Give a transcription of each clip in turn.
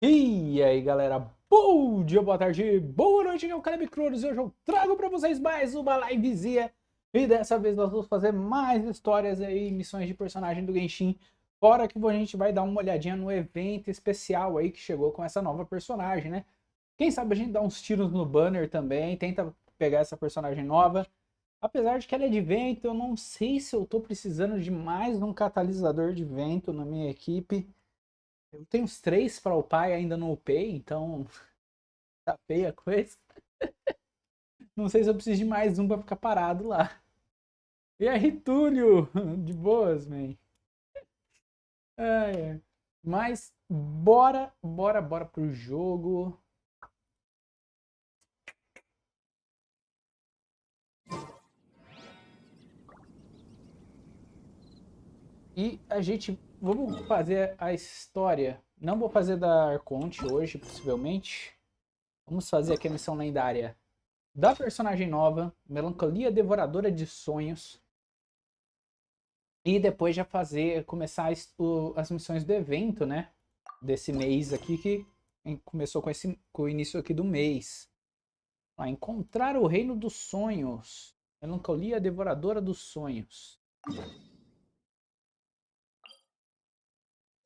E aí galera, bom dia, boa tarde, boa noite, aqui é o Kaleb e hoje eu trago pra vocês mais uma livezinha. E dessa vez nós vamos fazer mais histórias aí, missões de personagem do Genshin. Fora que a gente vai dar uma olhadinha no evento especial aí que chegou com essa nova personagem, né? Quem sabe a gente dá uns tiros no banner também, tenta pegar essa personagem nova. Apesar de que ela é de vento, eu não sei se eu tô precisando de mais um catalisador de vento na minha equipe. Eu tenho uns 3 para upar e ainda não upei, então tá feia a coisa. Não sei se eu preciso de mais um pra ficar parado lá. E aí, Túlio? De boas, man. É. Mas bora pro jogo. E a gente, vamos fazer a história. Não vou fazer da Arconte hoje, possivelmente. Vamos fazer aqui a missão lendária da personagem nova, Melancolia Devoradora de Sonhos. E depois já começar as missões do evento, né? Desse mês aqui, que começou com o início aqui do mês. Encontrar o Reino dos Sonhos. Melancolia Devoradora dos Sonhos.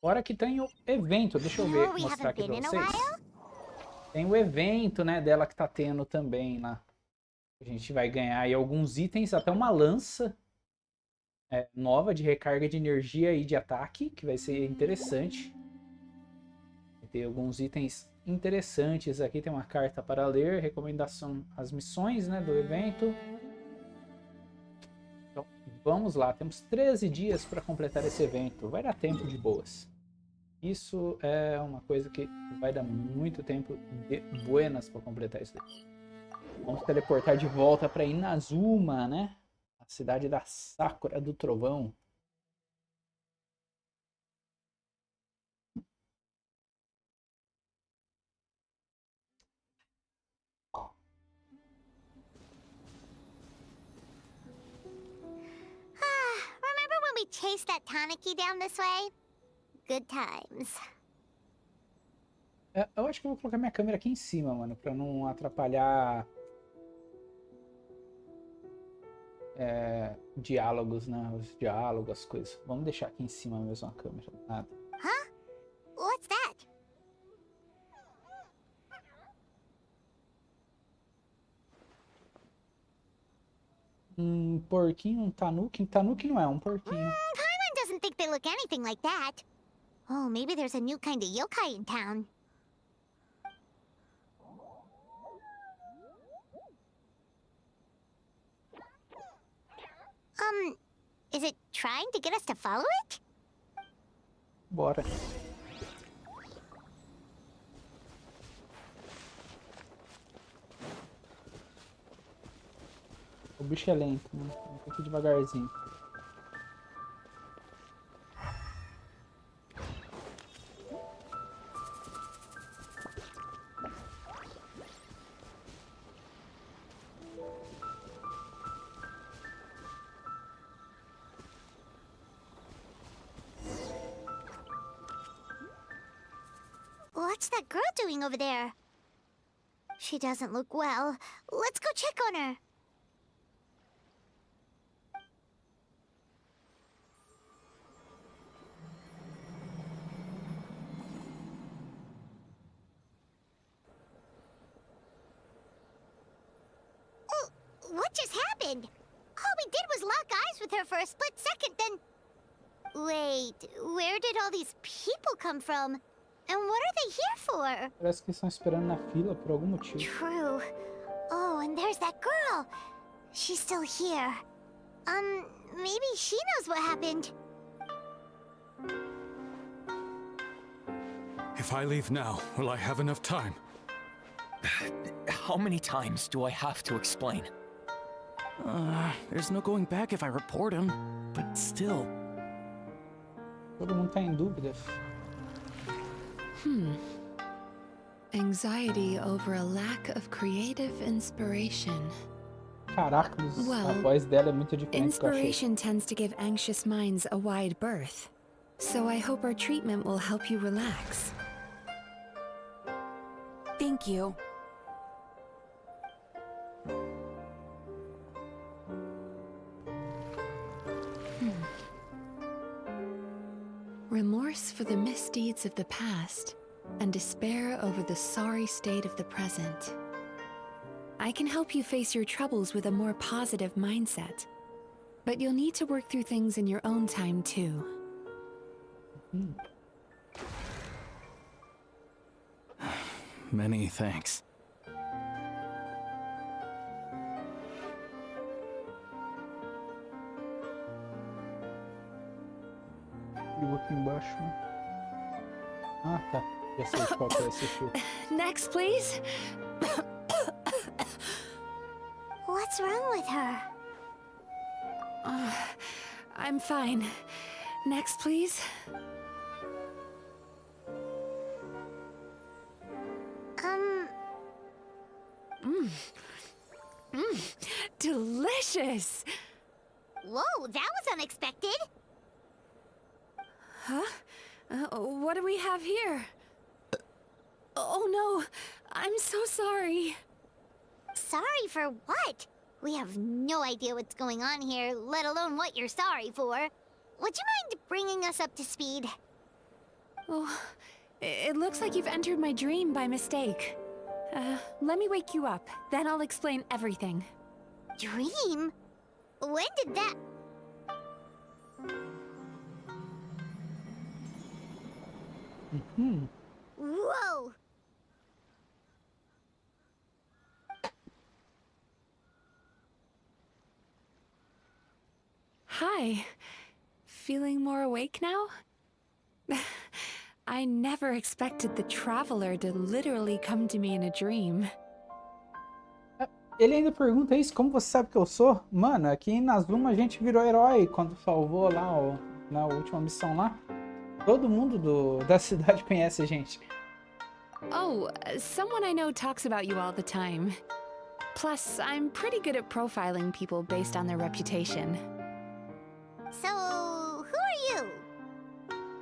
Fora que tem o evento, deixa eu ver, mostrar aqui pra vocês. Tem o evento, né, dela que tá tendo também lá. A gente vai ganhar aí alguns itens, até uma lança nova de recarga de energia e de ataque, que vai ser interessante. Vai ter alguns itens interessantes aqui, tem uma carta para ler, recomendação, as missões, né, do evento. Então, vamos lá, temos 13 dias para completar esse evento, vai dar tempo de boas. Isso é uma coisa que vai dar muito tempo de buenas para completar isso daí. Vamos teleportar de volta para Inazuma, né? A cidade da Sakura do Trovão. Remember when we chased that Tanuki down this way? Good times. Eu acho que eu vou colocar minha câmera aqui em cima, mano, pra não atrapalhar diálogos, né? Os diálogos, as coisas. Vamos deixar aqui em cima mesmo a câmera. Nada. Huh? What's that? Porquinho, um tanuki. Tanuki não é um porquinho. Paimon doesn't think they look anything like that. Oh, maybe there's a new kind of yokai in town. Is it trying to get us to follow it? Bora. O bicho é lento, né? Tem que ir devagarzinho. What's that girl doing over there? She doesn't look well. Let's go check on her. Oh, what just happened? All we did was lock eyes with her for a split second, then... Wait, where did all these people come from? And what are they here for? Parece que estão esperando na fila por algum motivo. True. Oh, and there's that girl. She's still here. Maybe she knows what happened. If I leave now, will I have enough time? How many times do I have to explain? There's no going back if I report him, but still. Todo mundo tá em dúvidas. Anxiety over a lack of creative inspiration. Caracas, a Well, voz dela é muito diferente do que eu achei. Inspiration tends to give anxious minds a wide berth. So I hope our treatment will help you relax. Thank you. Remorse for the misdeeds of the past, and despair over the sorry state of the present. I can help you face your troubles with a more positive mindset, but you'll need to work through things in your own time too. Many thanks. Viu aqui embaixo, né? Ah, tá. Já sei qual que é esse fio. Next, please. What's wrong with her? I'm fine. Next, please. Delicious! Whoa, that was unexpected. Huh? What do we have here? Oh no, I'm so sorry. Sorry for what? We have no idea what's going on here, let alone what you're sorry for. Would you mind bringing us up to speed? Oh, it looks like you've entered my dream by mistake. Let me wake you up, then I'll explain everything. Dream? When did that... Whoa! Hi. Feeling more awake now? I never expected the Traveler to literally come to me in a dream. Ele ainda pergunta isso, como você sabe que eu sou? Mano, aqui em Nazuma a gente virou herói quando salvou lá na última missão lá. Todo mundo da cidade conhece a gente. Oh, someone I know talks about you all the time. Plus, I'm pretty good at profiling people based on their reputation. So, who are you?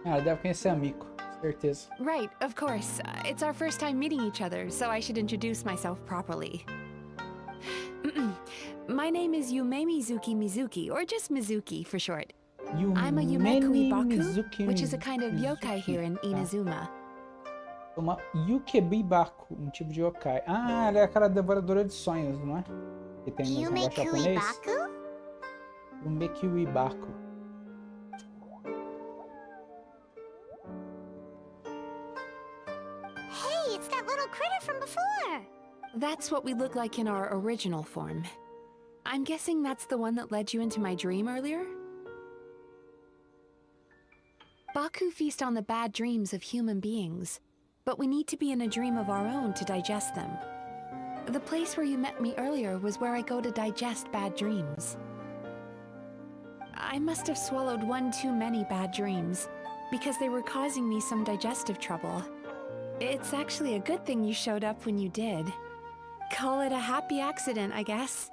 Ah, deve conhecer a Miko, certeza. Right, of course. It's our first time meeting each other, so I should introduce myself properly. My name is Yume Mizuki, or just Mizuki for short. I'm a Yume Kuibaku, which is a kind of yokai here in Inazuma. Uma Yukebibaku, tipo de yokai. Ah, ela é aquela devoradora de sonhos, não é? Que tem no Yume negócio japonês. Kuibaku? Yume Kuibaku. Hey, it's that little critter from before! That's what we look like in our original form. I'm guessing that's the one that led you into my dream earlier? Baku feast on the bad dreams of human beings, but we need to be in a dream of our own to digest them. The place where you met me earlier was where I go to digest bad dreams. I must have swallowed one too many bad dreams, because they were causing me some digestive trouble. It's actually a good thing you showed up when you did. Call it a happy accident, I guess.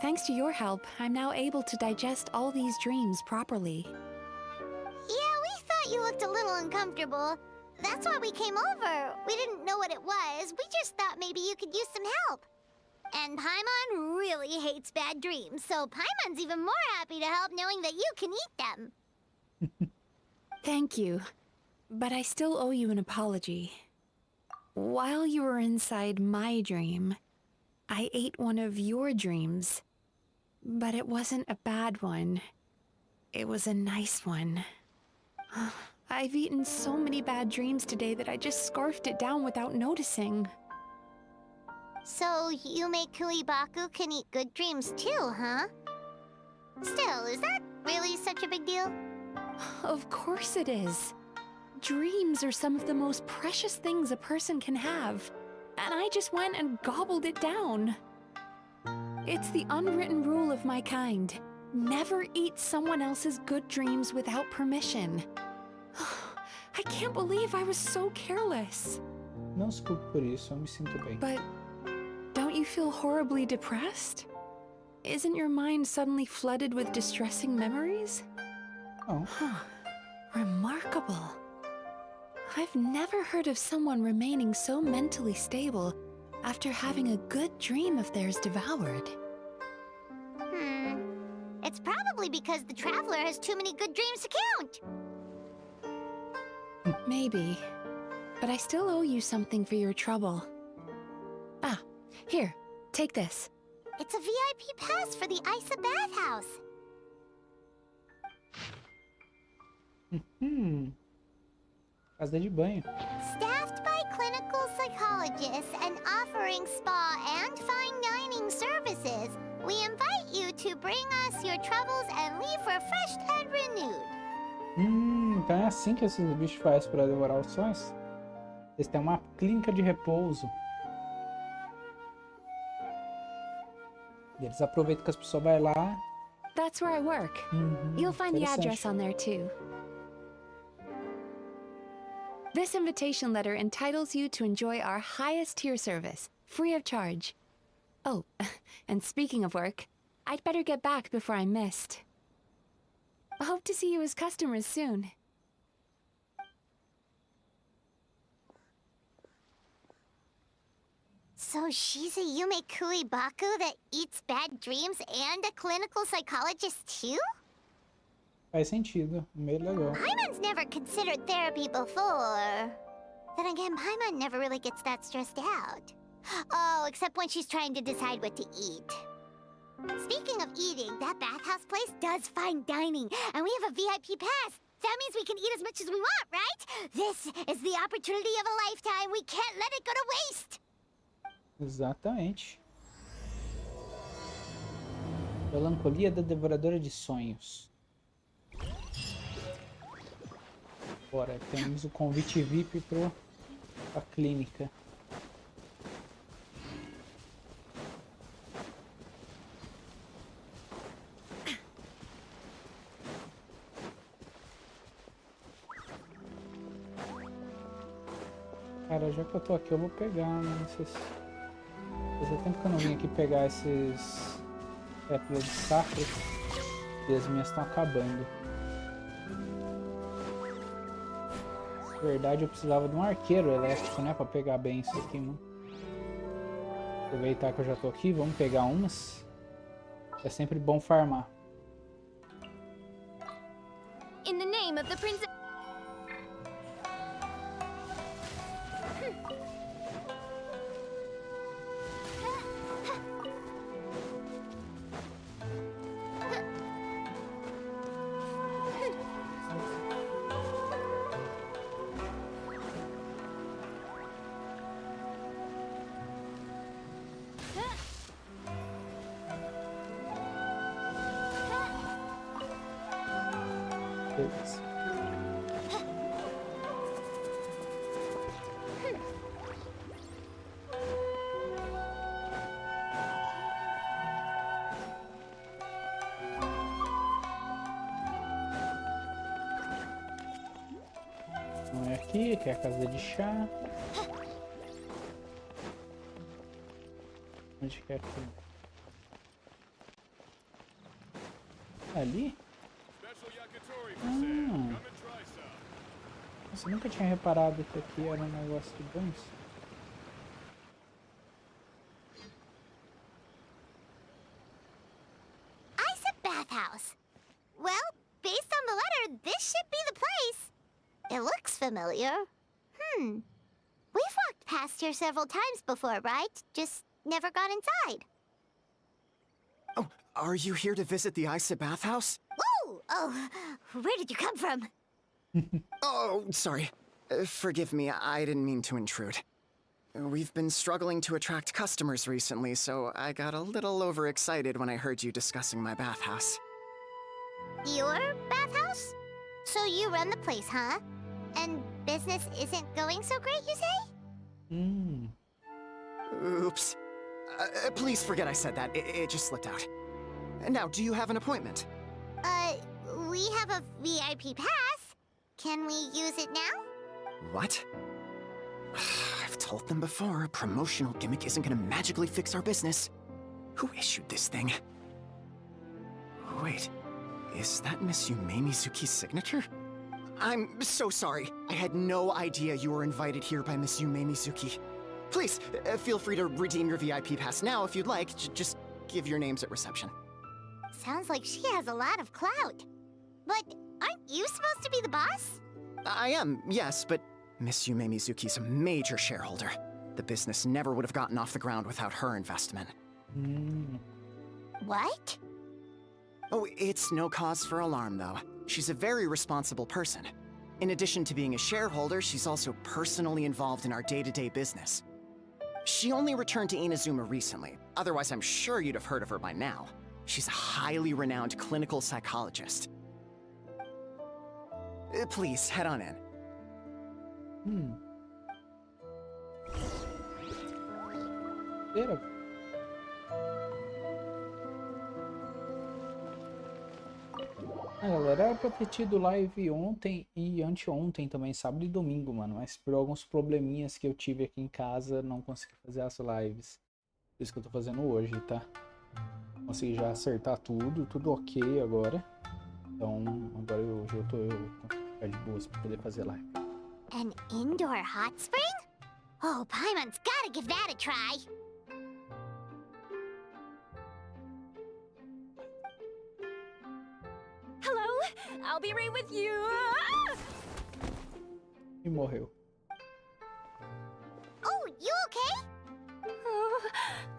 Thanks to your help, I'm now able to digest all these dreams properly. Yeah, we thought you looked a little uncomfortable. That's why we came over. We didn't know what it was. We just thought maybe you could use some help. And Paimon really hates bad dreams, so Paimon's even more happy to help knowing that you can eat them. Thank you, but I still owe you an apology. While you were inside my dream, I ate one of your dreams, but it wasn't a bad one. It was a nice one. I've eaten so many bad dreams today that I just scarfed it down without noticing. So, Yume Kuibaku can eat good dreams too, huh? Still, is that really such a big deal? Of course it is. Dreams are some of the most precious things a person can have, and I just went and gobbled it down. It's the unwritten rule of my kind. Never eat someone else's good dreams without permission. I can't believe I was so careless. Não se culpe por isso, eu me sinto bem. But don't you feel horribly depressed? Isn't your mind suddenly flooded with distressing memories? Não. Remarkable. I've never heard of someone remaining so mentally stable after having a good dream of theirs devoured. It's probably because the traveler has too many good dreams to count. Maybe. But I still owe you something for your trouble. Ah, here, take this. It's a VIP pass for the Isa bathhouse. Casa de banho. Staffed by clinical psychologists and offering spa and fine dining services, we invite you to bring us your troubles and leave refreshed and renewed. Então é assim que esses bichos fazem para devorar os sonhos? Eles têm uma clínica de repouso. E eles aproveitam que as pessoas vão lá. That's where I work. You'll find the address on there too. This invitation letter entitles you to enjoy our highest tier service, free of charge. Oh, and speaking of work, I'd better get back before I'm missed. I hope to see you as customers soon. So she's a Yume Baku that eats bad dreams and a clinical psychologist too? Faz sentido. Meio legal. Paimon's never considered therapy before. Then again, Paimon never really gets that stressed out. Oh, except when she's trying to decide what to eat. Speaking of eating, that bathhouse place does fine dining, and we have a VIP pass. That means we can eat as much as we want, right? This is the opportunity of a lifetime. We can't let it go to waste. Exatamente. Melancolia da Devoradora de Sonhos. Bora, temos o convite VIP pra clínica. Cara, já que eu tô aqui, eu vou pegar, né, fazia tempo que eu não vim aqui pegar esses pétalas de safra e as minhas estão acabando. Na verdade, eu precisava de um arqueiro elétrico, né, pra pegar bem isso aqui, mano. Aproveitar que eu já tô aqui, vamos pegar umas. É sempre bom farmar. In the name of the princess. Beleza. Então é aqui, que é a casa de chá. Onde que é aqui? Ali? Nossa, eu nunca tinha reparado que aqui era um negócio de banhos. Isa bathhouse. Well, based on the letter, this should be the place. It looks familiar. We've walked past here several times before, right? Just never got inside. Oh, are you here to visit the Isa bathhouse? Whoa! Oh, where did you come from? Oh, sorry. Forgive me, I didn't mean to intrude. We've been struggling to attract customers recently, so I got a little overexcited when I heard you discussing my bathhouse. Your bathhouse? So you run the place, huh? And business isn't going so great, you say? Oops. Please forget I said that. It just slipped out. Now, do you have an appointment? We have a VIP pass. Can we use it now? What? I've told them before, a promotional gimmick isn't gonna magically fix our business. Who issued this thing? Wait, is that Miss Yume Mizuki's signature? I'm so sorry. I had no idea you were invited here by Miss Yume Mizuki. Please, feel free to redeem your VIP pass now if you'd like. Just give your names at reception. Sounds like she has a lot of clout. But aren't you supposed to be the boss? I am, yes, but Miss Yume Mizuki's a major shareholder. The business never would have gotten off the ground without her investment. What? Oh, it's no cause for alarm, though. She's a very responsible person. In addition to being a shareholder, she's also personally involved in our day-to-day business. She only returned to Inazuma recently. Otherwise, I'm sure you'd have heard of her by now. She's a highly renowned clinical psychologist. Please, head on in. Pera. Ah, galera, era pra ter tido live ontem e anteontem também, sábado e domingo, mano. Mas por alguns probleminhas que eu tive aqui em casa, não consegui fazer as lives. Por isso que eu tô fazendo hoje, tá? Consegui já acertar tudo ok agora. Então, agora hoje eu tô ficar de boas pra poder fazer live. An indoor hot spring? Oh, Paimon's gotta give that a try. Hello, I'll be right with you. E morreu. Oh, you okay? Oh,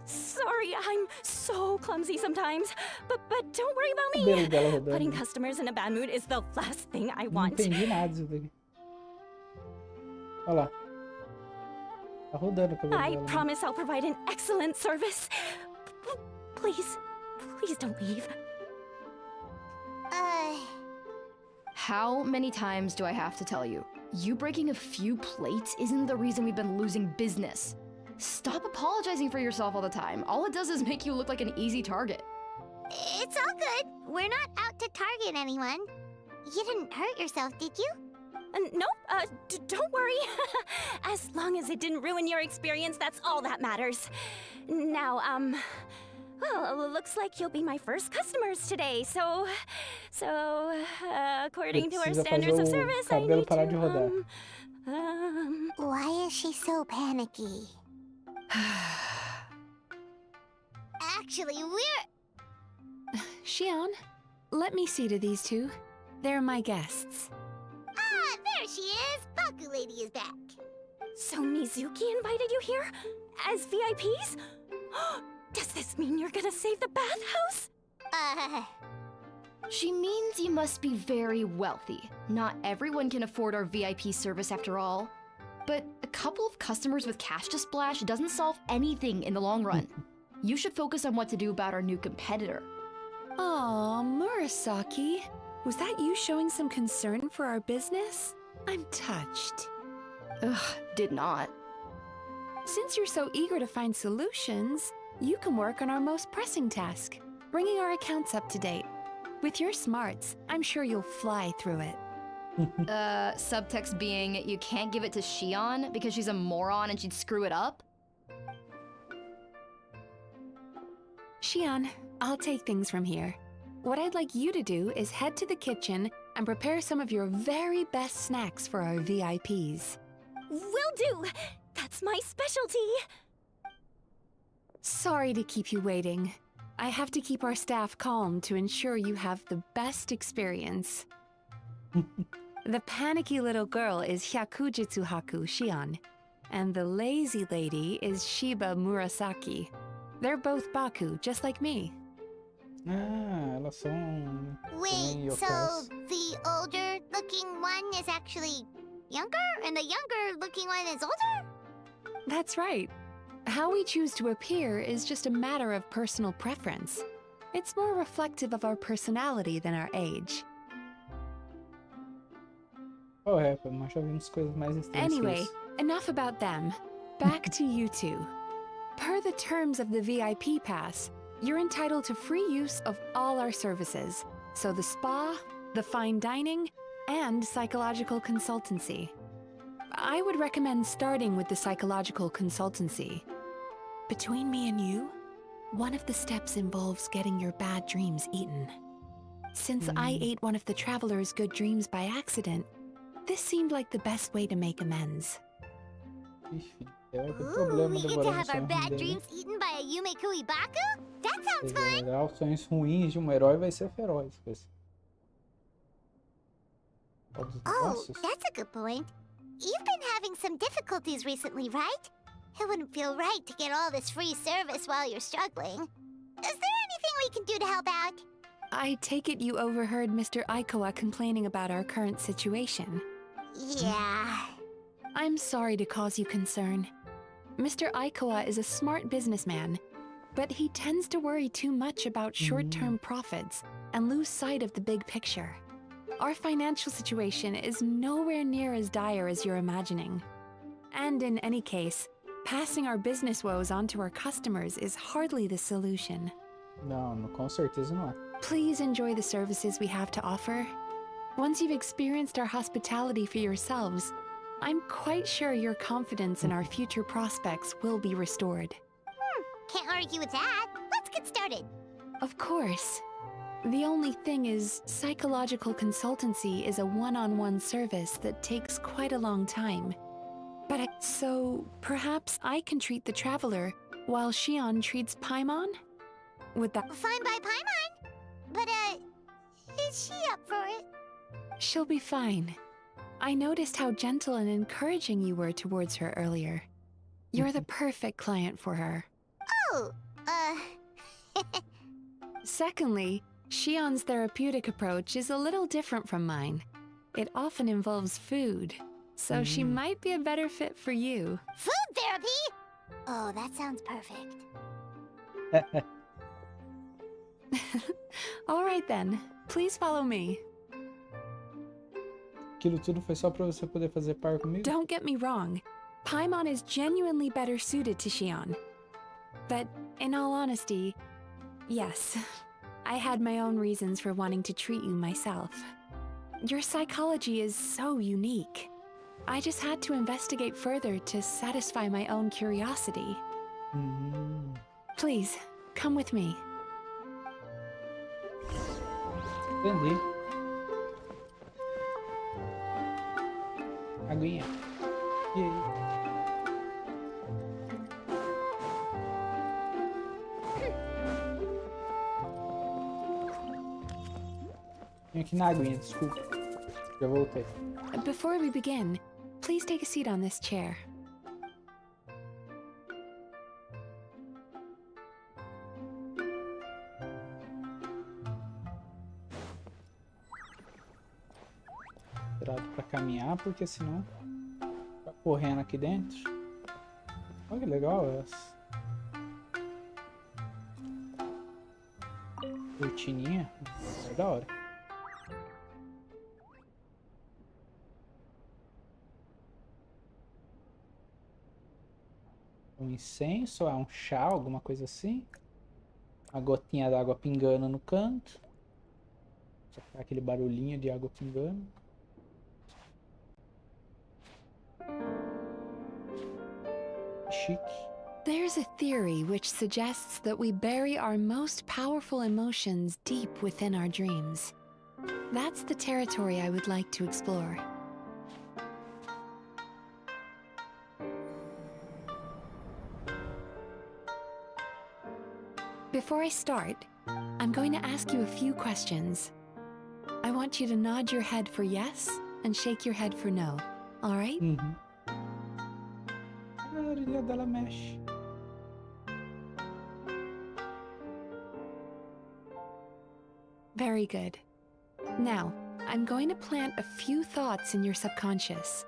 sorry, I'm so clumsy sometimes. But don't worry about O me. cabelo dela rodando. Putting customers in a bad mood is the last thing I Não want. entendi nada disso daqui. Olha lá. Tá rodando o cabelo I dela. né? promise I'll provide an excellent service. Please don't leave. How many times do I have to tell you? You breaking a few plates isn't the reason we've been losing business. Stop apologizing for yourself all the time. All it does is make you look like an easy target. It's all good. We're not out to target anyone. You didn't hurt yourself, did you? Nope, don't worry. As long as it didn't ruin your experience, that's all that matters. Now, well, looks like you'll be my first customers today, so, according to our Precisa standards of fazer o service, I cabelo need parar de rodar. to, Why is she so panicky? Actually, we're... Shion, let me see to these two. They're my guests. Ah, there she is! Baku Lady is back. So Mizuki invited you here? As VIPs? Does this mean you're gonna save the bathhouse? She means you must be very wealthy. Not everyone can afford our VIP service after all. But a couple of customers with cash to splash doesn't solve anything in the long run. You should focus on what to do about our new competitor. Aw, Murasaki. Was that you showing some concern for our business? I'm touched. Ugh, did not. Since you're so eager to find solutions, you can work on our most pressing task, bringing our accounts up to date. With your smarts, I'm sure you'll fly through it. Subtext being, you can't give it to Shion because she's a moron and she'd screw it up? Shion, I'll take things from here. What I'd like you to do is head to the kitchen and prepare some of your very best snacks for our VIPs. Will do! That's my specialty! Sorry to keep you waiting. I have to keep our staff calm to ensure you have the best experience. The panicky little girl is Hyakujitsu Haku Shion, and the lazy lady is Shiba Murasaki. They're both Baku, just like me. Ah, elas são... Wait, so yokais. the older-looking one is actually younger, and the younger-looking one is older? That's right. How we choose to appear is just a matter of personal preference. It's more reflective of our personality than our age. Oh, é, mas já vimos coisas mais estranhas que Anyway, isso. enough about them. Back to you two. Per the terms of the VIP pass, you're entitled to free use of all our services. So the spa, the fine dining, and psychological consultancy. I would recommend starting with the psychological consultancy. Between me and you, one of the steps involves getting your bad dreams eaten. Since I ate one of the traveler's good dreams by accident, this seemed like the best way to make amends. Ixi, vai ter Ooh, problema we get to devorando o have our sonho ruim bad dele. dreams eaten by a Yumekui Baku? That sounds Coisa fun! legal, os sonhos ruins de um herói vai ser feroz. Ó, dos Oh, negócios. that's a good point. You've been having some difficulties recently, right? It wouldn't feel right to get all this free service while you're struggling. Is there anything we can do to help out? I take it you overheard Mr. Aikawa complaining about our current situation. Yeah. I'm sorry to cause you concern. Mr. Aikawa is a smart businessman, but he tends to worry too much about short-term profits and lose sight of the big picture. Our financial situation is nowhere near as dire as you're imagining. And in any case, passing our business woes on to our customers is hardly the solution. Não, com certeza não é. Please enjoy the services we have to offer. Once you've experienced our hospitality for yourselves, I'm quite sure your confidence in our future prospects will be restored. Can't argue with that. Let's get started. Of course. The only thing is, psychological consultancy is a one-on-one service that takes quite a long time. So perhaps I can treat the traveler while Shion treats Paimon? Would that... Fine by Paimon. But, is she up for it? She'll be fine. I noticed how gentle and encouraging you were towards her earlier. You're the perfect client for her. Oh, Secondly, Shion's therapeutic approach is a little different from mine. It often involves food, so she might be a better fit for you. food therapy? Oh, that sounds perfect. All right then, please follow me. Aquilo tudo foi só pra você poder fazer par comigo? Don't get me wrong, Paimon is genuinely better suited to Shion. But in all honesty, yes, I had my own reasons for wanting to treat you myself. Your psychology is so unique. I just had to investigate further to satisfy my own curiosity. Please, come with me. Entendi. Aguinha. E aí? Vim aqui na aguinha, desculpa. Já voltei. Before we begin, please take a seat on this chair. Cuidado pra caminhar, porque senão tá correndo aqui dentro. Olha que legal essa. Cortininha. É da hora. Um incenso, é um chá, alguma coisa assim. A gotinha d'água pingando no canto. Só ficar aquele barulhinho de água pingando. Chique. There's a theory which suggests that we bury our most powerful emotions deep within our dreams. That's the territory I would like to explore. Before I start, I'm going to ask you a few questions. I want you to nod your head for yes and shake your head for no. All right? A orelha dela mexe. Very good. Now, I'm going to plant a few thoughts in your subconscious,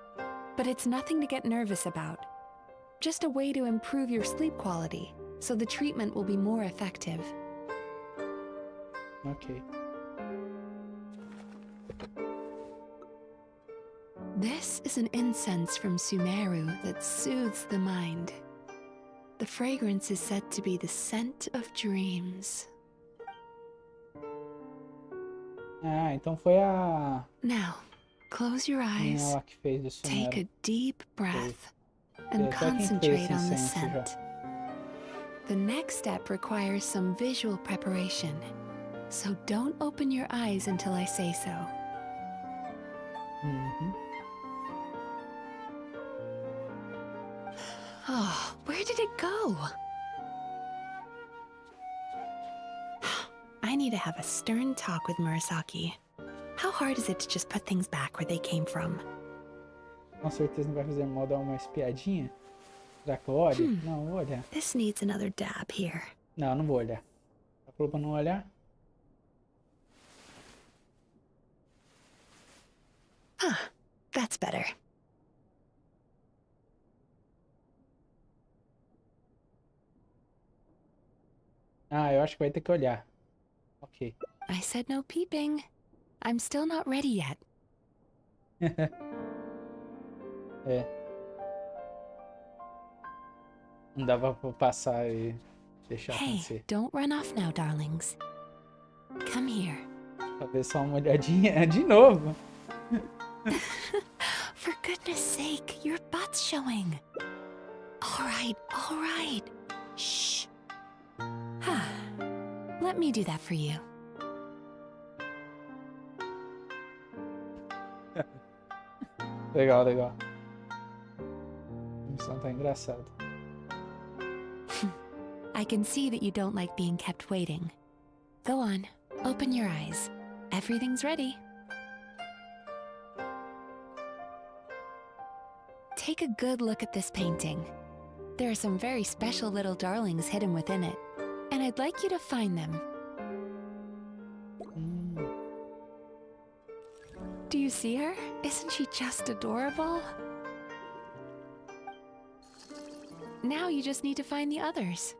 but it's nothing to get nervous about. Just a way to improve your sleep quality, so the treatment will be more effective. Ok. This is an incense from Sumeru that soothes the mind. The fragrance is said to be the scent of dreams. Ah, então foi a Now, close your menina eyes, lá que fez isso. take a deep breath, Yeah, and até quem fez concentrate esse on the incenso já. scent. The next step requires some visual preparation, so don't open your eyes until I say so. Oh, where did it go? I need to have a stern talk with Murasaki. How hard is it to just put things back where they came from? Com certeza não vai fazer mal dar uma espiadinha? Será que eu olho? Não, eu vou olhar. This needs another dab here. Não, não vou olhar. Tá falou pra não olhar? Ah, that's better. Ah, eu acho que vai ter que olhar. Ok. I said no peeping. I'm still not ready yet. É. Não dava pra passar e deixar Hey, acontecer. don't run off now, darlings. Come here. Pra ver só uma olhadinha de novo. For goodness sake, your butt's showing. All right. Shh. Let me do that for you. Legal, legal. A missão tá engraçada. I can see that you don't like being kept waiting. Go on, open your eyes. Everything's ready. Take a good look at this painting. There are some very special little darlings hidden within it, and I'd like you to find them. Do you see her? Isn't she just adorable? Now you just need to find the others.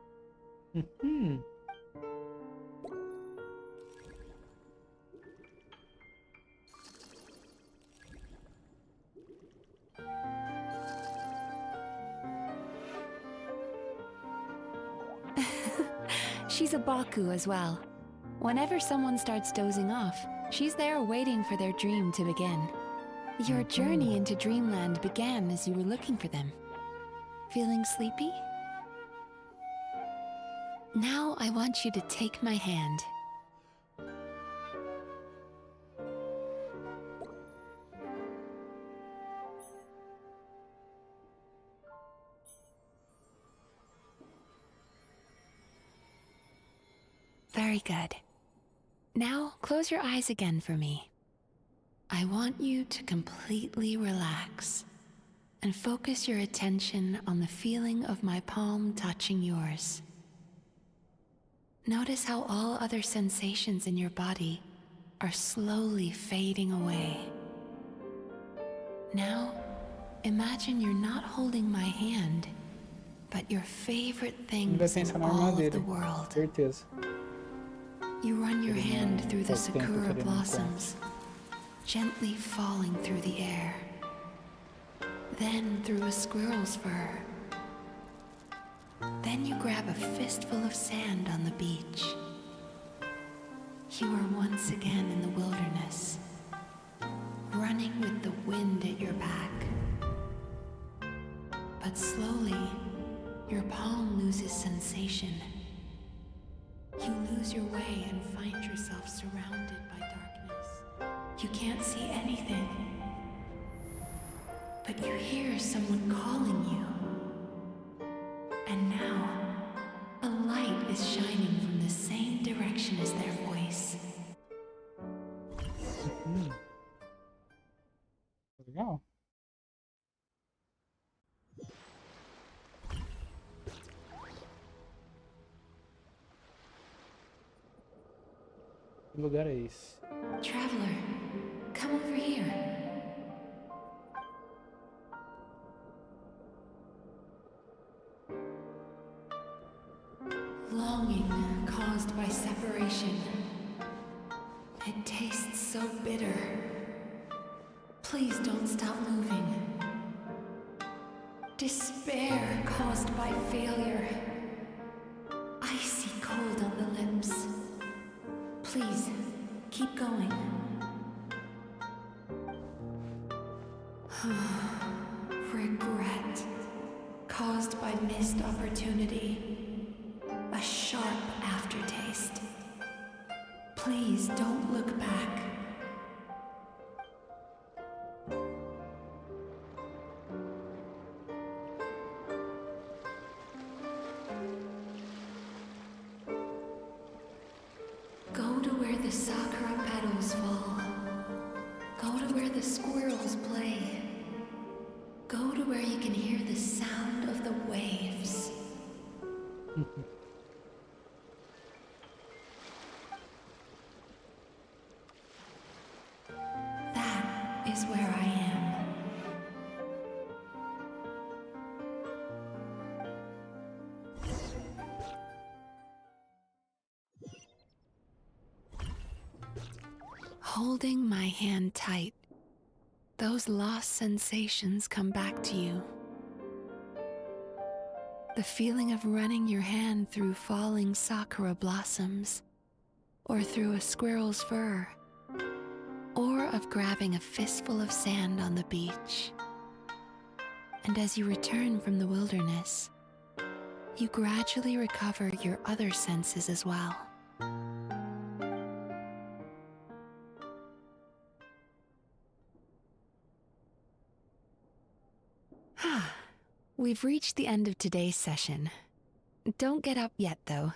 She's a Baku as well. Whenever someone starts dozing off, she's there waiting for their dream to begin. Your journey into Dreamland began as you were looking for them. Feeling sleepy? Now I want you to take my hand. Very good. Now close your eyes again for me. I want you to completely relax and focus your attention on the feeling of my palm touching yours. Notice how all other sensations in your body are slowly fading away. Now, imagine you're not holding my hand, but your favorite Vai things pensar in na all of armadeira. the world. Certeza. You run your hand through the faz tempo que sakura ele não blossoms, gently falling through the air. Then through a squirrel's fur. Then you grab a fistful of sand on the beach. You are once again in the wilderness, running with the wind at your back. But slowly, your palm loses sensation. You lose your way and find yourself surrounded by darkness. You can't see anything, but you hear someone calling you. And now, a light is shining from the same direction as their voice. Legal. Que lugar é esse? Traveler, come over here. Longing caused by separation. It tastes so bitter. Please don't stop moving. Despair caused by failure. Icy cold on the lips. Please, keep going. Regret caused by missed opportunity. A sharp aftertaste. Please don't look back. Go to where you can hear the sound of the waves. That is where I am. Holding my hand tight, those lost sensations come back to you. The feeling of running your hand through falling sakura blossoms, or through a squirrel's fur, or of grabbing a fistful of sand on the beach. And as you return from the wilderness, you gradually recover your other senses as well. We've reached the end of today's session. Don't get up yet, though.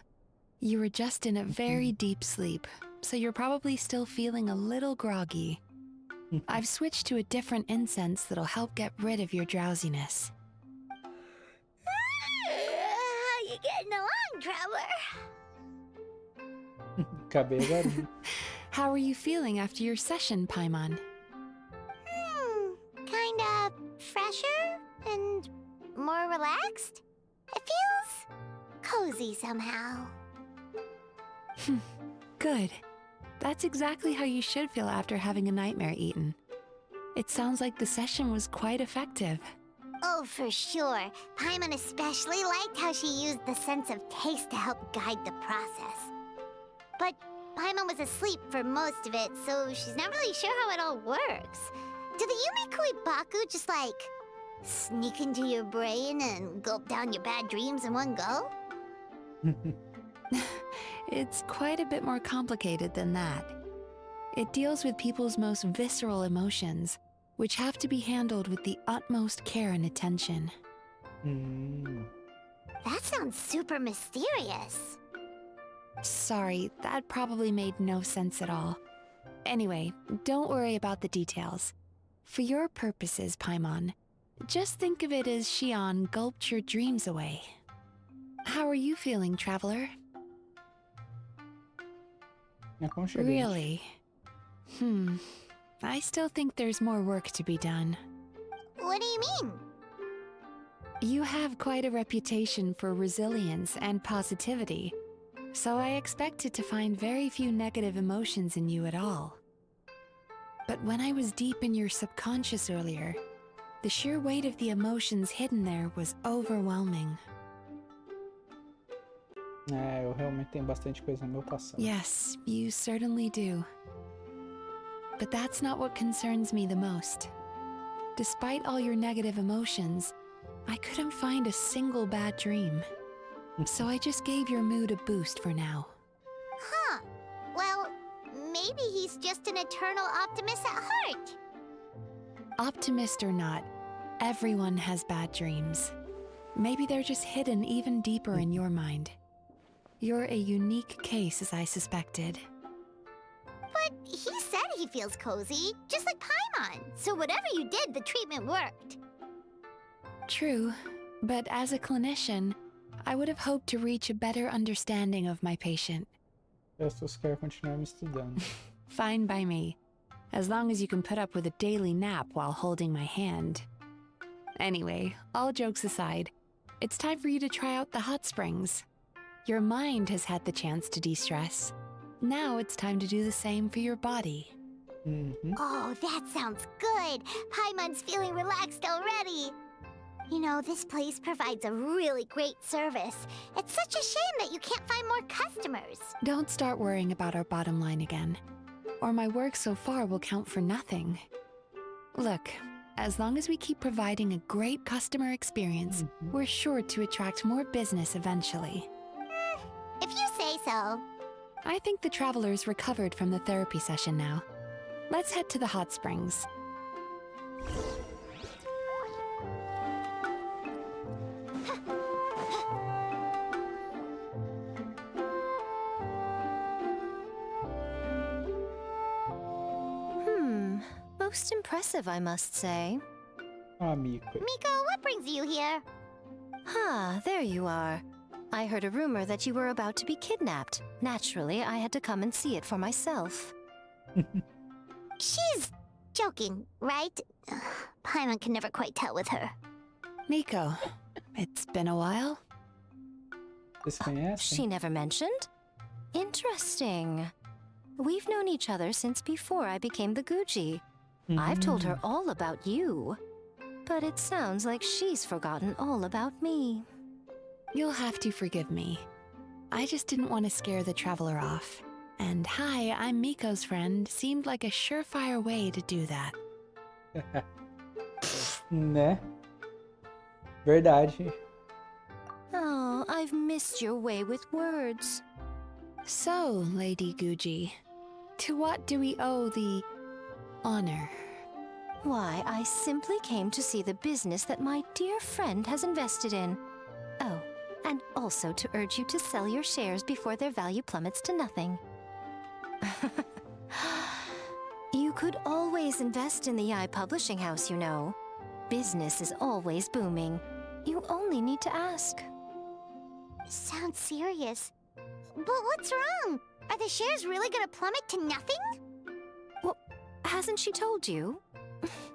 You were just in a very deep sleep, so you're probably still feeling a little groggy. I've switched to a different incense that'll help get rid of your drowsiness. How you getting along, Traveler? Acabei agora. How are you feeling after your session, Paimon? Kinda fresher and more relaxed. It feels cozy somehow. Good. That's exactly how you should feel after having a nightmare eaten. It sounds like the session was quite effective. Oh, for sure. Paimon especially liked how she used the sense of taste to help guide the process. But Paimon was asleep for most of it, so she's not really sure how it all works. Do the Yumikui Baku just like sneak into your brain and gulp down your bad dreams in one go? It's quite a bit more complicated than that. It deals with people's most visceral emotions, which have to be handled with the utmost care and attention. That sounds super mysterious. Sorry, that probably made no sense at all. Anyway, don't worry about the details. For your purposes, Paimon, just think of it as Xion gulped your dreams away. How are you feeling, Traveler? Really? I still think there's more work to be done. What do you mean? You have quite a reputation for resilience and positivity, so I expected to find very few negative emotions in you at all. But when I was deep in your subconscious earlier, the sheer weight of the emotions hidden there was overwhelming. Eu realmente tenho bastante coisa no meu passado. Yes, you certainly do. But that's not what concerns me the most. Despite all your negative emotions, I couldn't find a single bad dream. So I just gave your mood a boost for now. Huh. Well, maybe he's just an eternal optimist at heart. Optimist or not, everyone has bad dreams. Maybe they're just hidden even deeper in your mind. You're a unique case, as I suspected. But he said he feels cozy, just like Paimon. So whatever you did, the treatment worked. True, but as a clinician, I would have hoped to reach a better understanding of my patient. Eu só quero continuar me estudando. Fine by me, as long as you can put up with a daily nap while holding my hand. Anyway, all jokes aside, it's time for you to try out the hot springs. Your mind has had the chance to de-stress. Now it's time to do the same for your body. Oh, that sounds good. Paimon's feeling relaxed already. You know, this place provides a really great service. It's such a shame that you can't find more customers. Don't start worrying about our bottom line again, or my work so far will count for nothing. Look, as long as we keep providing a great customer experience, we're sure to attract more business eventually. If you say so. I think the traveler's recovered from the therapy session now. Let's head to the hot springs. Most impressive, I must say. Ah, Miko. Miko, what brings you here? Ah, there you are. I heard a rumor that you were about to be kidnapped. Naturally, I had to come and see it for myself. She's joking, right? Paimon can never quite tell with her. Miko, it's been a while. Vocês conhecem? She never mentioned? Interesting. We've known each other since before I became the Gucci. I've told her all about you. But it sounds like she's forgotten all about me. You'll have to forgive me. I just didn't want to scare the traveler off. And hi, I'm Miko's friend seemed like a surefire way to do that. Né? Verdade. Oh, I've missed your way with words. So, Lady Guji, to what do we owe the honor? Why, I simply came to see the business that my dear friend has invested in. Oh, and also to urge you to sell your shares before their value plummets to nothing. You could always invest in the publishing house, you know. Business is always booming. You only need to ask. Sounds serious. But what's wrong? Are the shares really gonna plummet to nothing? Well, hasn't she told you?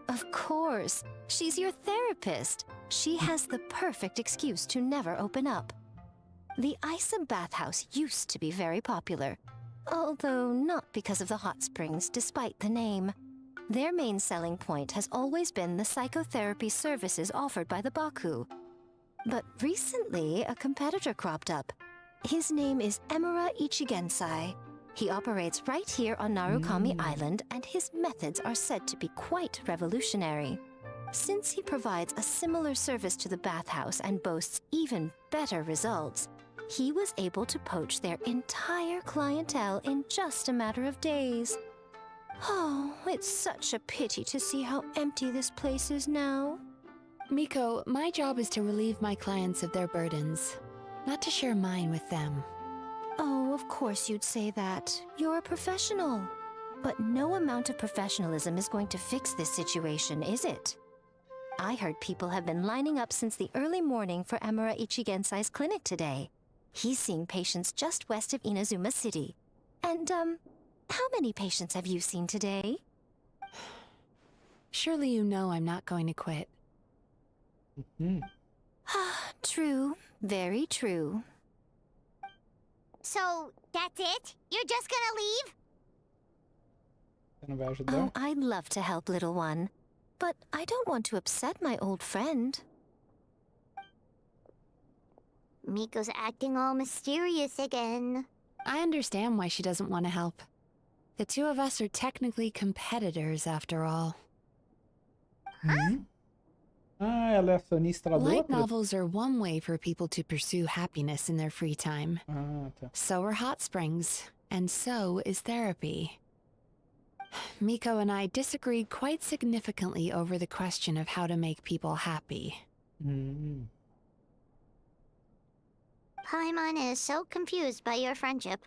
Of course. She's your therapist. She has the perfect excuse to never open up. The Isa bathhouse used to be very popular, although not because of the hot springs, despite the name. Their main selling point has always been the psychotherapy services offered by the Baku. But recently, a competitor cropped up. His name is Emura Ichigensai. He operates right here on Narukami Island, and his methods are said to be quite revolutionary. Since he provides a similar service to the bathhouse and boasts even better results, he was able to poach their entire clientele in just a matter of days. Oh, it's such a pity to see how empty this place is now. Miko, my job is to relieve my clients of their burdens, not to share mine with them. Oh, of course you'd say that. You're a professional. But no amount of professionalism is going to fix this situation, is it? I heard people have been lining up since the early morning for Emura Ichigensai's clinic today. He's seeing patients just west of Inazuma City. And, how many patients have you seen today? Surely you know I'm not going to quit. True. Very true. So, that's it? You're just gonna leave? Você não vai ajudar? Oh, I'd love to help, little one. But I don't want to upset my old friend. Miko's acting all mysterious again. I understand why she doesn't want to help. The two of us are technically competitors, after all. Ah, ela é acionista lá do Light outro? novels are one way for people to pursue happiness in their free time. Ah, tá. So are hot springs, and so is therapy. Miko and I disagreed quite significantly over the question of how to make people happy. Paimon is so confused by your friendship.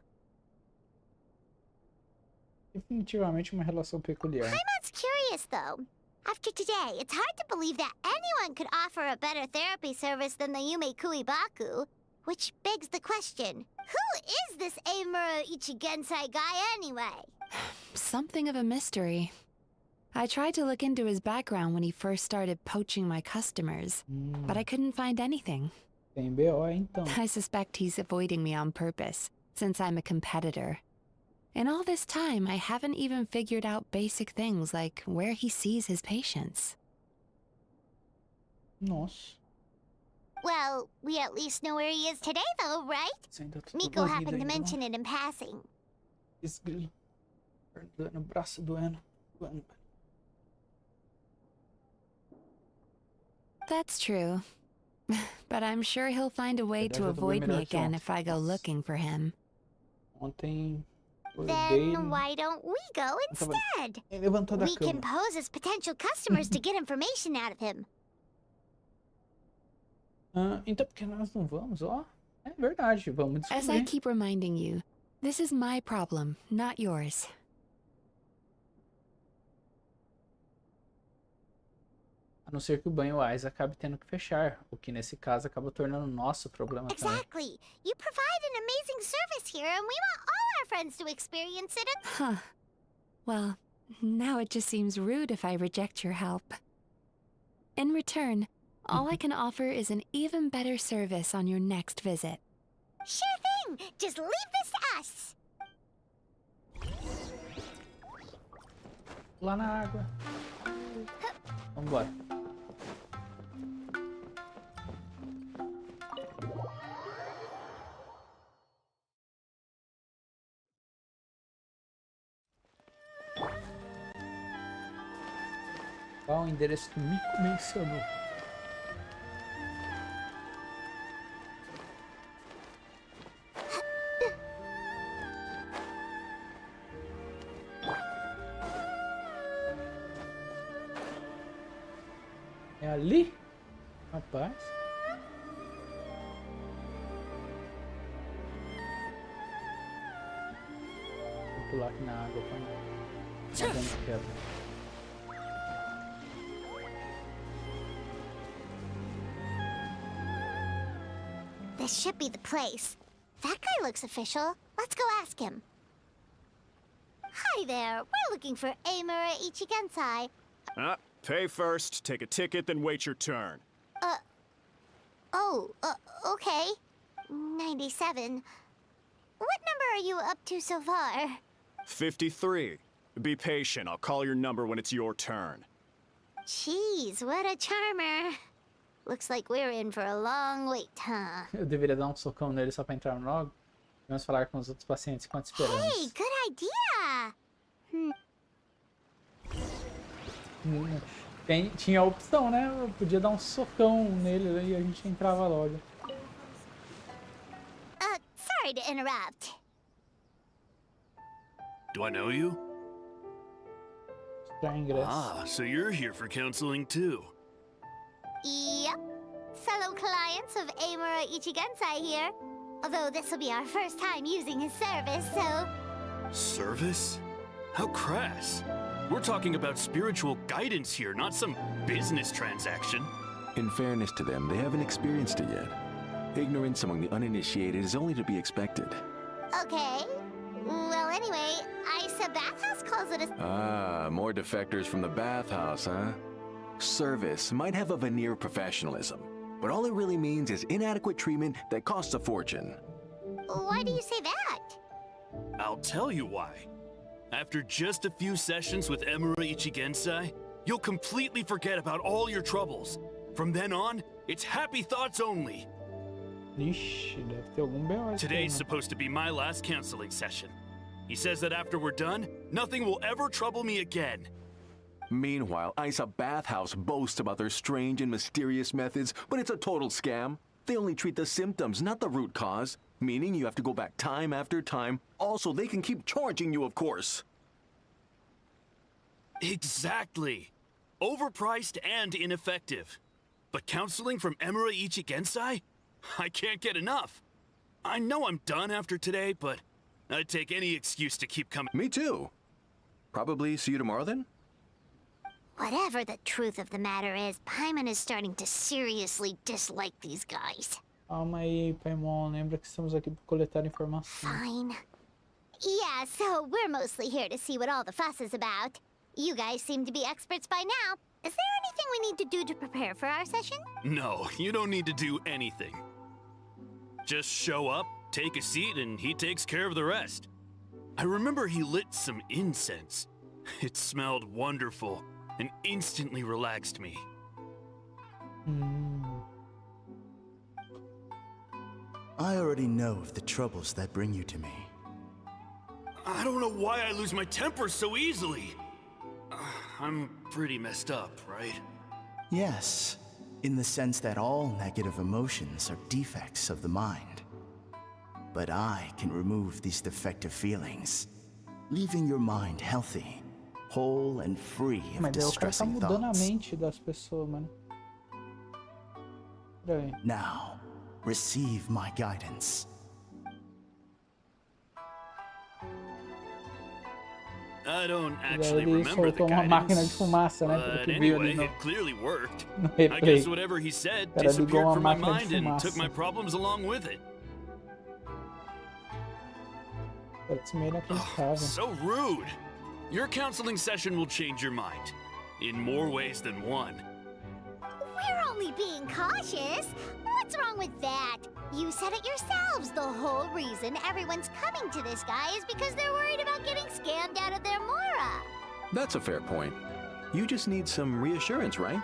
Definitivamente uma relação peculiar. Paimon's curious, though. After today, it's hard to believe that anyone could offer a better therapy service than the Yume Kui Baku. Which begs the question, who is this Emura Ichigensai guy anyway? Something of a mystery. I tried to look into his background when he first started poaching my customers, but I couldn't find anything. Tem BO, então. I suspect he's avoiding me on purpose, since I'm a competitor. In all this time, I haven't even figured out basic things like where he sees his patients. Nossa. Well, we at least know where he is today, though, right? Isso ainda tá Miko dolorido happened to ainda, mention it in passing. Esse grilo. Doendo, braço doendo. That's true. But I'm sure he'll find a way to avoid me again if I go looking for him. Ontem... Then why don't we go instead? Ele levantou da We can cama. pose as potential customers to get information out of him. Ah, então por que nós não vamos, ó? É verdade, vamos As I descobrir. keep reminding you, this is my problem, not yours. A não ser que o banho Ais acabe tendo que fechar, o que nesse caso acaba tornando nosso problema também. Exactly. You provide an amazing service here, and we want all our friends to experience it. Huh. Well, now it just seems rude if I reject your help. In return, all I can offer is an even better service on your next visit. Sure thing. Just leave this to us. Lá na água. Vambora. Qual o endereço que o Mico mencionou? É ali? Rapaz. Vou pular aqui na água pra não dando queda. This should be the place. That guy looks official. Let's go ask him. Hi there. We're looking for Amura Ichigensai. Pay first, take a ticket, then wait your turn. Okay. 97. What number are you up to so far? 53. Be patient, I'll call your number when it's your turn. Jeez, what a charmer. Looks like we're in for a long wait, huh? Eu deveria dar um socão nele só pra entrar logo. Vamos falar com os outros pacientes enquanto esperamos. Hey, good idea! Tinha a opção, né? Eu podia dar um socão nele e a gente entrava logo. Sorry to interrupt. Do I know you? Já ingresso. Ah, so you're here for counseling too. Yep. Fellow clients of Amura Ichigensai here. Although this will be our first time using his service, so... Service? How crass. We're talking about spiritual guidance here, not some business transaction. In fairness to them, they haven't experienced it yet. Ignorance among the uninitiated is only to be expected. Okay. Well, anyway, Isa Bathhouse calls it a... Ah, more defectors from the bathhouse, huh? Service might have a veneer of professionalism, but all it really means is inadequate treatment that costs a fortune. Why do you say that? I'll tell you why. After just a few sessions with Emura Ichigensai, you'll completely forget about all your troubles. From then on, it's happy thoughts only. Ixi, deve ter algum B.O. Today's supposed to be my last counseling session. He says that after we're done, nothing will ever trouble me again. Meanwhile, Isa Bathhouse boasts about their strange and mysterious methods, but it's a total scam. They only treat the symptoms, not the root cause, meaning you have to go back time after time. Also, they can keep charging you, of course. Exactly. Overpriced and ineffective. But counseling from Emura Ichigensai? I can't get enough. I know I'm done after today, but I'd take any excuse to keep coming. Me too. Probably see you tomorrow then? Whatever the truth of the matter is, Paimon is starting to seriously dislike these guys. Calma aí, Paimon. Lembra que estamos aqui para coletar informações. Fine. Yeah, so we're mostly here to see what all the fuss is about. You guys seem to be experts by now. Is there anything we need to do to prepare for our session? No, you don't need to do anything. Just show up, take a seat, and he takes care of the rest. I remember he lit some incense. It smelled wonderful and instantly relaxed me. I already know of the troubles that bring you to me. I don't know why I lose my temper so easily. I'm pretty messed up, right? Yes, in the sense that all negative emotions are defects of the mind. But I can remove these defective feelings, leaving your mind healthy, whole and free of Mas daí o cara tá distressing mudando a thoughts. mente das pessoas, mano. Peraí. Now, receive my guidance. I don't E aí actually ele remember the soltou uma máquina de guidance, fumaça, né? Pelo but que viu ali anyway, no, it clearly worked. no I replay. guess whatever he said O cara ligou disappeared uma from my máquina de mind and took fumaça. my problems along with it. Putz, meio inacreditável. So rude. Your counseling session will change your mind. In more ways than one. We're only being cautious. What's wrong with that? You said it yourselves. The whole reason everyone's coming to this guy is because they're worried about getting scammed out of their Mora. That's a fair point. You just need some reassurance, right?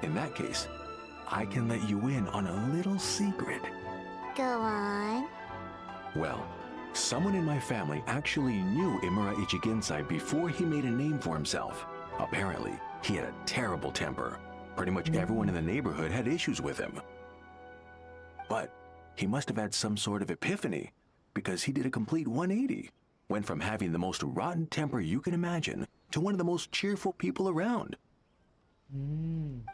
In that case, I can let you in on a little secret. Go on. Well, someone in my family actually knew Imura Ichigensai before he made a name for himself. Apparently, he had a terrible temper. Pretty much everyone in the neighborhood had issues with him. But he must have had some sort of epiphany, because he did a complete 180. Went from having the most rotten temper you can imagine to one of the most cheerful people around.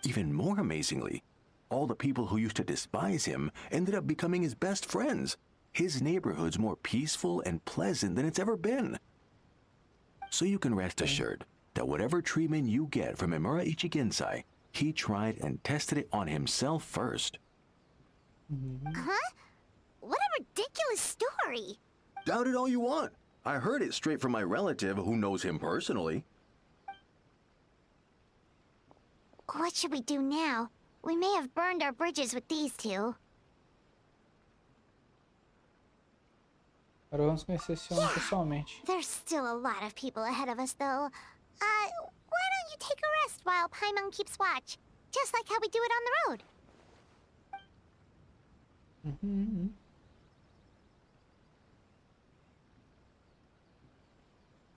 Even more amazingly, all the people who used to despise him ended up becoming his best friends. His neighborhood's more peaceful and pleasant than it's ever been. So you can rest assured that whatever treatment you get from Imura Ichigensai, he tried and tested it on himself first. Huh? What a ridiculous story. Doubt it all you want. I heard it straight from my relative who knows him personally. What should we do now? We may have burned our bridges with these two. Agora vamos conhecer esse homem pessoalmente. There's still a lot of people ahead of us, though. Why don't you take a rest while Paimon keeps watch? Just like how we do it on the road.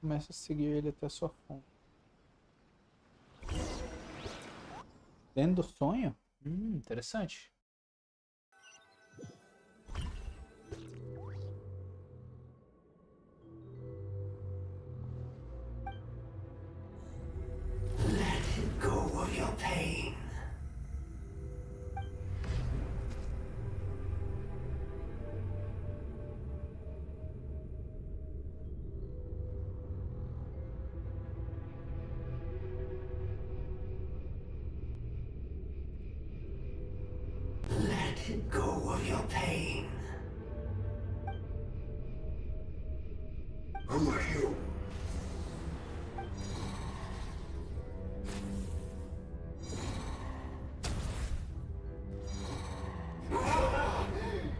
Começa a seguir ele até a sua fonte. Dentro do sonho? Interessante. Let go of your pain. Let go of your pain. Who are you?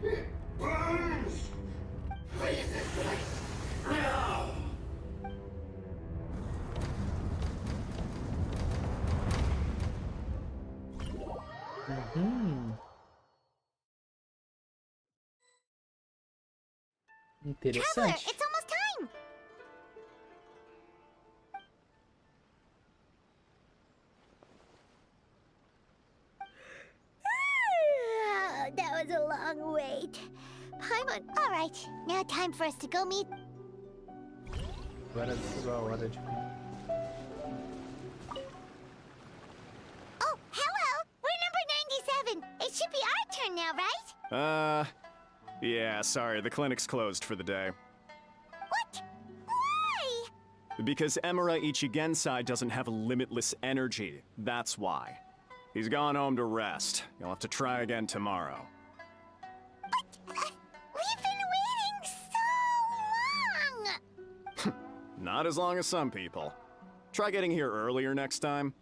It burns! Leave this place now! Traveler, Interessante. it's almost time. That was a long wait. Paimon, all right. Now time for us to go meet. Agora chegou a hora de... Oh, hello. We're number 97. It should be our turn now, right? Yeah, sorry, the clinic's closed for the day. What? Why? Because Imura Ichigensai doesn't have limitless energy, that's why. He's gone home to rest. You'll have to try again tomorrow. We've been waiting so long. Not as long as some people. Try getting here earlier next time.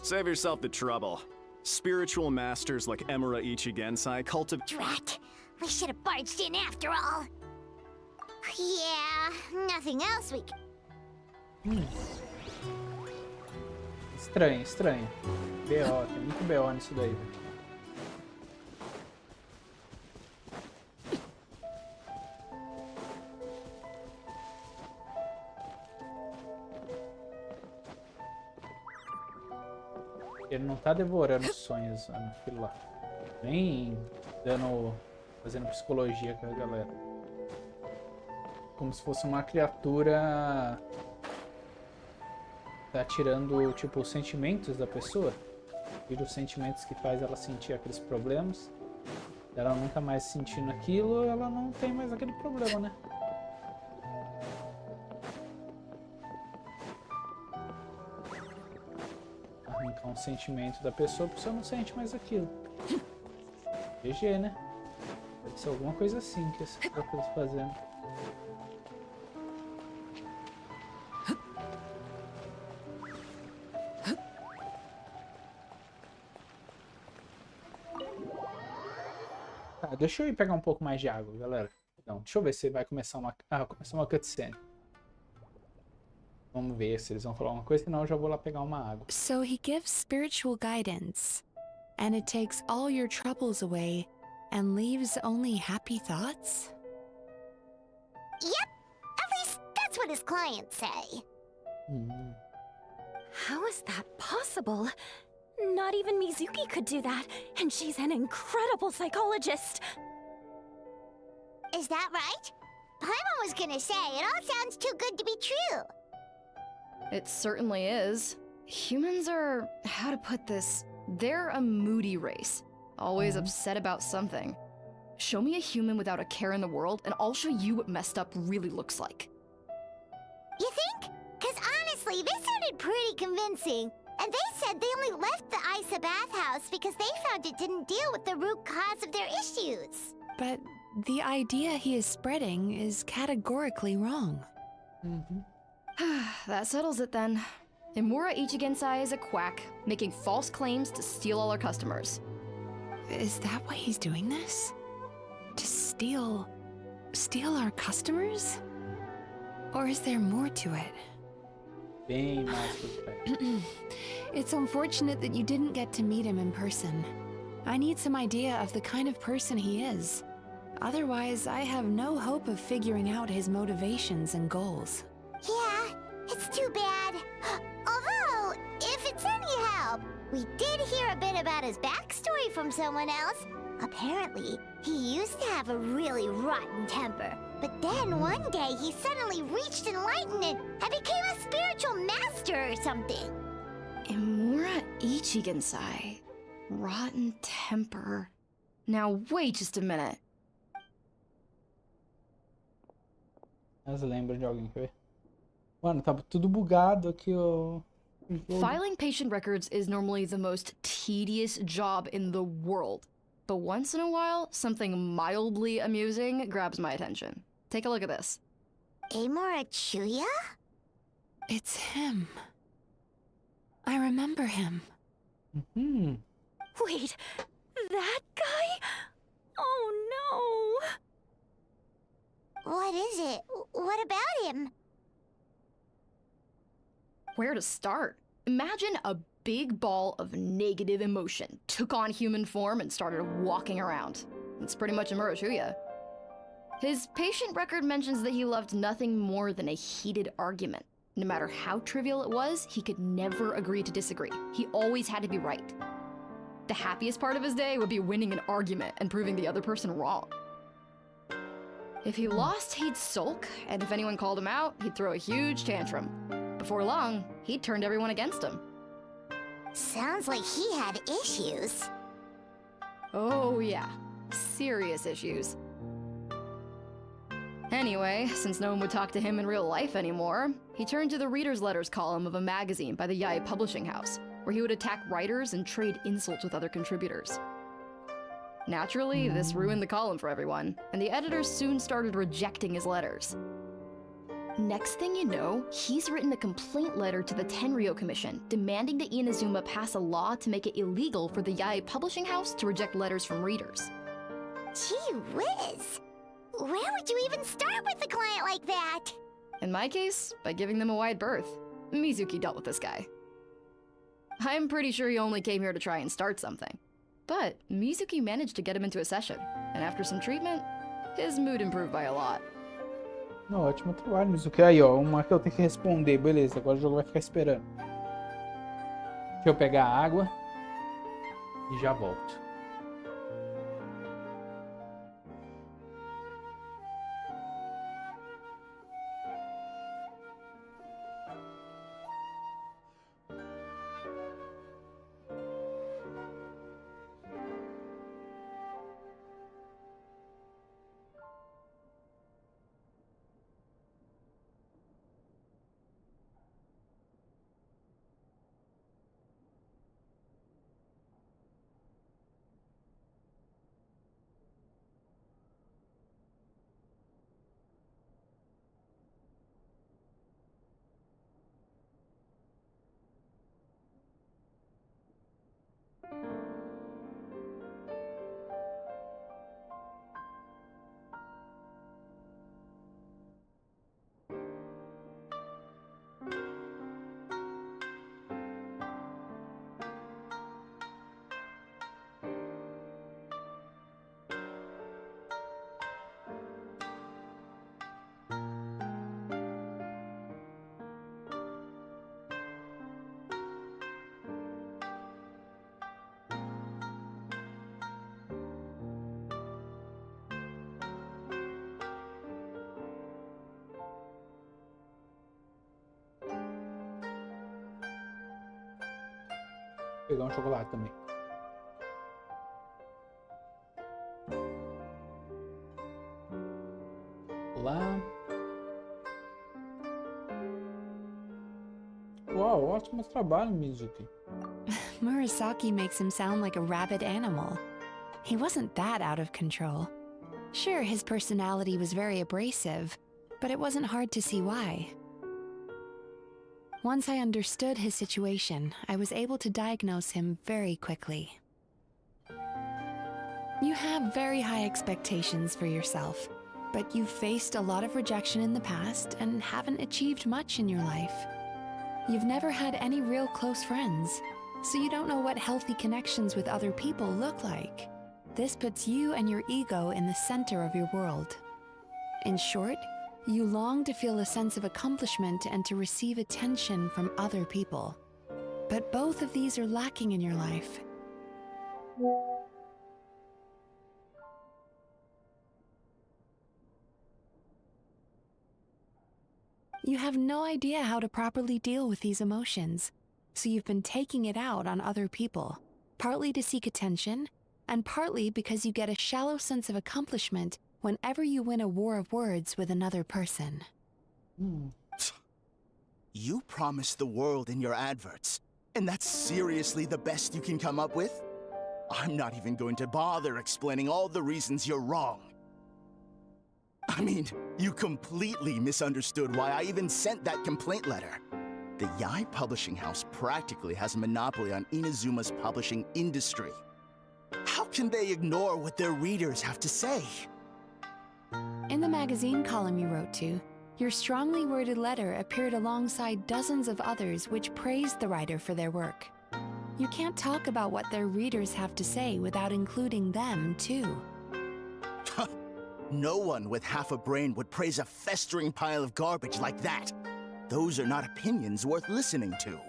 Save yourself the trouble. Spiritual masters like Imura Ichigensai cultivate... Drat. We should have barged in after all. Yeah, nothing else we can... Estranho, estranho. B.O., tem muito B.O. nisso daí, velho. Ele não tá devorando os sonhos, aquilo lá. Nem fazendo psicologia com a galera. Como se fosse uma criatura... Tá tirando, tipo, os sentimentos da pessoa. Tira os sentimentos que faz ela sentir aqueles problemas. Ela nunca mais sentindo aquilo, ela não tem mais aquele problema, né? consentimento da pessoa, a pessoa não sente mais aquilo. GG, né? Deve ser alguma coisa assim que esse cara tá fazendo. Tá, deixa eu ir pegar um pouco mais de água, galera. Não, deixa eu ver se vai começar uma, começar uma cutscene. Vamos ver se eles vão falar uma coisa, senão eu já vou lá pegar uma água. So he gives spiritual guidance, and it takes all your troubles away and leaves only happy thoughts? Yep, at least that's what his clients say. How is that possible? Not even Mizuki could do that, and she's an incredible psychologist. Is that right? Paimon was gonna say, it all sounds too good to be true. It certainly is. Humans are, how to put this, they're a moody race. Always upset about something. Show me a human without a care in the world, and I'll show you what messed up really looks like. You think? Cause honestly, this sounded pretty convincing. And they said they only left the Isa bathhouse because they found it didn't deal with the root cause of their issues. But the idea he is spreading is categorically wrong. That settles it then. Imura Ichigensai is a quack, making false claims to steal all our customers. Is that why he's doing this? To steal our customers? Or is there more to it? Bem mais por perto. It's unfortunate that you didn't get to meet him in person. I need some idea of the kind of person he is. Otherwise, I have no hope of figuring out his motivations and goals. Yeah, it's too bad. Although, if it's any help, we did hear a bit about his backstory from someone else. Apparently, he used to have a really rotten temper. But then one day he suddenly reached enlightenment and became a spiritual master or something. Imura Ichigensai. Rotten temper. Now wait just a minute. Mas lembra de alguém, quer ver? Mano, tava tudo bugado aqui, ó. Filing patient records is normally the most tedious job in the world. But once in a while, something mildly amusing grabs my attention. Take a look at this. Amora Chuya? It's him. I remember him. Wait, that guy? Oh no! What is it? What about him? Where to start? Imagine a big ball of negative emotion took on human form and started walking around. It's pretty much Imura Chuya. His patient record mentions that he loved nothing more than a heated argument. No matter how trivial it was, he could never agree to disagree. He always had to be right. The happiest part of his day would be winning an argument and proving the other person wrong. If he lost, he'd sulk, and if anyone called him out, he'd throw a huge tantrum. Before long, he'd turned everyone against him. Sounds like he had issues. Oh yeah, serious issues. Anyway, since no one would talk to him in real life anymore, he turned to the reader's letters column of a magazine by the Yai Publishing House, where he would attack writers and trade insults with other contributors. Naturally, this ruined the column for everyone, and the editors soon started rejecting his letters. Next thing you know, he's written a complaint letter to the Tenryo Commission, demanding that Inazuma pass a law to make it illegal for the Yai Publishing House to reject letters from readers. Gee whiz! Where would you even start with a client like that? In my case, by giving them a wide berth. Mizuki dealt with this guy. I'm pretty sure he only came here to try and start something. But Mizuki managed to get him into a session, and after some treatment, his mood improved by a lot. Não, ótimo trabalho, Mizuki. Aí, ó, uma que eu tenho que responder. Beleza, agora o jogo vai ficar esperando. Deixa eu pegar a água e já volto. pegar um chocolate também. Lá. Uau, ótimo trabalho, Mizuki. Murasaki makes him sound like a rabid animal. He wasn't that out of control. Sure, his personality was very abrasive, but it wasn't hard to see why. Once I understood his situation, I was able to diagnose him very quickly. You have very high expectations for yourself, but you've faced a lot of rejection in the past and haven't achieved much in your life. You've never had any real close friends, so you don't know what healthy connections with other people look like. This puts you and your ego in the center of your world. In short, you long to feel a sense of accomplishment and to receive attention from other people. But both of these are lacking in your life. You have no idea how to properly deal with these emotions, so you've been taking it out on other people, partly to seek attention, and partly because you get a shallow sense of accomplishment whenever you win a war of words with another person. You promised the world in your adverts, and that's seriously the best you can come up with? I'm not even going to bother explaining all the reasons you're wrong. I mean, you completely misunderstood why I even sent that complaint letter. The Yai Publishing House practically has a monopoly on Inazuma's publishing industry. How can they ignore what their readers have to say? In the magazine column you wrote to, your strongly worded letter appeared alongside dozens of others which praised the writer for their work. You can't talk about what their readers have to say without including them, too. No one with half a brain would praise a festering pile of garbage like that. Those are not opinions worth listening to.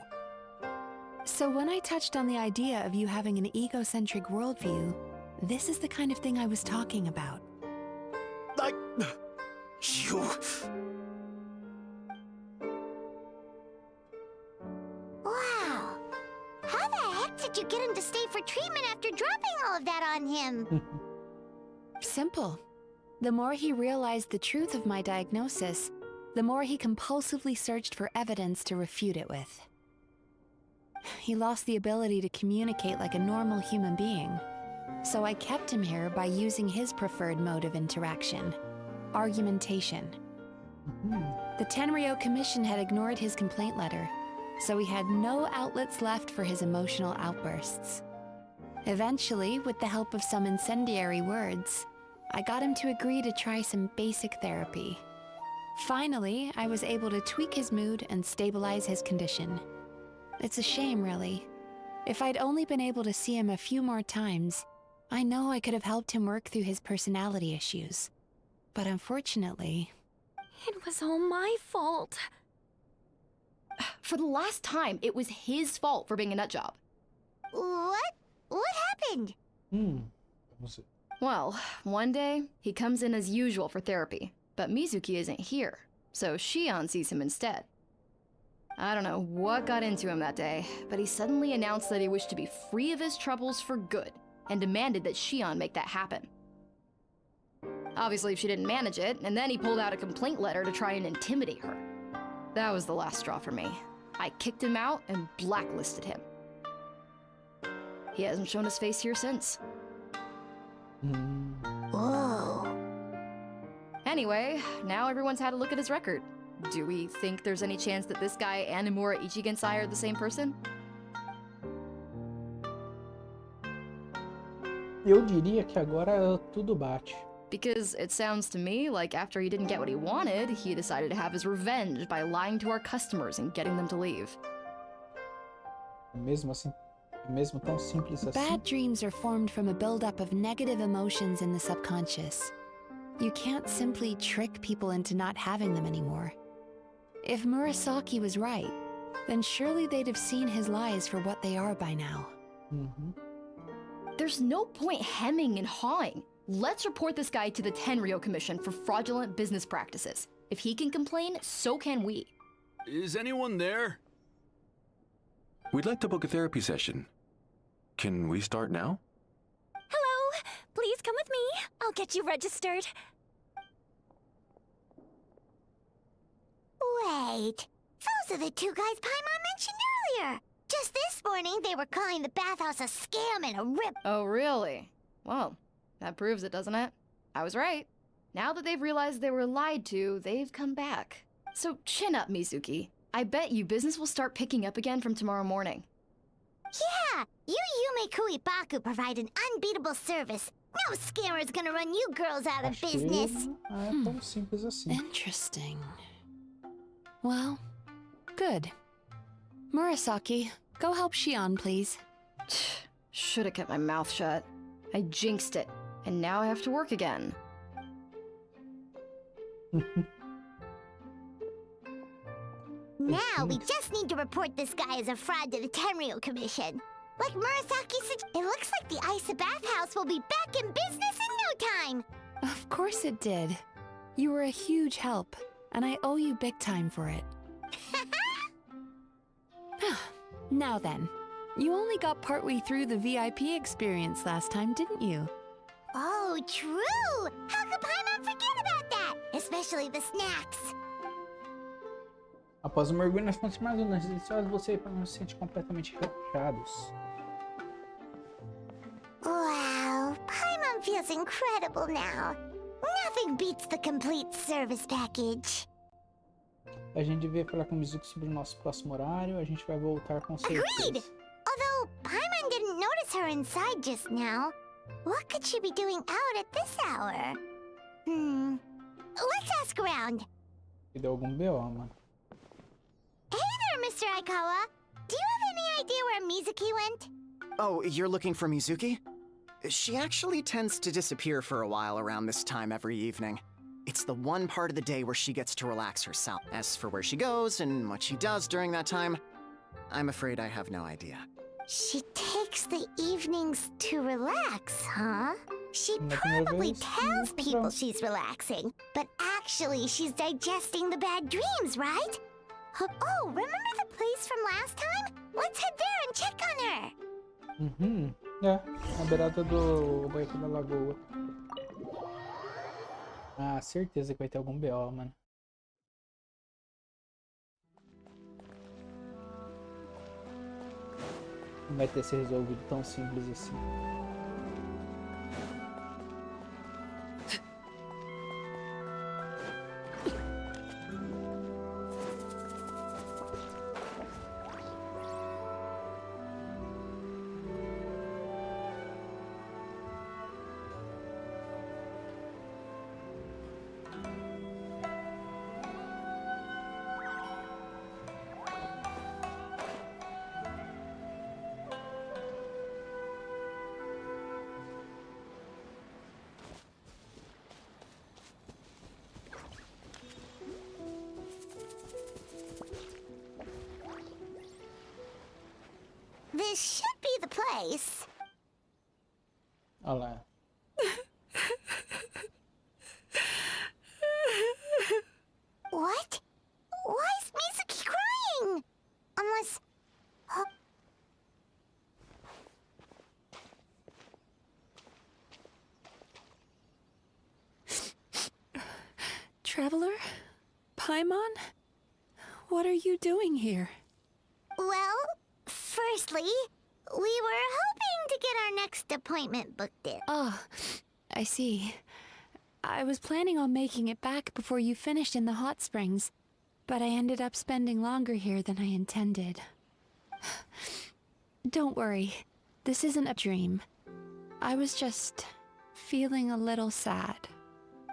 So when I touched on the idea of you having an egocentric worldview, this is the kind of thing I was talking about. You... Wow. How the heck did you get him to stay for treatment after dropping all of that on him? Simple. The more he realized the truth of my diagnosis, the more he compulsively searched for evidence to refute it with. He lost the ability to communicate like a normal human being, so I kept him here by using his preferred mode of interaction, argumentation. The Tenryou Commission had ignored his complaint letter, so he had no outlets left for his emotional outbursts. Eventually, with the help of some incendiary words, I got him to agree to try some basic therapy. Finally, I was able to tweak his mood and stabilize his condition. It's a shame, really. If I'd only been able to see him a few more times, I know I could have helped him work through his personality issues. But unfortunately... It was all my fault. For the last time, it was his fault for being a nutjob. What? What happened? Well, one day, he comes in as usual for therapy, but Mizuki isn't here, so Shion sees him instead. I don't know what got into him that day, but he suddenly announced that he wished to be free of his troubles for good, and demanded that Shion make that happen. Obviously, she didn't manage it, and then he pulled out a complaint letter to try and intimidate her. That was the last straw for me. I kicked him out and blacklisted him. He hasn't shown his face here since. Whoa. Anyway, now everyone's had a look at his record. Do we think there's any chance that this guy and Nomura Ichigensai are the same person? Eu diria que agora tudo bate. Because it sounds to me like after he didn't get what he wanted, he decided to have his revenge by lying to our customers and getting them to leave. Mesmo assim, mesmo tão simples assim. Bad dreams are formed from a buildup of negative emotions in the subconscious. You can't simply trick people into not having them anymore. If Murasaki was right, then surely they'd have seen his lies for what they are by now. There's no point hemming and hawing. Let's report this guy to the Tenryou Commission for fraudulent business practices. If he can complain, so can we. Is anyone there? We'd like to book a therapy session. Can we start now? Hello, please come with me. I'll get you registered. Wait, those are the two guys Paimon mentioned earlier. Just this morning, they were calling the bathhouse a scam and a rip. Oh, really? Well, that proves it, doesn't it? I was right. Now that they've realized they were lied to, they've come back. So chin up, Mizuki. I bet you business will start picking up again from tomorrow morning. Yeah, you Yume Kuibaku provide an unbeatable service. No scammer's gonna run you girls out of Acho business. que não é tão simples assim. Interesting. Well, good. Murasaki, go help Shion, please. Should have kept my mouth shut. I jinxed it, and now I have to work again. Now we just need to report this guy as a fraud to the Tenryo Commission. Like Murasaki said, it looks like the Isa bathhouse will be back in business in no time. Of course it did. You were a huge help, and I owe you big time for it. Now then, you only got partway through the VIP experience last time, didn't you? Oh, true! How could Paimon forget about that? Especially the snacks. Após o mergulho nas fontes mais deliciosas, você e Paimon se sentem completamente relaxados. Wow, Paimon feels incredible now. Nothing beats the complete service package. A gente devia falar com o Mizuki sobre o nosso próximo horário. A gente vai voltar com certeza. Agreed! Although Paimon didn't notice her inside just now. What could she be doing out at this hour? Let's ask around. E deu algum BO, mano. Hey there, Mr. Aikawa. Do you have any idea where Mizuki went? Oh, you're looking for Mizuki? She actually tends to disappear for a while around this time every evening. It's the one part of the day where she gets to relax herself. As for where she goes and what she does during that time, I'm afraid I have no idea. She takes the evenings to relax, huh? She Nothing probably obvious? tells people she's relaxing, but actually she's digesting the bad dreams, right? Oh, remember the place from last time? Let's head there and check on her. É, na beirada da lagoa. Ah, certeza que vai ter algum BO, mano. Não vai ter se resolvido tão simples assim. This should be the place. Olha lá. What? Why is Mizuki crying? Unless... Traveler? Paimon? What are you doing here? Well, firstly, we were hoping to get our next appointment booked in. Oh, I see. I was planning on making it back before you finished in the hot springs, but I ended up spending longer here than I intended. Don't worry, this isn't a dream. I was just feeling a little sad.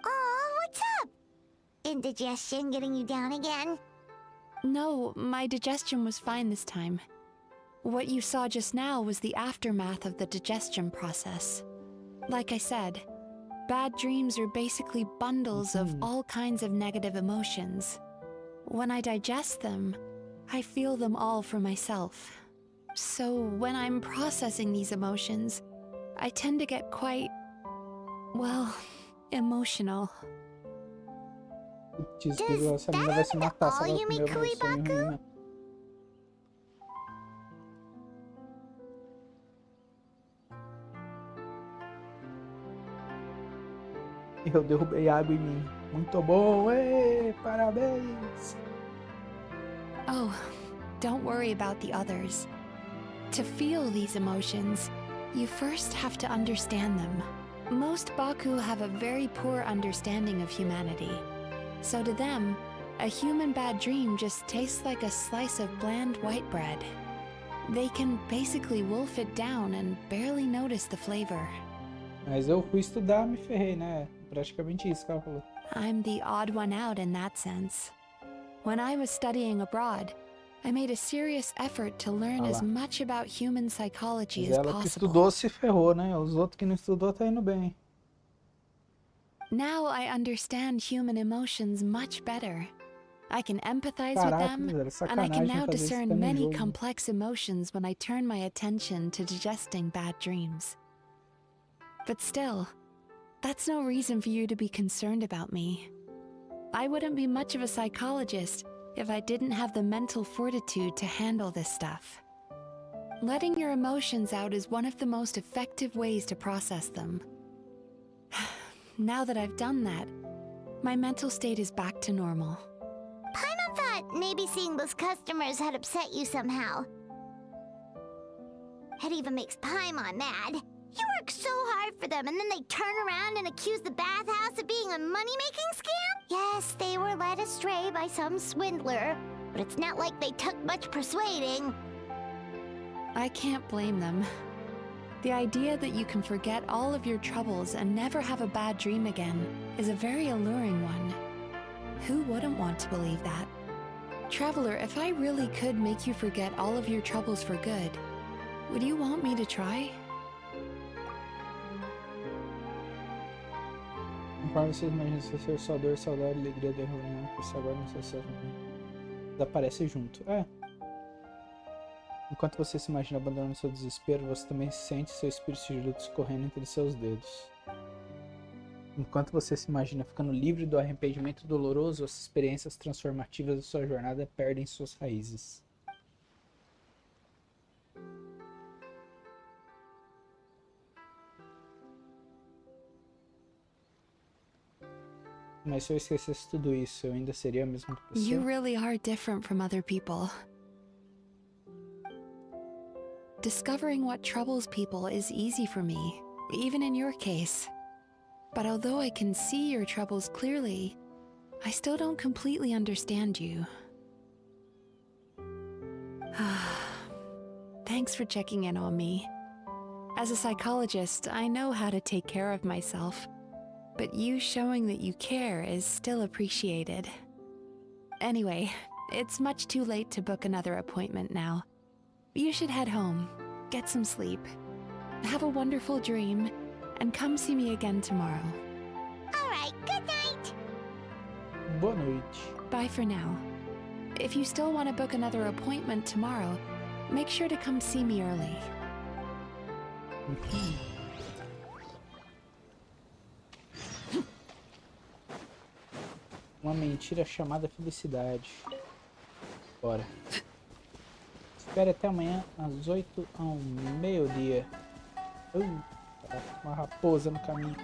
Aw, what's up? Indigestion getting you down again? No, my digestion was fine this time. What you saw just now was the aftermath of the digestion process. Like I said, bad dreams are basically bundles of all kinds of negative emotions. When I digest them, I feel them all for myself. So when I'm processing these emotions, I tend to get quite, well, emotional. Diz que essa menina vai se matar se ela Yume comer o meu sonho ruim, Kuibaku? né? Eu derrubei água em mim. Muito bom, ê, parabéns! Oh, don't worry about the others. To feel these emotions, you first have to understand them. Most Baku have a very poor understanding of humanity. So to them, a human bad dream just tastes like a slice of bland white bread. They can basically wolf it down and barely notice the flavor. Mas eu fui estudar, me ferrei, né? Praticamente isso que ela falou. I'm the odd one out in that sense. When I was studying abroad, I made a serious effort to learn as much about human psychology Mas as ela que possible. estudou se ferrou, né? Os outros que não estudou tá indo bem. Now I understand human emotions much better. I can empathize with Caraca, them, velho, and I sacanagem can now fazer isso discern no many jogo. complex emotions when I turn my attention to digesting bad dreams. But still, that's no reason for you to be concerned about me. I wouldn't be much of a psychologist if I didn't have the mental fortitude to handle this stuff. Letting your emotions out is one of the most effective ways to process them. Now that I've done that, my mental state is back to normal. Paimon thought maybe seeing those customers had upset you somehow. It even makes Paimon mad. You work so hard for them, and then they turn around and accuse the bathhouse of being a money-making scam? Yes, they were led astray by some swindler, but it's not like they took much persuading. I can't blame them. The idea that you can forget all of your troubles and never have a bad dream again is a very alluring one. Who wouldn't want to believe that? Traveler, if I really could make you forget all of your troubles for good, would you want me to try? Conforme você imagina seu ser, sua dor, saudade, alegria, derrubando, por isso agora não sei se desaparece junto. É. Enquanto você se imagina abandonando seu desespero, você também sente seu espírito de luto escorrendo entre seus dedos. Enquanto você se imagina ficando livre do arrependimento doloroso, as experiências transformativas da sua jornada perdem suas raízes. Mas se eu esquecesse tudo isso, eu ainda seria a mesma pessoa? You really are different from other people. Discovering what troubles people is easy for me, even in your case. But although I can see your troubles clearly, I still don't completely understand you. Thanks for checking in on me. As a psychologist, I know how to take care of myself, but you showing that you care is still appreciated. Anyway, it's much too late to book another appointment now. You should head home, get some sleep, have a wonderful dream, and come see me again tomorrow. Alright, good night! Boa noite. Bye for now. If you still want to book another appointment tomorrow, make sure to come see me early. Uma mentira chamada felicidade. Bora. Espere até amanhã às 8 ao meio-dia. Uma raposa no caminho.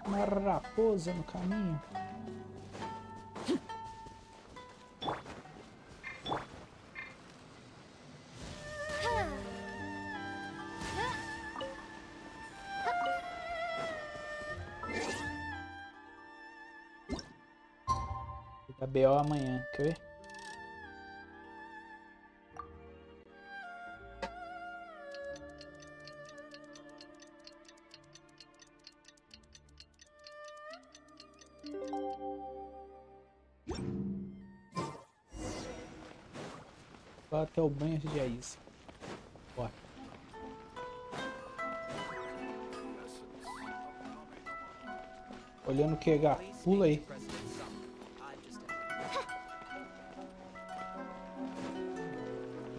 Uma raposa no caminho. Da BO amanhã, quer ver? Vou até o banho de Aís. Bora. Olhando o que, gato? Pula aí.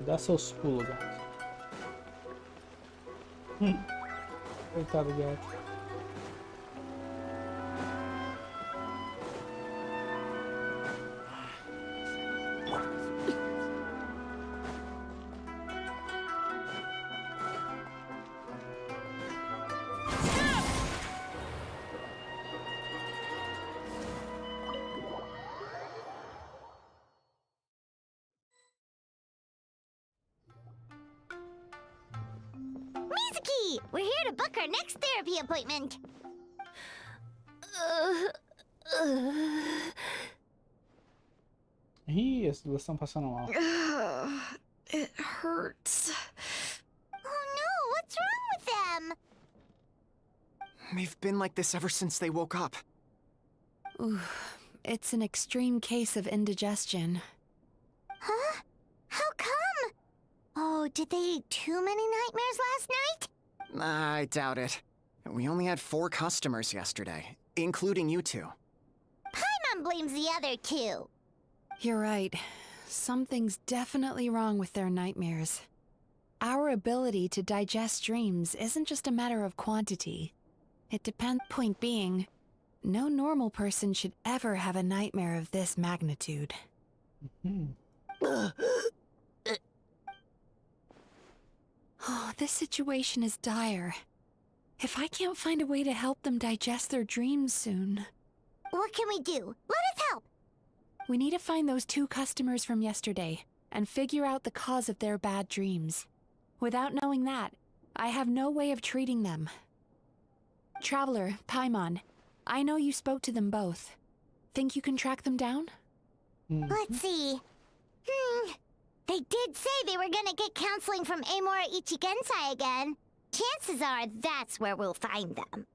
Dá seus pulos, gato. Coitado do gato. We're here to book our next therapy appointment. Ih, as duas estão passando mal. It hurts. Oh no, what's wrong with them? They've been like this ever since they woke up. Ooh, it's an extreme case of indigestion. Huh? How come? Oh, did they eat too many nightmares last night? I doubt it. We only had 4 customers yesterday, including you two. Paimon blames the other 2. You're right. Something's definitely wrong with their nightmares. Our ability to digest dreams isn't just a matter of quantity. It depends. Point being, no normal person should ever have a nightmare of this magnitude. Oh, this situation is dire. If I can't find a way to help them digest their dreams soon... What can we do? Let us help! We need to find those 2 customers from yesterday and figure out the cause of their bad dreams. Without knowing that, I have no way of treating them. Traveler, Paimon, I know you spoke to them both. Think you can track them down? Let's see. They did say they were gonna get counseling from Amora Ichigensai again. Chances are that's where we'll find them.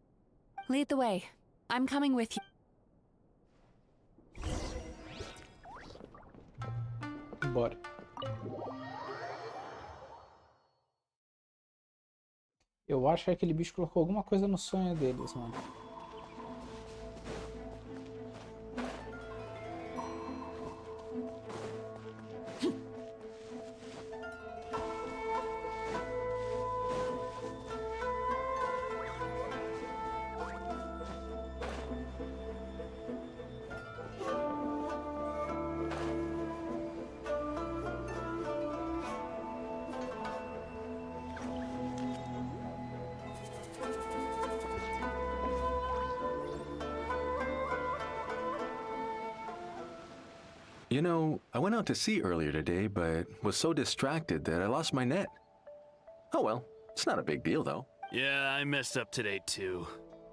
Lead the way. I'm coming with you. Bora. Eu acho que aquele bicho colocou alguma coisa no sonho deles, mano. You know, I went out to sea earlier today, but was so distracted that I lost my net. Oh well, it's not a big deal though. Yeah, I messed up today too.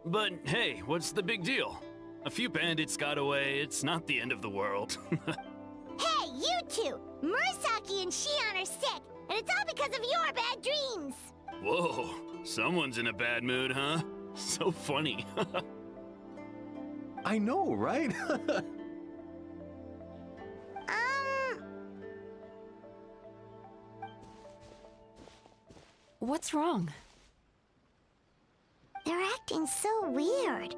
But hey, what's the big deal? A few bandits got away, it's not the end of the world. Hey, you two! Murasaki and Shion are sick, and it's all because of your bad dreams! Whoa, someone's in a bad mood, huh? So funny. I know, right? What's wrong? They're acting so weird.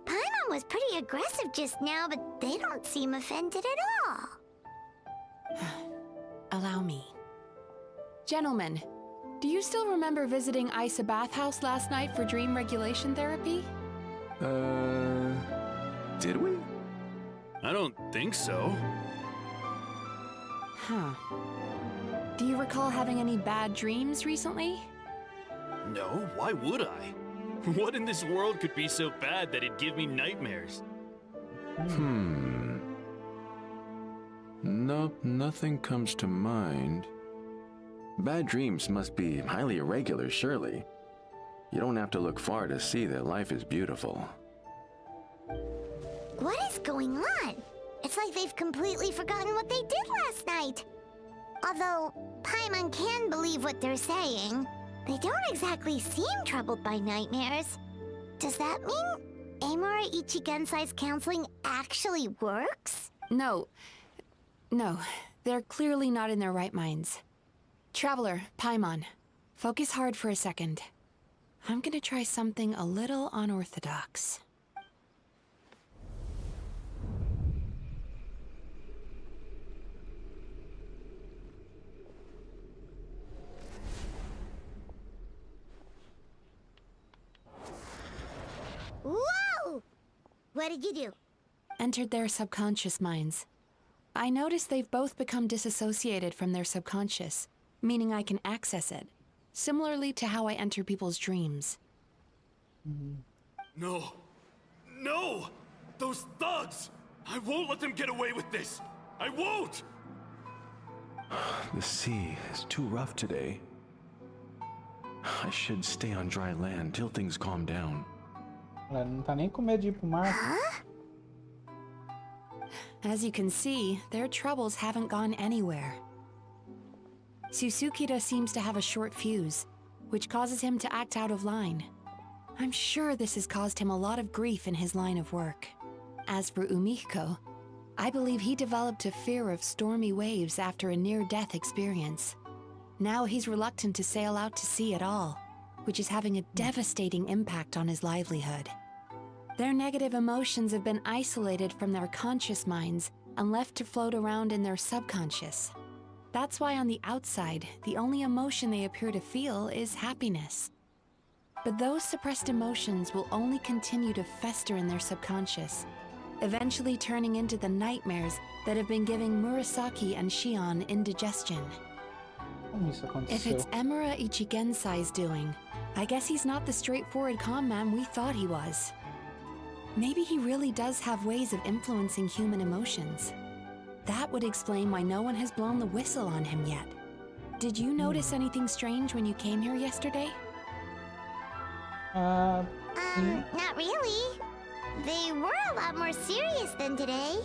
Paimon was pretty aggressive just now, but they don't seem offended at all. Allow me. Gentlemen, do you still remember visiting Isa Bathhouse last night for dream regulation therapy? Did we? I don't think so. Huh. Do you recall having any bad dreams recently? No, why would I? What in this world could be so bad that it'd give me nightmares? Nope, nothing comes to mind. Bad dreams must be highly irregular, surely. You don't have to look far to see that life is beautiful. What is going on? It's like they've completely forgotten what they did last night. Although Paimon can believe what they're saying, they don't exactly seem troubled by nightmares. Does that mean Amora Ichigensai's counseling actually works? No. No, they're clearly not in their right minds. Traveler, Paimon, focus hard for a second. I'm gonna try something a little unorthodox. Whoa! What did you do? Entered their subconscious minds. I noticed they've both become disassociated from their subconscious, meaning I can access it, similarly to how I enter people's dreams. No. No! Those thugs! I won't let them get away with this! I won't! The sea is too rough today. I should stay on dry land till things calm down. Ela não tá nem com medo de ir pro mar. As you can see, their troubles haven't gone anywhere. Susukira seems to have a short fuse, which causes him to act out of line. I'm sure this has caused him a lot of grief in his line of work. As for Umiko, I believe he developed a fear of stormy waves after a near-death experience. Now he's reluctant to sail out to sea at all, which is having a devastating impact on his livelihood. Their negative emotions have been isolated from their conscious minds and left to float around in their subconscious. That's why on the outside, the only emotion they appear to feel is happiness. But those suppressed emotions will only continue to fester in their subconscious, eventually turning into the nightmares that have been giving Murasaki and Shion indigestion. Como isso If aconteceu? it's Emura Ichigensai's doing, I guess he's not the straightforward calm man we thought he was. Maybe he really does have ways of influencing human emotions. That would explain why no one has blown the whistle on him yet. Did you notice anything strange when you came here yesterday? Ah, Not really. They were a lot more serious than today.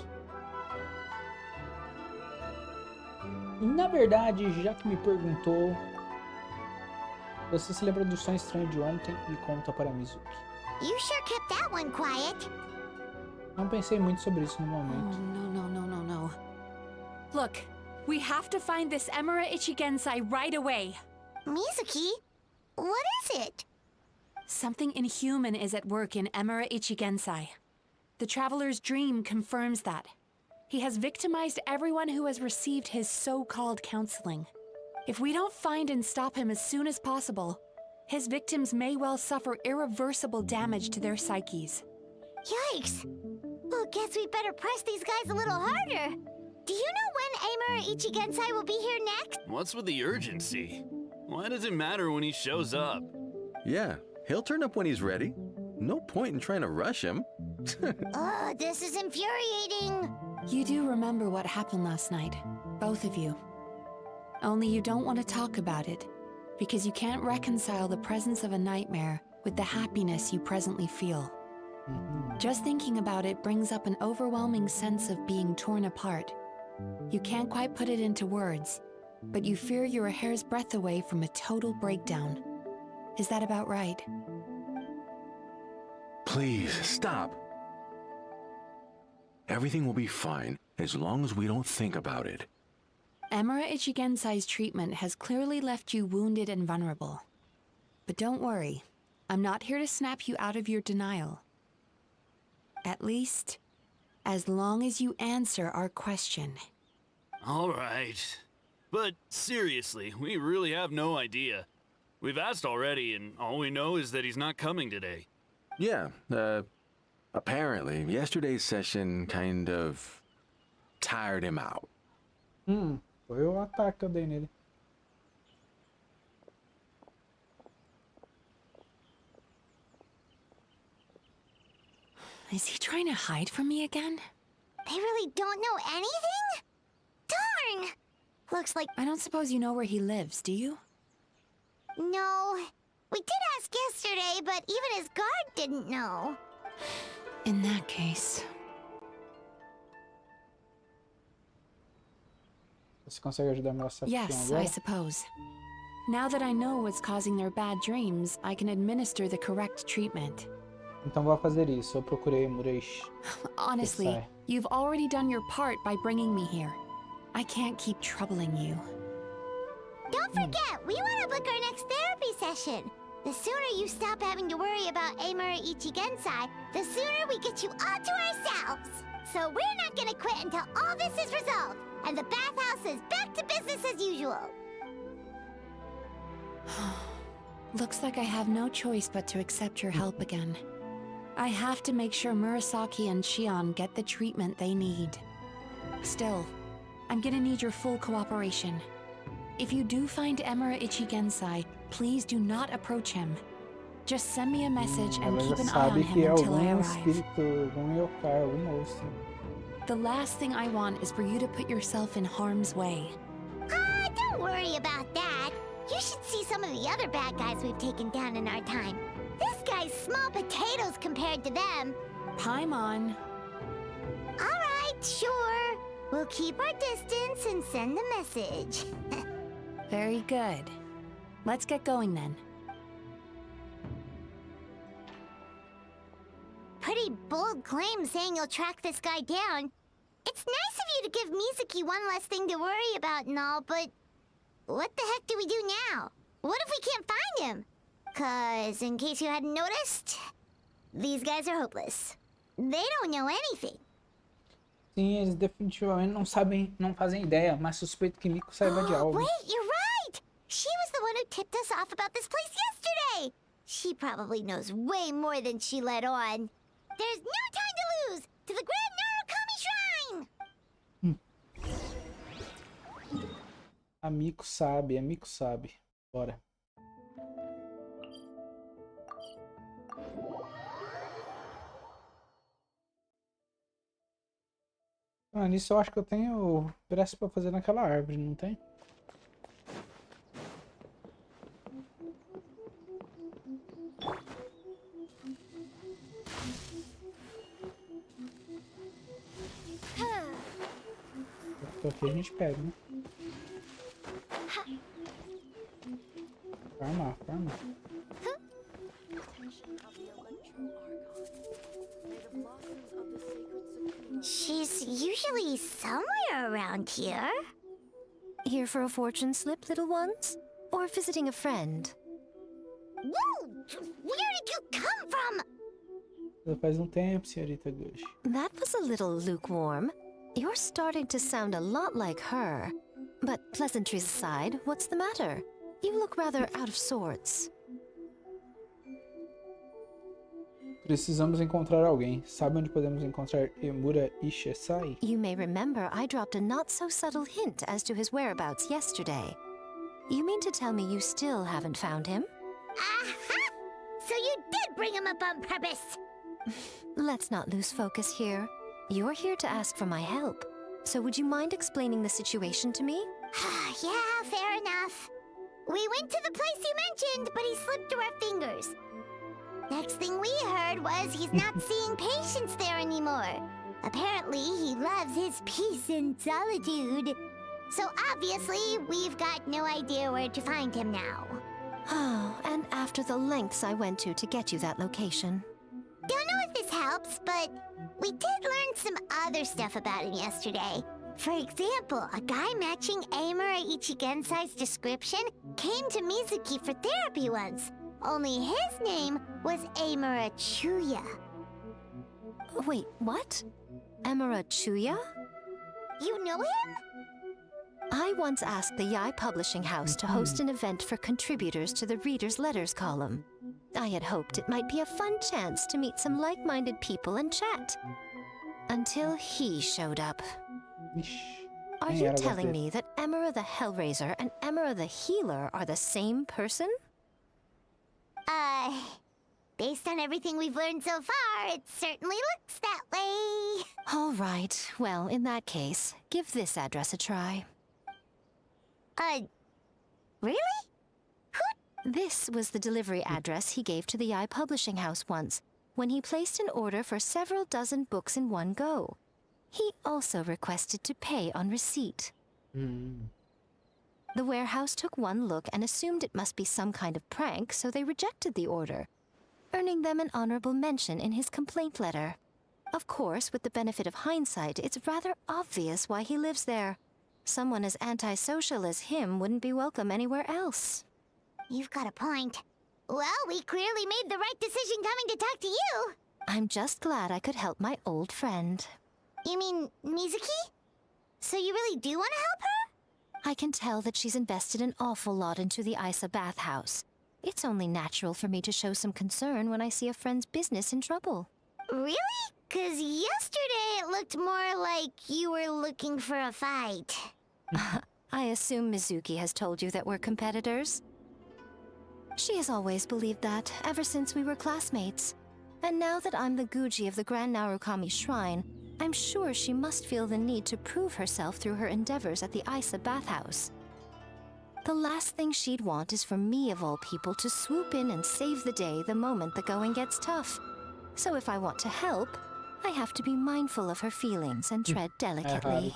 na verdade, já que me perguntou, você se lembra do sonho estranho de ontem e conta para Mizuki. You sure kept that one quiet. Não pensei muito sobre isso no momento. No. Look, we have to find this Emura Ichigensai right away. Mizuki, what is it? Something inhuman is at work in Emura Ichigensai. The traveler's dream confirms that. He has victimized everyone who has received his so-called counseling. If we don't find and stop him as soon as possible, his victims may well suffer irreversible damage to their psyches. Yikes. Well, guess we better press these guys a little harder. Do you know when Emura Ichigensai will be here next? What's with the urgency? Why does it matter when he shows up? Yeah, he'll turn up when he's ready. No point in trying to rush him. Oh, this is infuriating. You do remember what happened last night, both of you. Only you don't want to talk about it, because you can't reconcile the presence of a nightmare with the happiness you presently feel. Just thinking about it brings up an overwhelming sense of being torn apart. You can't quite put it into words, but you fear you're a hair's breadth away from a total breakdown. Is that about right? Please, stop. Everything will be fine as long as we don't think about it. Emura Ichigensai's treatment has clearly left you wounded and vulnerable. But don't worry, I'm not here to snap you out of your denial. At least, as long as you answer our question. All right. But seriously, we really have no idea. We've asked already, and all we know is that he's not coming today. Yeah, apparently, yesterday's session kind of tired him out. Foi o ataque que eu dei nele. Is he trying to hide from me again? They really don't know anything? Darn! Looks like... I don't suppose you know where he lives, do you? No. We did ask yesterday, but even his guard didn't know. In that case... Você consegue ajudar meu assassino Yes, agora? I suppose. Now that I know what's causing their bad dreams, I can administer the correct treatment. Então vou fazer isso. Eu procurei Mureishi. Honestly, Sai. you've already done your part by bringing me here. I can't keep troubling you. Don't forget, we want to book our next therapy session. The sooner you stop having to worry about Emura Ichigensai, the sooner we get you all to ourselves. So we're not gonna quit until all this is resolved, and the bathhouse is back to business as usual. Looks like I have no choice but to accept your help again. I have to make sure Murasaki and Shion get the treatment they need. Still, I'm gonna need your full cooperation. If you do find Emura Ichigensai, please do not approach him. Just send me a message and Ela keep já an eye on sabe que him é until I algum arrive. espírito, algum yokai, algum monstro. The last thing I want is for you to put yourself in harm's way. Don't worry about that. You should see some of the other bad guys we've taken down in our time. This guy's small potatoes compared to them. Paimon. All right, sure. We'll keep our distance and send a message. Very good. Let's get going then. Pretty bold claim saying you'll track this guy down. It's nice of you to give Mizuki one less thing to worry about and all, but what the heck do we do now? What if we can't find him? 'Cause, in case you hadn't noticed, these guys are hopeless. They don't know anything. Sim, eles definitivamente não sabem, não fazem ideia, mas suspeito que Miko saiba de algo. Wait, you're right! She was the one who tipped us off about this place yesterday! She probably knows way more than she let on. There's no time to lose! To the Grand Narukami Shrine! A Miko sabe. Bora. Ah, nisso eu acho que eu tenho pressa pra fazer naquela árvore, não tem? Aqui a gente pega, né? Farmar. She's usually somewhere around here. Here for a fortune slip, little ones? Or visiting a friend? Whoa! Where did you come from? Já faz tempo, senhorita Gush. That was a little lukewarm. You're starting to sound a lot like her. But pleasantries aside, what's the matter? You look rather out of sorts. Precisamos encontrar alguém. Sabe onde podemos encontrar Emura Ishesai? You may remember I dropped a not-so-subtle hint as to his whereabouts yesterday. You mean to tell me you still haven't found him? Aha! So you did bring him up on purpose! Let's not lose focus here. You're here to ask for my help. So would you mind explaining the situation to me? Yeah, fair enough. We went to the place you mentioned, but he slipped through our fingers. Next thing we heard was he's not seeing patients there anymore. Apparently, he loves his peace and solitude. So obviously, we've got no idea where to find him now. Oh, and after the lengths I went to get you that location. Don't know if this helps, but we did learn some other stuff about him yesterday. For example, a guy matching Amura Ichigensai's description came to Mizuki for therapy once. Only his name was Amura Chuya. Wait, what? Amura Chuya? You know him? I once asked the Yai Publishing House to host an event for contributors to the Reader's Letters column. I had hoped it might be a fun chance to meet some like-minded people and chat. Until he showed up. Are you telling me that Emera the Hellraiser and Emera the Healer are the same person? Based on everything we've learned so far, it certainly looks that way. All right, well, in that case, give this address a try. Really? This was the delivery address he gave to the Yai Publishing House once, when he placed an order for several dozen books in one go. He also requested to pay on receipt. The warehouse took one look and assumed it must be some kind of prank, so they rejected the order, earning them an honorable mention in his complaint letter. Of course, with the benefit of hindsight, it's rather obvious why he lives there. Someone as antisocial as him wouldn't be welcome anywhere else. You've got a point. Well, we clearly made the right decision coming to talk to you. I'm just glad I could help my old friend. You mean Mizuki? So you really do want to help her? I can tell that she's invested an awful lot into the Isa bathhouse. It's only natural for me to show some concern when I see a friend's business in trouble. Really? 'Cause yesterday it looked more like you were looking for a fight. I assume Mizuki has told you that we're competitors? She has always believed that, ever since we were classmates. And now that I'm the Guji of the Grand Narukami Shrine, I'm sure she must feel the need to prove herself through her endeavors at the Isa bathhouse. The last thing she'd want is for me, of all people, to swoop in and save the day the moment the going gets tough. So if I want to help, I have to be mindful of her feelings and tread delicately.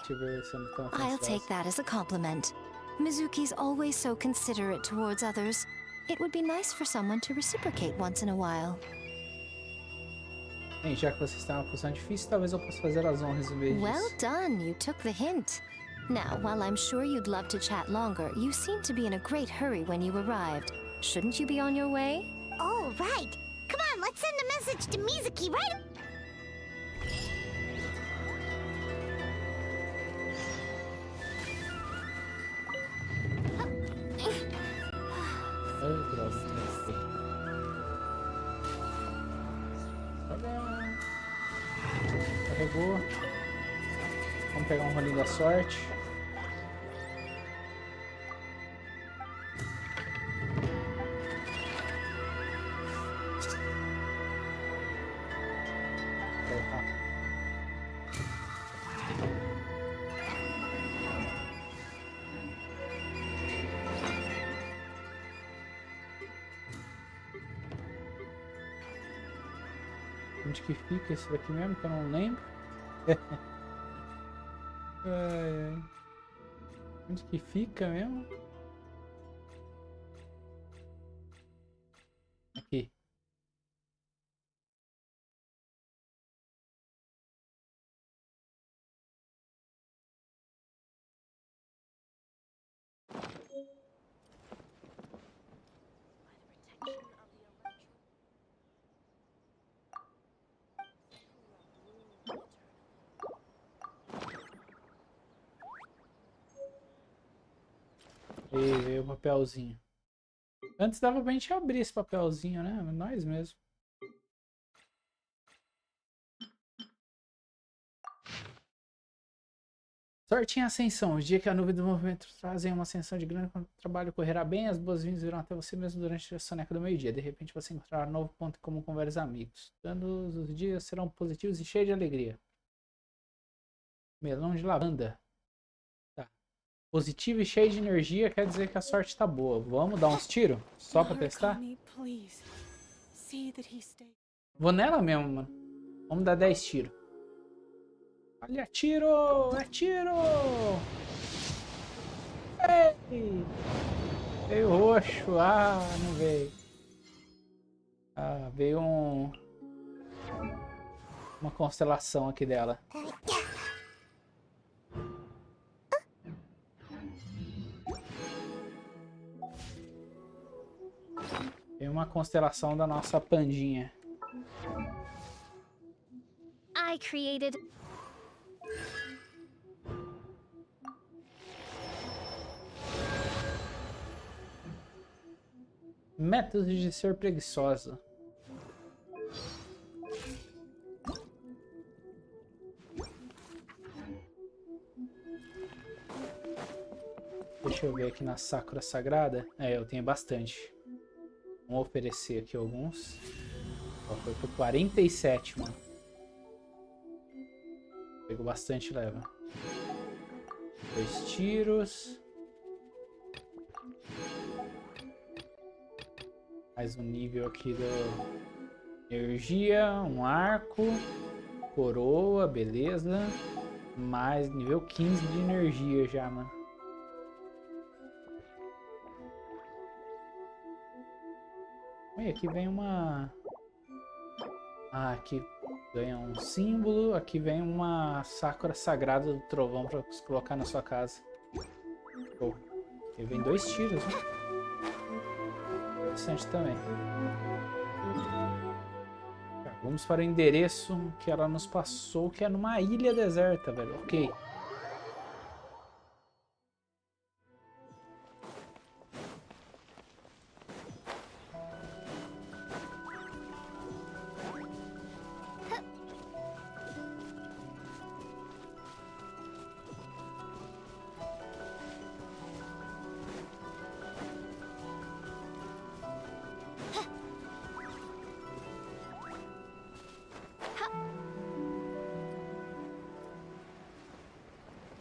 I'll take that as a compliment. Mizuki's always so considerate towards others. It would be nice for someone to reciprocate once in a while. Bem, já que você está numa posição difícil, talvez eu possa fazer as honras em vez disso. Well done, you took the hint. Now, while I'm sure you'd love to chat longer, you seemed to be in a great hurry when you arrived. Shouldn't you be on your way? Oh, right. Come on, let's send a message to Mizuki right... Ai, droga. Carregou. Vamos pegar um rolinho da sorte. Onde que fica esse daqui mesmo, que eu não lembro? Ai, ai. Onde que fica mesmo? Aqui. E veio o papelzinho. Antes dava pra gente abrir esse papelzinho, né? Nós mesmo. Sorte em ascensão. Os dias que a nuvem do movimento trazem uma ascensão de grande, quando o trabalho correrá bem, as boas-vindas virão até você mesmo durante a soneca do meio-dia. De repente você encontrará um novo ponto em comum com vários amigos. Todos os dias serão positivos e cheios de alegria. Melão de lavanda. Tá. Positivo e cheio de energia quer dizer que a sorte tá boa. Vamos dar uns tiros? Só pra testar? Vou nela mesmo, mano. Vamos dar 10 tiros. Olha, tiro! É tiro! Ei! Veio roxo. Ah, não veio. Ah, veio uma constelação aqui dela. Veio uma constelação da nossa pandinha. I created... Métodos de ser preguiçosa. Deixa eu ver aqui na Sakura Sagrada. É, eu tenho bastante. Vamos oferecer aqui alguns. Ó, foi por 47, mano. Pegou bastante, leva. 2 tiros. Mais um nível aqui do energia, um arco, coroa, beleza. Mais nível 15 de energia já, mano. E aqui vem uma... Ah, aqui ganha um símbolo. Aqui vem uma Sakura Sagrada do Trovão pra colocar na sua casa. Oh. Aqui vem 2 tiros, né? Interessante também. Vamos para o endereço que ela nos passou, que é numa ilha deserta, velho. Ok.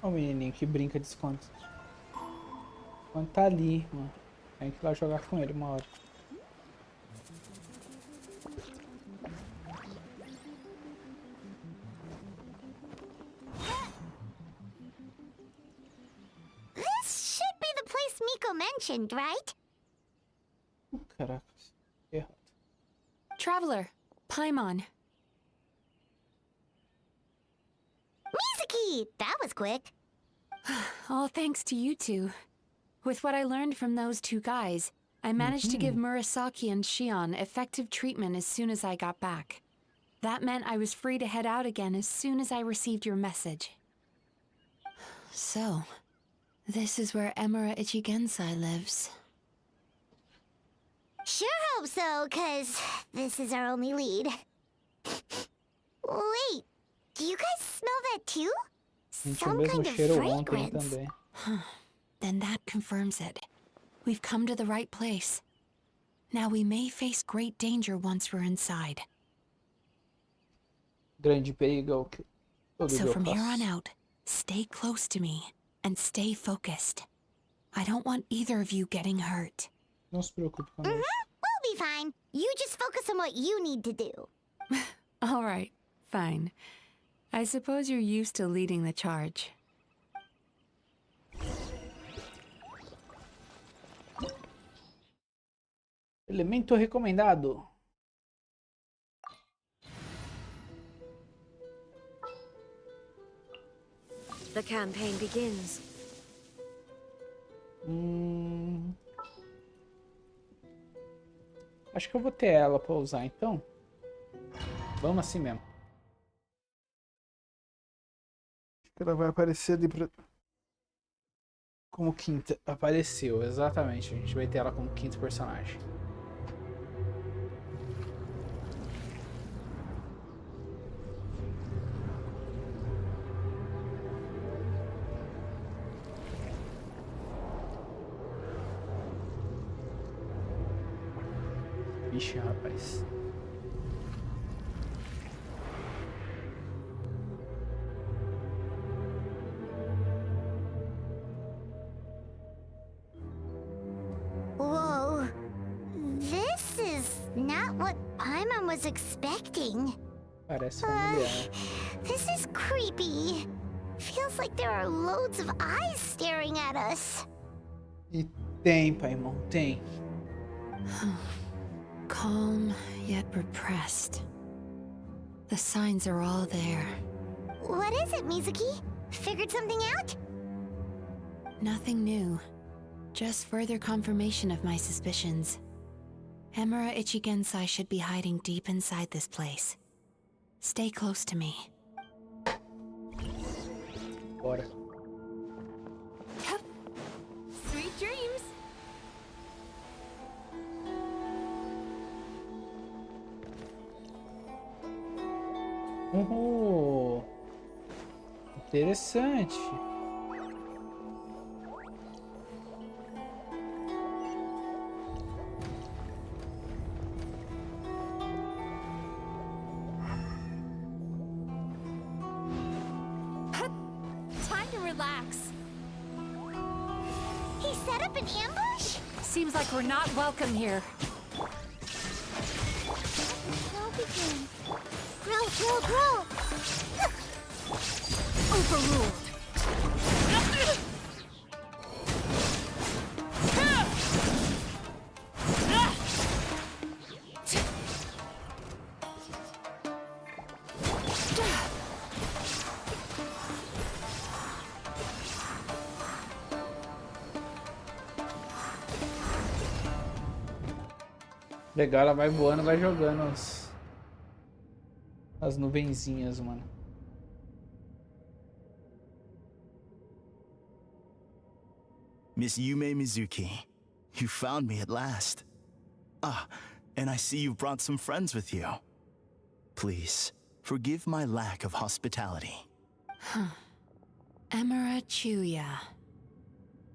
Olha o menininho que brinca de esconde. Quando tá ali, mano. Tem que ir lá jogar com ele uma hora. This should be the place Miko mentioned, right? Caracas. Errado. Traveler, Paimon. Mizuki! That was quick. All thanks to you two. With what I learned from those two guys, I managed to give Murasaki and Shion effective treatment as soon as I got back. That meant I was free to head out again as soon as I received your message. So, this is where Emura Ichigensai lives. Sure hope so, 'cause this is our only lead. Wait, do you guys smell that too? Gente, o Some mesmo kind of cheiro ontem fragrance. também. Then that confirms it. We've come to the right place. Now we may face great danger once we're inside. Grande perigo que todo So dia from eu here on passo. out, stay close to me and stay focused. I don't want either of you getting hurt. Não se preocupe com isso. We'll be fine. You just focus on what you need to do. All right, fine. I suppose you're used to leading the charge. Elemento recomendado. The campaign begins. Acho que eu vou ter ela pra usar, então. Vamos assim mesmo. Acho que ela vai aparecer ali pra... como quinta. Apareceu, exatamente. A gente vai ter ela como quinto personagem. Vixe, rapaz. Whoa. This is not what Paimon was expecting. Parece familiar. This is creepy. Feels like there are loads of eyes staring at us. E tem, Paimon, tem. Calm, yet repressed. The signs are all there. What is it, Mizuki? Figured something out? Nothing new. Just further confirmation of my suspicions. Emura Ichigensai should be hiding deep inside this place. Stay close to me. Bora. Sweet dreams. Interessante. Time to relax. He set up an ambush? Seems like we're not welcome here. Grow begin. Grow, grow, grow! Overruled. Legal, ela vai voando, vai jogando as nuvenzinhas, mano. Miss Yume Mizuki, you found me at last. Ah, and I see you brought some friends with you. Please, forgive my lack of hospitality. Emura Chuya.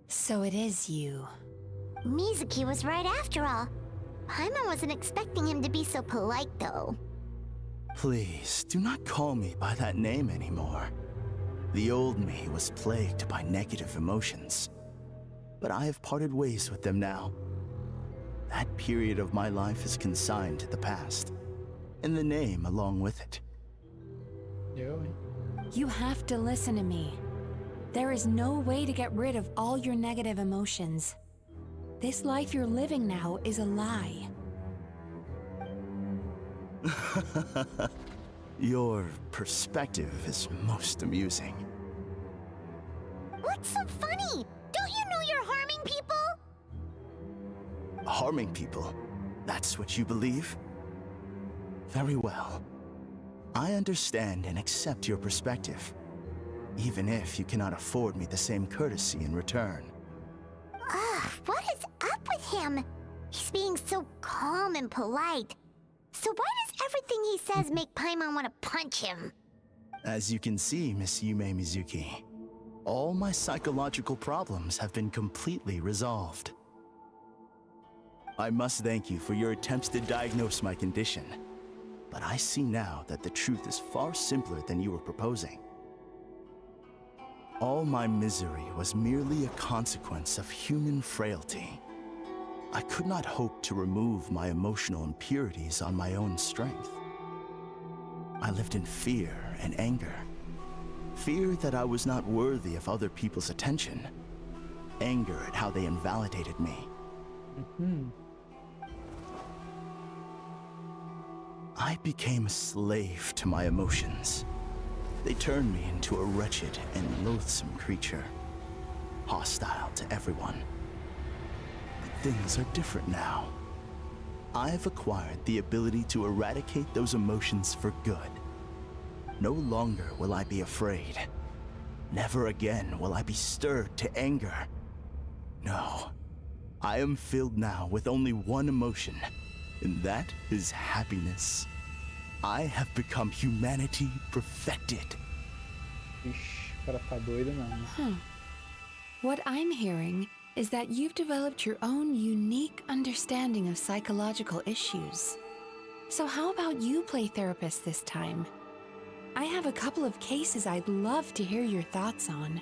So it is you. Mizuki was right after all. Paimon wasn't expecting him to be so polite, though. Please, do not call me by that name anymore. The old me was plagued by negative emotions. but I have parted ways with them now. That period of my life is consigned to the past, and the name along with it. You have to listen to me. There is no way to get rid of all your negative emotions. This life you're living now is a lie. Your perspective is most amusing. What's so funny? Don't you know you're harming people? Harming people? That's what you believe? Very well. I understand and accept your perspective, even if you cannot afford me the same courtesy in return. Ugh, what is up with him? He's being so calm and polite. So why does everything he says make Paimon want to punch him? As you can see, Miss Yume Mizuki, all my psychological problems have been completely resolved. I must thank you for your attempts to diagnose my condition, but I see now that the truth is far simpler than you were proposing. All my misery was merely a consequence of human frailty. I could not hope to remove my emotional impurities on my own strength. I lived in fear and anger. Fear that I was not worthy of other people's attention. Anger at how they invalidated me. I became a slave to my emotions. They turned me into a wretched and loathsome creature, hostile to everyone. But things are different now. I have acquired the ability to eradicate those emotions for good. No longer will I be afraid. Never again will I be stirred to anger. No, I am filled now with only one emotion, and that is happiness. I have become humanity perfected. Ixi, o cara tá doido mesmo. What I'm hearing is that you've developed your own unique understanding of psychological issues. So how about you play therapist this time? I have a couple of cases I'd love to hear your thoughts on.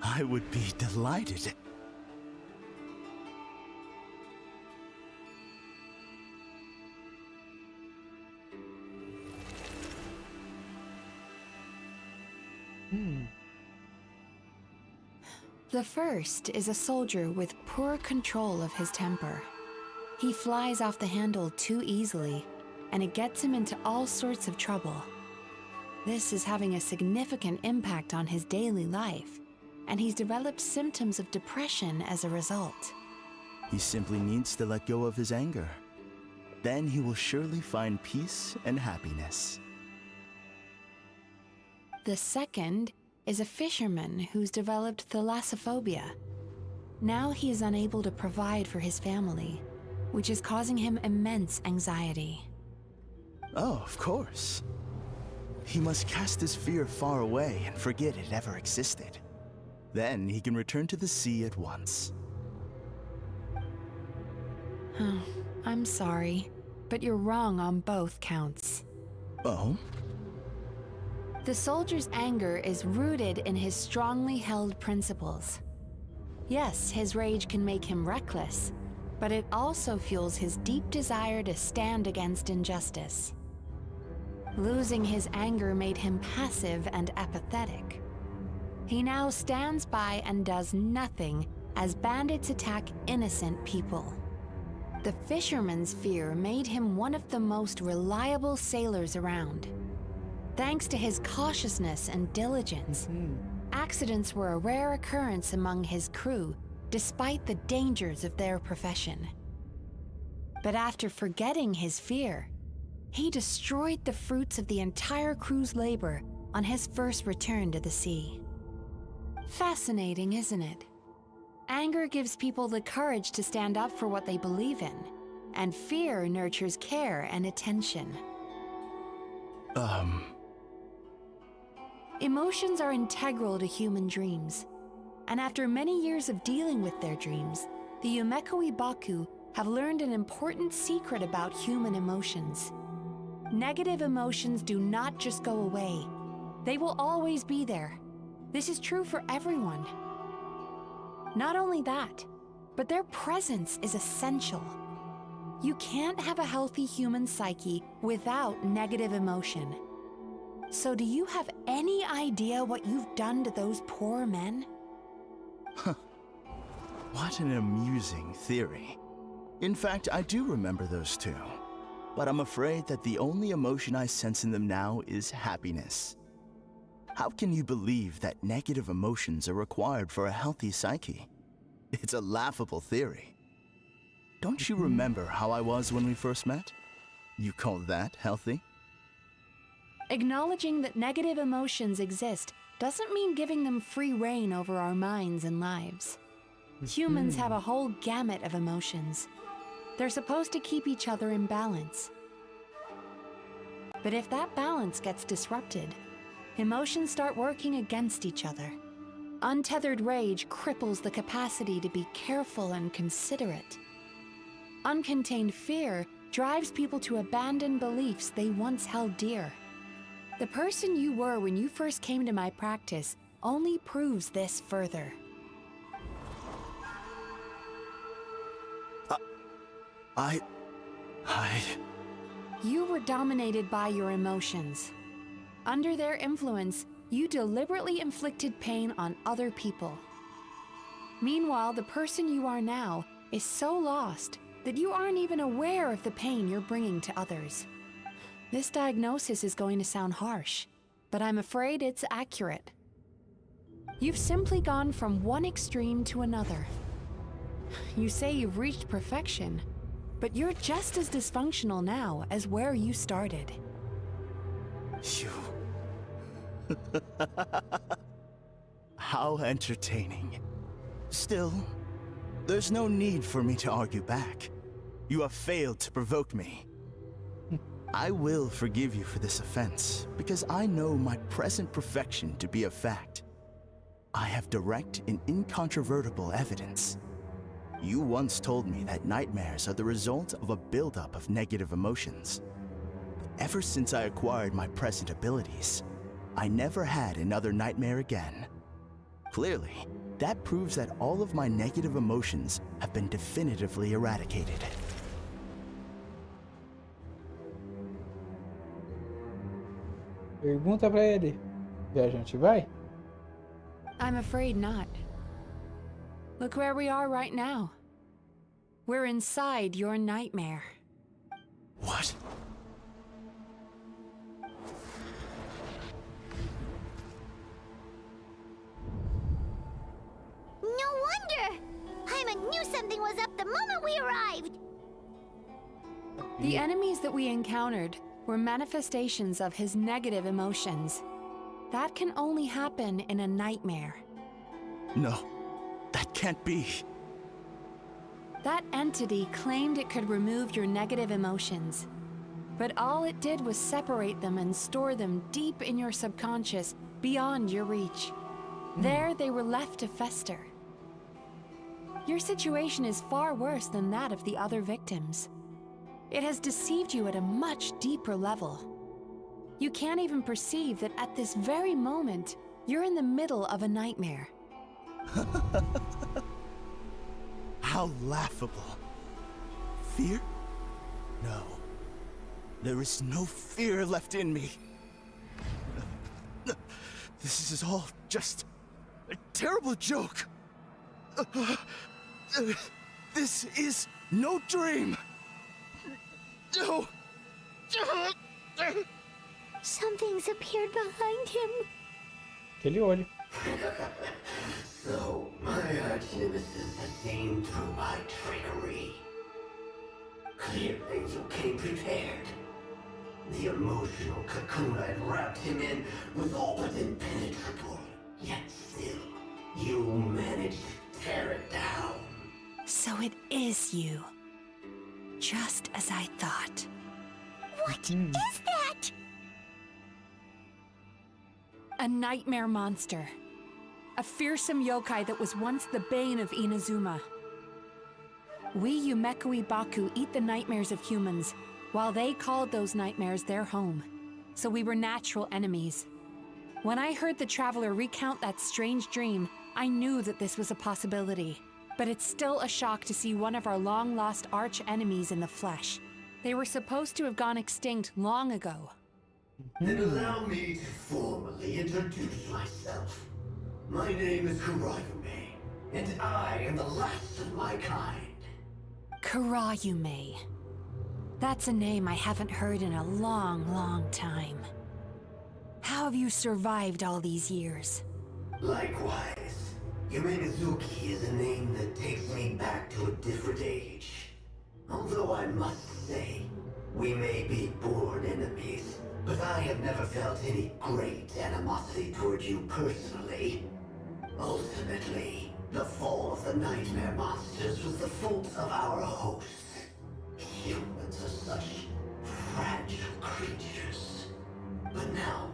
I would be delighted. The first is a soldier with poor control of his temper. He flies off the handle too easily, and it gets him into all sorts of trouble. This is having a significant impact on his daily life, and he's developed symptoms of depression as a result. He simply needs to let go of his anger. Then he will surely find peace and happiness. The second is a fisherman who's developed thalassophobia. Now he is unable to provide for his family, which is causing him immense anxiety. Oh, of course. He must cast his fear far away and forget it ever existed. Then he can return to the sea at once. I'm sorry, but you're wrong on both counts. Oh? The soldier's anger is rooted in his strongly held principles. Yes, his rage can make him reckless, but it also fuels his deep desire to stand against injustice. Losing his anger made him passive and apathetic. He now stands by and does nothing as bandits attack innocent people. The fisherman's fear made him one of the most reliable sailors around. Thanks to his cautiousness and diligence, accidents were a rare occurrence among his crew, despite the dangers of their profession. But after forgetting his fear, he destroyed the fruits of the entire crew's labor on his first return to the sea. Fascinating, isn't it? Anger gives people the courage to stand up for what they believe in, and fear nurtures care and attention. Emotions are integral to human dreams, and after many years of dealing with their dreams, the Yumekoi Baku have learned an important secret about human emotions. Negative emotions do not just go away. They will always be there. This is true for everyone. Not only that, but their presence is essential. You can't have a healthy human psyche without negative emotion. So do you have any idea what you've done to those poor men? What an amusing theory. In fact, I do remember those two. But I'm afraid that the only emotion I sense in them now is happiness. How can you believe that negative emotions are required for a healthy psyche? It's a laughable theory. Don't you remember how I was when we first met? You call that healthy? Acknowledging that negative emotions exist doesn't mean giving them free rein over our minds and lives. Humans have a whole gamut of emotions. They're supposed to keep each other in balance. But if that balance gets disrupted, emotions start working against each other. Untethered rage cripples the capacity to be careful and considerate. Uncontained fear drives people to abandon beliefs they once held dear. The person you were when you first came to my practice only proves this further. You were dominated by your emotions. Under their influence, you deliberately inflicted pain on other people. Meanwhile, the person you are now is so lost that you aren't even aware of the pain you're bringing to others. This diagnosis is going to sound harsh, but I'm afraid it's accurate. You've simply gone from one extreme to another. You say you've reached perfection, but you're just as dysfunctional now as where you started. How entertaining. Still, there's no need for me to argue back. You have failed to provoke me. I will forgive you for this offense, because I know my present perfection to be a fact. I have direct and incontrovertible evidence. You once told me that nightmares are the result of a buildup of negative emotions. Ever since I acquired my present abilities, I never had another nightmare again. Clearly, that proves that all of my negative emotions have been definitively eradicated. Pergunta pra ele. Viajante vai? I'm afraid not. Look where we are right now. We're inside your nightmare. What? No wonder! Hyman knew something was up the moment we arrived! The enemies that we encountered were manifestations of his negative emotions. That can only happen in a nightmare. No, that can't be. That entity claimed it could remove your negative emotions. But all it did was separate them and store them deep in your subconscious, beyond your reach. There they were left to fester. Your situation is far worse than that of the other victims. It has deceived you at a much deeper level. You can't even perceive that at this very moment, you're in the middle of a nightmare. How laughable. Fear? No. There is no fear left in me. This is all just a terrible joke. This is no dream. No. Something's appeared behind him. Aquele olho. So, my arch-nemesis has seen through my trickery. Clearly, you came prepared. The emotional cocoon I'd wrapped him in was all but impenetrable. Yet still, you managed to tear it down. So it is you. Just as I thought. What is that? A nightmare monster. A fearsome yokai that was once the bane of Inazuma. We Yumekui Baku eat the nightmares of humans, while they called those nightmares their home. So we were natural enemies. When I heard the traveler recount that strange dream, I knew that this was a possibility, but it's still a shock to see one of our long-lost arch-enemies in the flesh. They were supposed to have gone extinct long ago. Then allow me to formally introduce myself. My name is Kurayume, and I am the last of my kind. Kurayume. That's a name I haven't heard in a long, long time. How have you survived all these years? Likewise, Yumenazuki is a name that takes me back to a different age. Although I must say, we may be born enemies, but I have never felt any great animosity toward you personally. Ultimately, the fall of the nightmare monsters was the fault of our hosts. Humans are such fragile creatures. But now,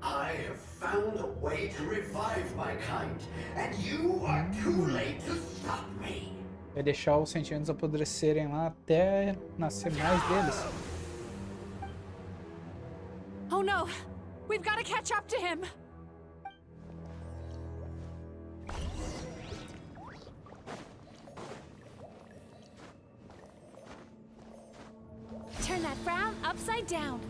I have found a way to revive my kind, and you are too late to stop me. Vai deixar os sentimentos apodrecerem lá até nascer mais deles. Oh no! We've got to catch up to him! Turn that frown upside down.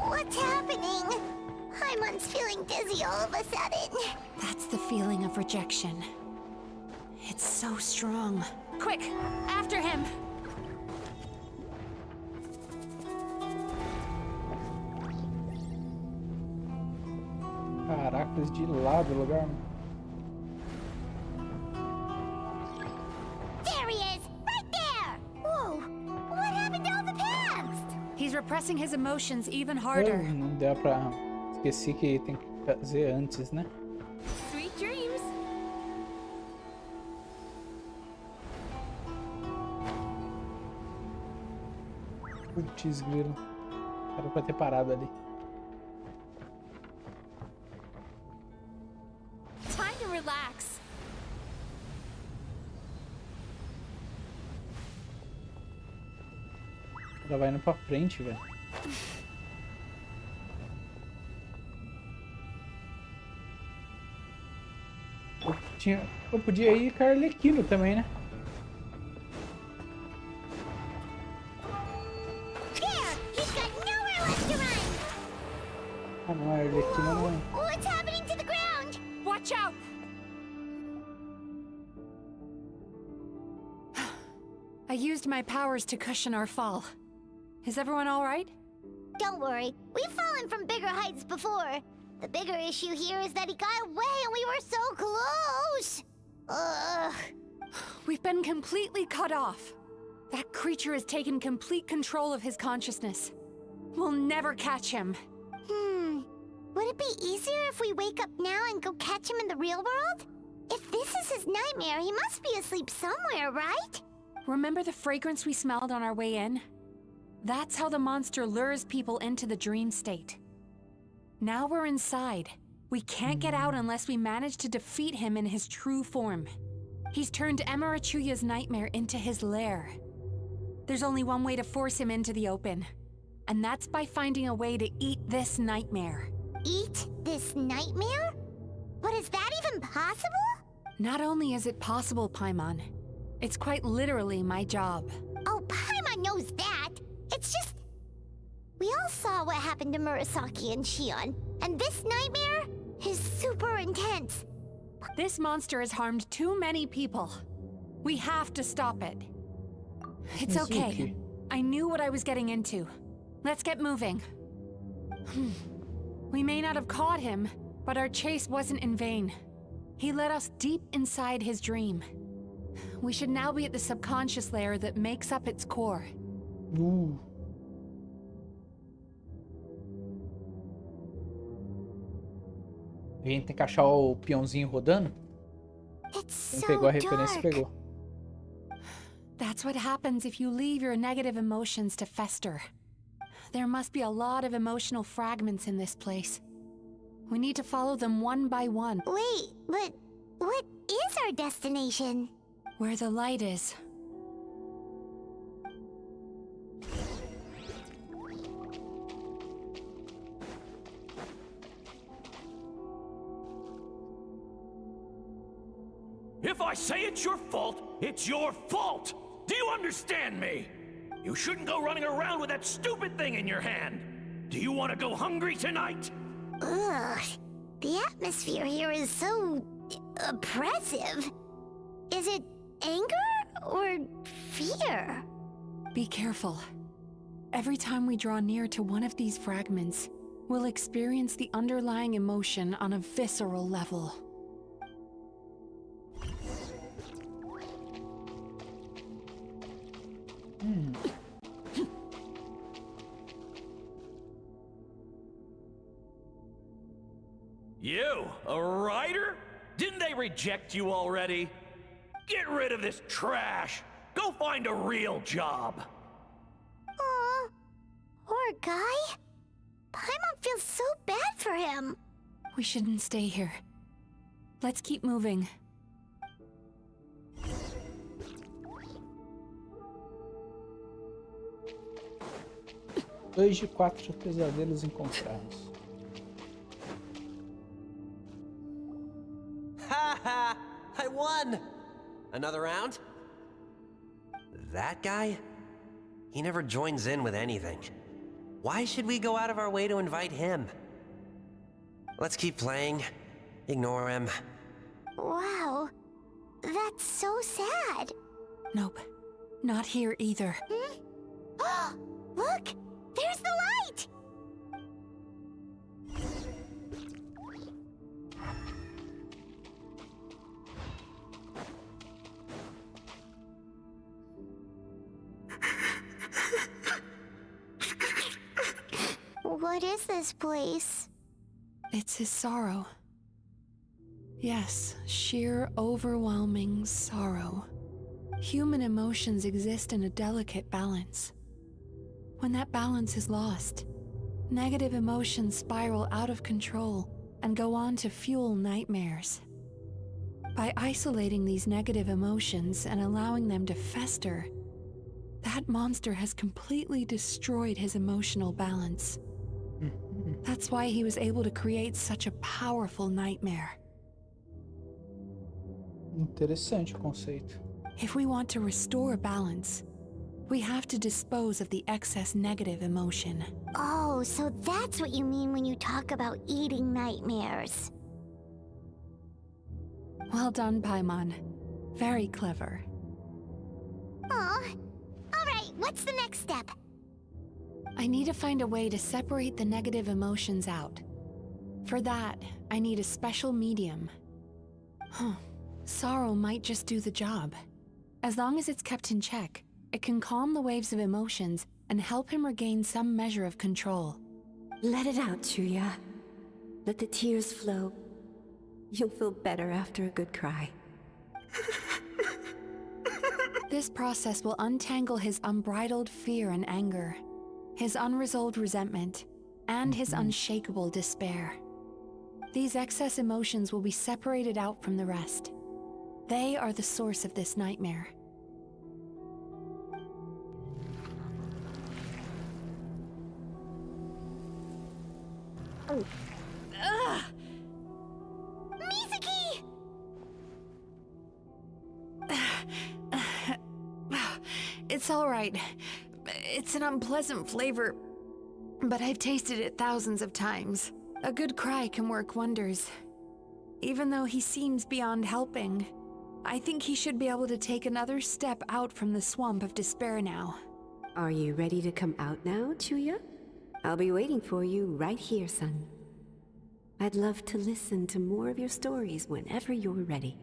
What's happening? Paimon's feeling dizzy all of a sudden. That's the feeling of rejection. It's so strong. Quick! After him! Caracas, de lado o lugar. There he is! Right there! Whoa! What happened to all the past? He's repressing his emotions even harder. Não dá pra... Esqueci que tem que fazer antes, né? Sweet dreams. Putz, grilo. Era pra ter parado ali. Time to relax. Ela vai indo pra frente, velho. Eu podia ir com a Arlequino também, né? Ah não, a Arlequino não. What's happening to the ground? Watch out! I used my powers to cushion our fall. Is everyone all right? Don't worry, we've fallen from bigger heights before. The bigger issue here is that he got away and we were so close! Ugh. We've been completely cut off. That creature has taken complete control of his consciousness. We'll never catch him. Would it be easier if we wake up now and go catch him in the real world? If this is his nightmare, he must be asleep somewhere, right? Remember the fragrance we smelled on our way in? That's how the monster lures people into the dream state. Now we're inside. We can't get out unless we manage to defeat him in his true form. He's turned Emirachuya's nightmare into his lair. There's only one way to force him into the open, and that's by finding a way to eat this nightmare. Eat this nightmare? But is that even possible? Not only is it possible, Paimon, it's quite literally my job. Oh, Paimon knows that. It's just... We all saw what happened to Murasaki and Shion, and this nightmare is super intense. This monster has harmed too many people. We have to stop it. It's okay. I knew what I was getting into. Let's get moving. We may not have caught him, but our chase wasn't in vain. He led us deep inside his dream. We should now be at the subconscious layer that makes up its core. A gente tem que achar o peãozinho rodando. Quem pegou a referência pegou. That's what happens if you leave your negative emotions to fester. There must be a lot of emotional fragments in this place. We need to follow them one by one. Wait, but what is our destination? Where the light is. If I say it's your fault, it's your fault! Do you understand me? You shouldn't go running around with that stupid thing in your hand! Do you want to go hungry tonight? Ugh. The atmosphere here is so oppressive. Is it anger or fear? Be careful. Every time we draw near to one of these fragments, we'll experience the underlying emotion on a visceral level. You, a writer? Didn't they reject you already? Get rid of this trash! Go find a real job! Aw, poor guy. Paimon feels so bad for him. We shouldn't stay here. Let's keep moving. 2 de 4 pesadelos encontrados. Ha! I won! Another round? That guy? He never joins in with anything. Why should we go out of our way to invite him? Let's keep playing. Ignore him. Wow, that's so sad. Nope, not here either. Look, there's the light! What is this place? It's his sorrow. Yes, sheer overwhelming sorrow. Human emotions exist in a delicate balance. When that balance is lost, negative emotions spiral out of control and go on to fuel nightmares. By isolating these negative emotions and allowing them to fester, that monster has completely destroyed his emotional balance. That's why he was able to create such a powerful nightmare. Interessante o conceito. If we want to restore balance, we have to dispose of the excess negative emotion. Oh, so that's what you mean when you talk about eating nightmares. Well done, Paimon. Very clever. Aw. Alright, what's the next step? I need to find a way to separate the negative emotions out. For that, I need a special medium. Sorrow might just do the job. As long as it's kept in check, it can calm the waves of emotions and help him regain some measure of control. Let it out, Chuya. Let the tears flow. You'll feel better after a good cry. This process will untangle his unbridled fear and anger, his unresolved resentment, and his unshakable despair. These excess emotions will be separated out from the rest. They are the source of this nightmare. Ugh! Mizuki! It's all right. It's an unpleasant flavor, but I've tasted it thousands of times. A good cry can work wonders. Even though he seems beyond helping, I think he should be able to take another step out from the swamp of despair now. Are you ready to come out now, Chuya? I'll be waiting for you right here, son. I'd love to listen to more of your stories whenever you're ready.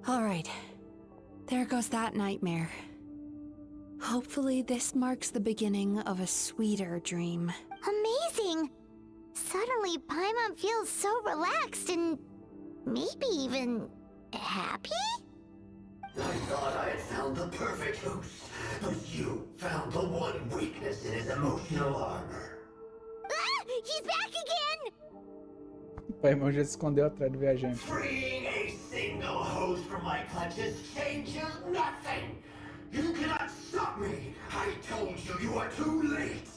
All right. There goes that nightmare. Hopefully this marks the beginning of a sweeter dream. Amazing! Suddenly, Paimon feels so relaxed and maybe even happy? I thought I had found the perfect host, but you found the one weakness in his emotional armor. He's back again! O Paimon já se escondeu atrás do viajante. Freeing a single host from my clutches changes nothing. You cannot stop me. I told you you are too late.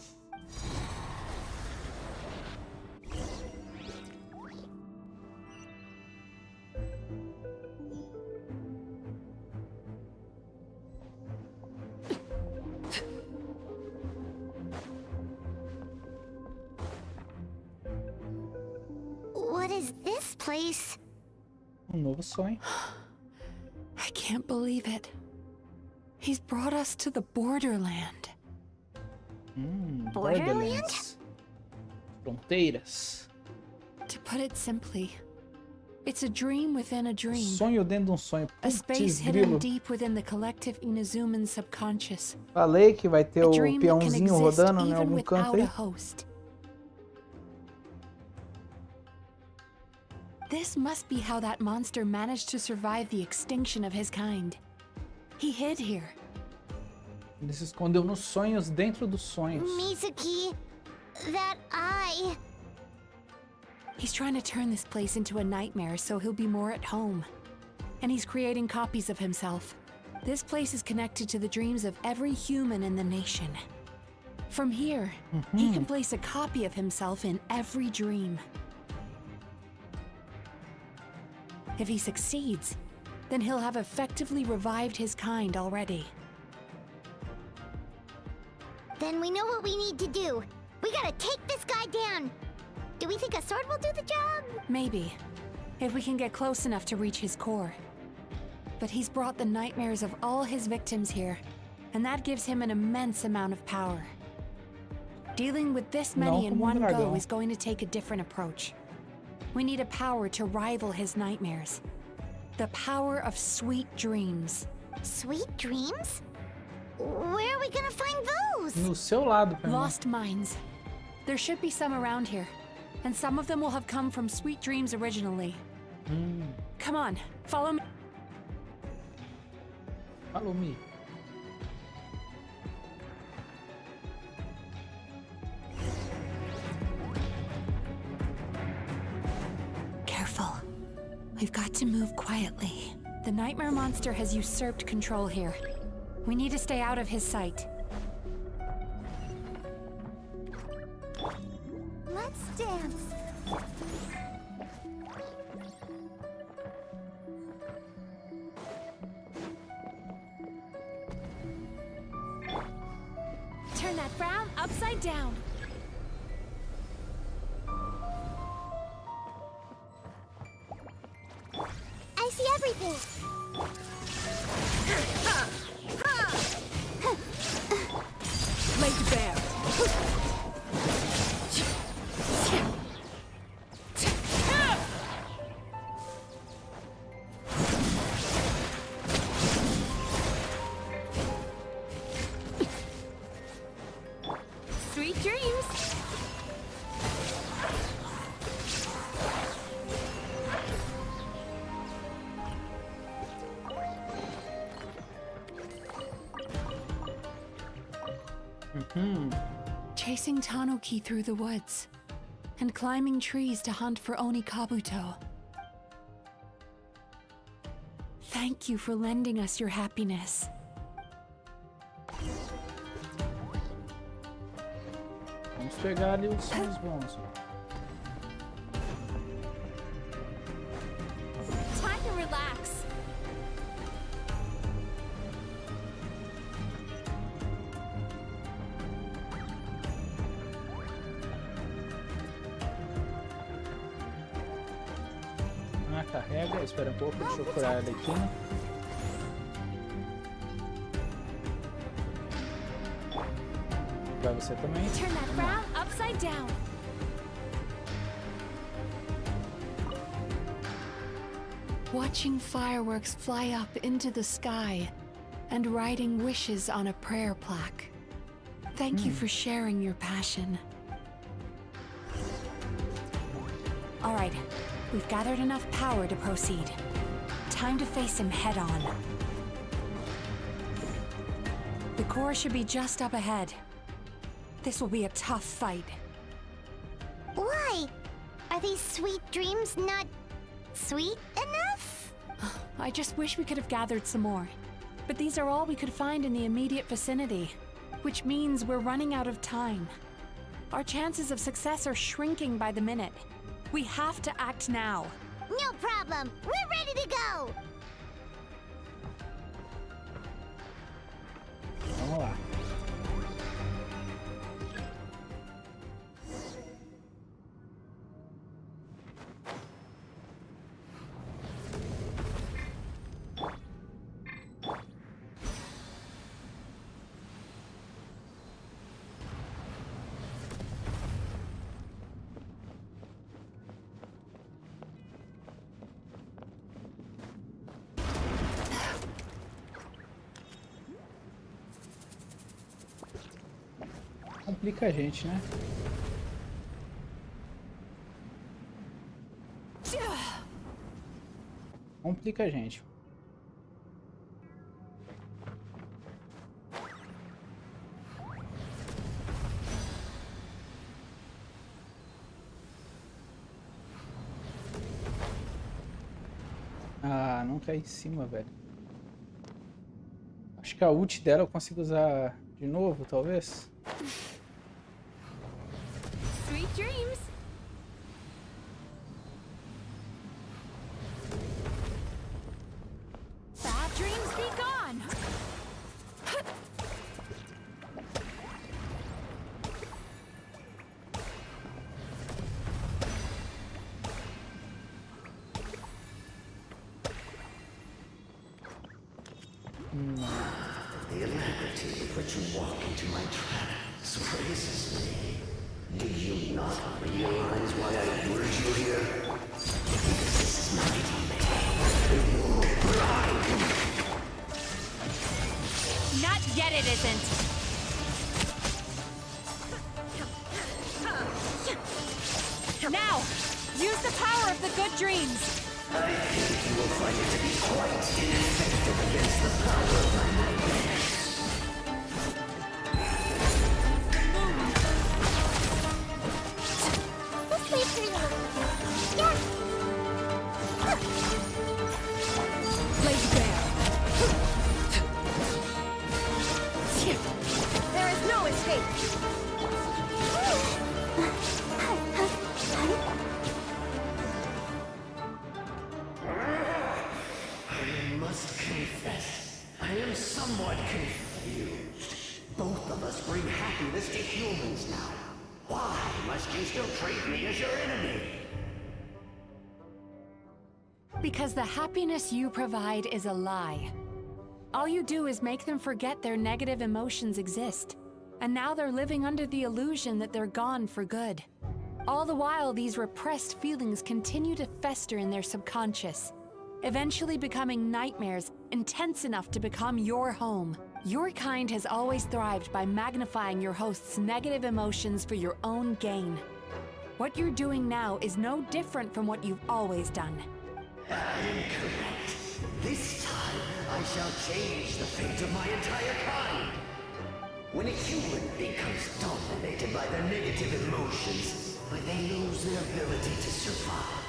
What is this place? Novo sonho. I can't believe it. He's brought us to the borderland. Borderlands. Fronteiras. To put it simply, it's a dream within a dream. Sonho dentro de sonho. A space hidden grilo. deep within the collective Inazuman subconscious. Falei que vai ter A o dream that can peãozinho exist rodando em even algum canto without a aí. host. This must be how that monster managed to survive the extinction of his kind. He hid here. Ele se escondeu nos sonhos dentro dos sonhos. Mizuki, that eye. He's trying to turn this place into a nightmare so he'll be more at home. And he's creating copies of himself. This place is connected to the dreams of every human in the nation. From here, he can place a copy of himself in every dream. If he succeeds, then he'll have effectively revived his kind already. Then we know what we need to do. We gotta take this guy down. Do we think a sword will do the job? Maybe, if we can get close enough to reach his core. But he's brought the nightmares of all his victims here, and that gives him an immense amount of power. Dealing with this many in one go is going to take a different approach. We need a power to rival his nightmares. The power of sweet dreams. Sweet dreams? Where are we gonna find those? No seu lado, Paimon. Lost minds. There should be some around here, and some of them will have come from sweet dreams originally. Come on, follow me. Follow me. Careful. We've got to move quietly. The nightmare monster has usurped control here. We need to stay out of his sight. Let's dance. Turn that frown upside down. I see everything. Laid bare. Sweet dreams. Chasing Tanuki through the woods, and climbing trees to hunt for Oni Kabuto. Thank you for lending us your happiness. Vamos pegar ali os sons bons. Time to relax. Ah, carrega, espera um pouco, deixa eu curar a Arlequina. Vai você também. Turn that frown upside down. Watching fireworks fly up into the sky and writing wishes on a prayer plaque. Thank you for sharing your passion. All right, we've gathered enough power to proceed. Time to face him head on. The core should be just up ahead. This will be a tough fight. Why? Are these sweet dreams not sweet enough? I just wish we could have gathered some more. But these are all we could find in the immediate vicinity, which means we're running out of time. Our chances of success are shrinking by the minute. We have to act now. No problem. We're ready to go. Vamos lá. Complica a gente, né? Complica a gente. Ah, não tá aí em cima, velho. Acho que a ult dela eu consigo usar de novo, talvez. Sweet dreams. Bad dreams be gone. The alacrity with which you walk into my trap surprises me. Do you not realize why I lured you here? Because this is my domain. Your bride. Not yet, it isn't. Now, use the power of the good dreams. I think you will find it to be quite ineffective against the power of my nightmares. Lazy bear. There is no escape. I must confess, I am somewhat confused. Both of us bring happiness to humans now. Why must you still treat me as your enemy? Because the happiness you provide is a lie. All you do is make them forget their negative emotions exist. And now they're living under the illusion that they're gone for good. All the while, these repressed feelings continue to fester in their subconscious, eventually becoming nightmares intense enough to become your home. Your kind has always thrived by magnifying your host's negative emotions for your own gain. What you're doing now is no different from what you've always done. I am correct. This time, I shall change the fate of my entire kind. When a human becomes dominated by their negative emotions, when they lose their ability to survive,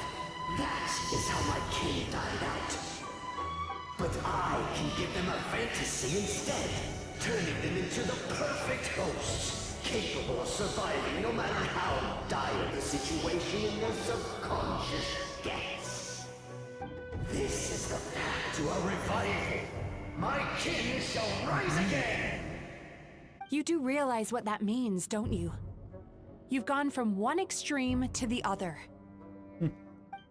that is how my kin died out. But I can give them a fantasy instead, turning them into the perfect hosts, capable of surviving no matter how dire the situation in their subconscious gets. This is the path to a revival. My kin shall rise again! You do realize what that means, don't you? You've gone from one extreme to the other.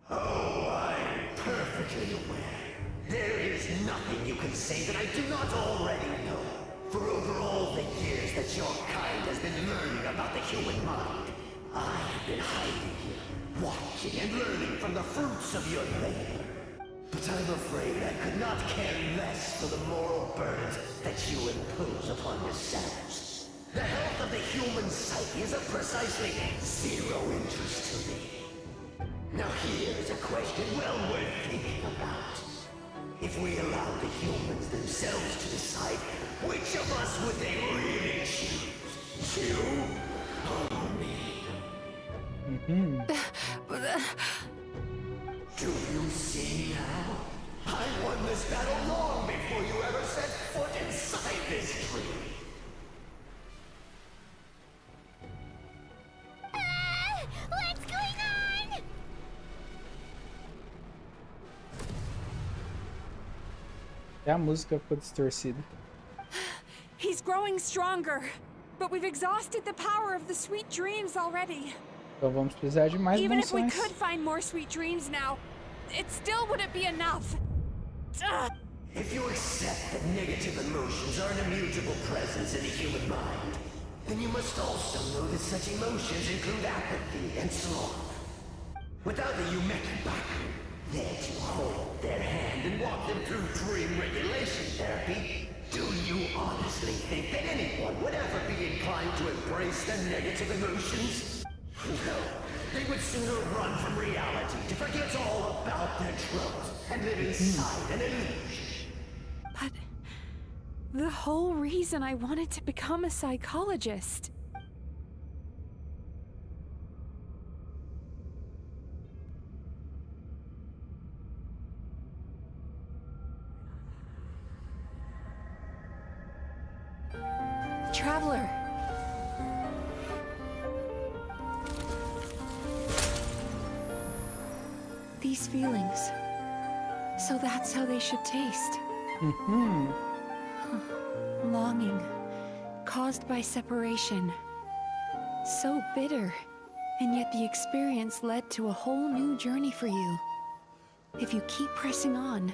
Oh, I'm perfectly aware. There is nothing you can say that I do not already know. For over all the years that your kind has been learning about the human mind, I have been hiding here, watching and learning from the fruits of your labor. But I'm afraid I could not care less for the moral burdens that you impose upon yourselves. The health of the human psyche is of precisely zero interest to me. Now here's a question well worth thinking about. If we allow the humans themselves to decide, which of us would they really choose? You or me? Do you see now? I won this battle long before you ever set foot inside this tree. What's going on? E a música ficou distorcida. He's growing stronger, but we've exhausted the power of the sweet dreams already. Então vamos precisar de mais Even if we missões. could find more sweet dreams now, it still wouldn't be enough. If you accept that negative emotions are an immutable presence in the human mind, then you must also know that such emotions include apathy and sloth. Without the Yumeki Baku, there to hold their hand and walk them through dream regulation therapy, do you honestly think that anyone would ever be inclined to embrace the negative emotions? No, they would sooner run from reality to forget all about their troubles and live inside an illusion. But the whole reason I wanted to become a psychologist. Traveler. These feelings. So that's how they should taste. Longing, caused by separation. So bitter, and yet the experience led to a whole new journey for you. If you keep pressing on,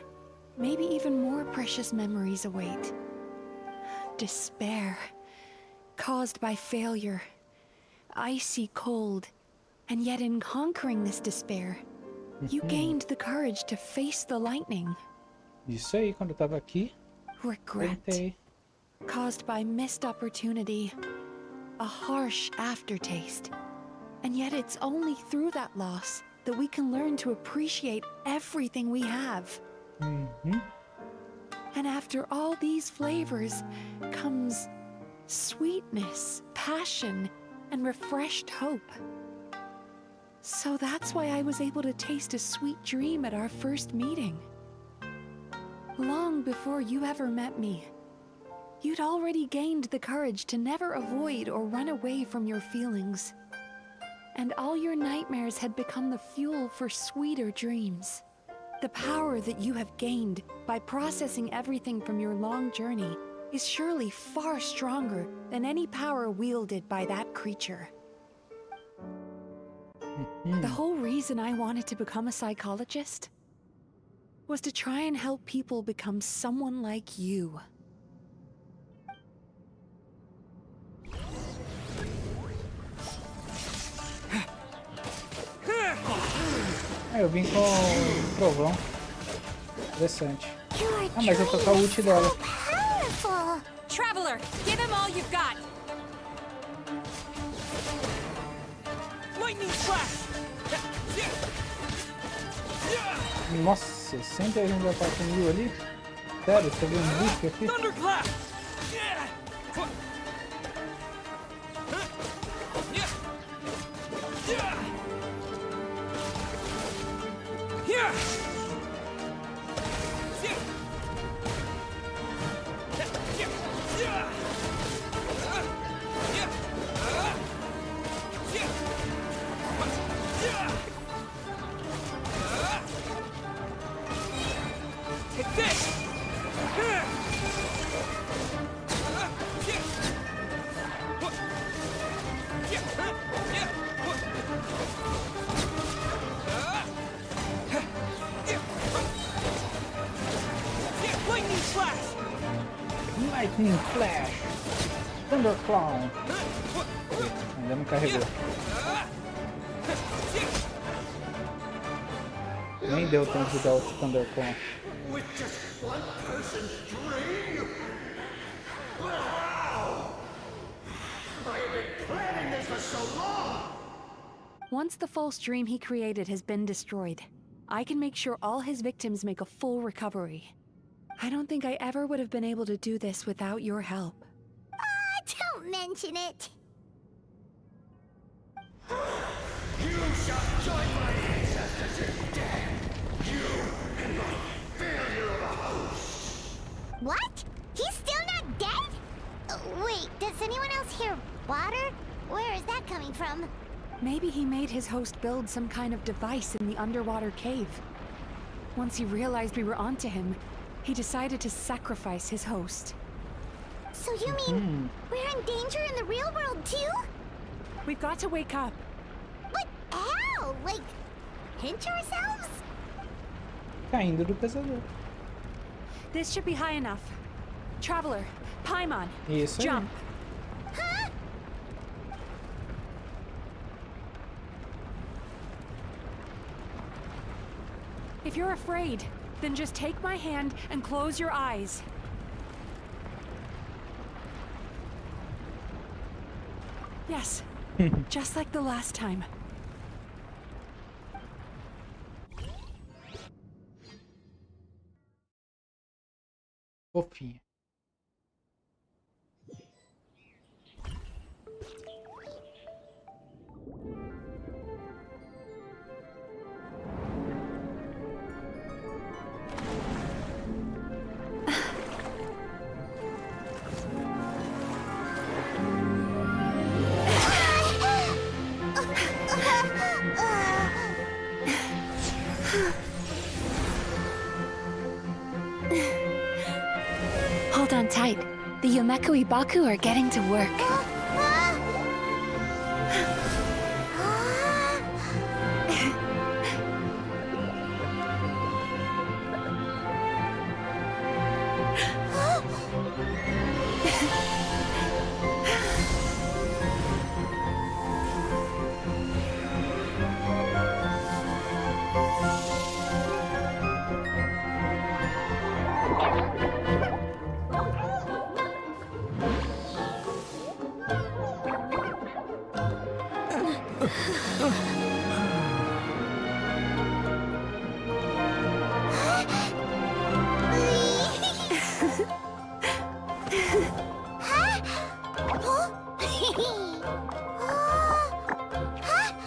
maybe even more precious memories await. Despair, caused by failure. Icy cold, and yet in conquering this despair, you gained the courage to face the lightning. Isso aí, quando eu tava aqui. Regret, caused by missed opportunity, a harsh aftertaste. And yet it's only through that loss that we can learn to appreciate everything we have. And after all these flavors comes sweetness, passion, and refreshed hope. So that's why I was able to taste a sweet dream at our first meeting. Long before you ever met me, you'd already gained the courage to never avoid or run away from your feelings. And all your nightmares had become the fuel for sweeter dreams. The power that you have gained by processing everything from your long journey is surely far stronger than any power wielded by that creature. The whole reason I wanted to become a psychologist was to try and help people become someone like you. Eu vim com o trovão. Interessante. Ah, mas eu tô com a ult dela. Traveler, give him all you've got. Lightning flash. Nossa, sempre a gente vai passar mil ali. Sério, você viu um bicho aqui? Thunderclap. Lightning Flash! Thunderclown! Ainda não carregou. Nem deu tempo de dar o Thunderclown. With just one person's dream? Wow! I have been planning this for so long! Once the false dream he created has been destroyed, I can make sure all his victims make a full recovery. I don't think I ever would have been able to do this without your help. Don't mention it. You shall join my ancestors in death. You and my failure of a host. What? He's still not dead? Wait, does anyone else hear water? Where is that coming from? Maybe he made his host build some kind of device in the underwater cave. Once he realized we were onto him, he decided to sacrifice his host. So you mean we're in danger in the real world too? We've got to wake up. But how? Like, pinch ourselves? Caindo do pesadelo. This should be high enough. Traveler, Paimon, Isso aí. jump. Huh? If you're afraid, then just take my hand and close your eyes. Yes, just like the last time. Fofinha. Hold on tight. The Yomekui Baku are getting to work.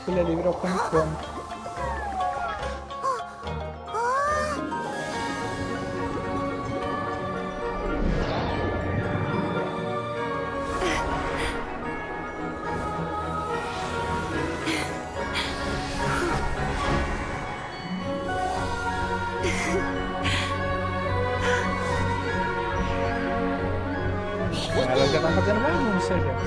Ele ali virou panicone. Ela já tá fazendo bagunça já.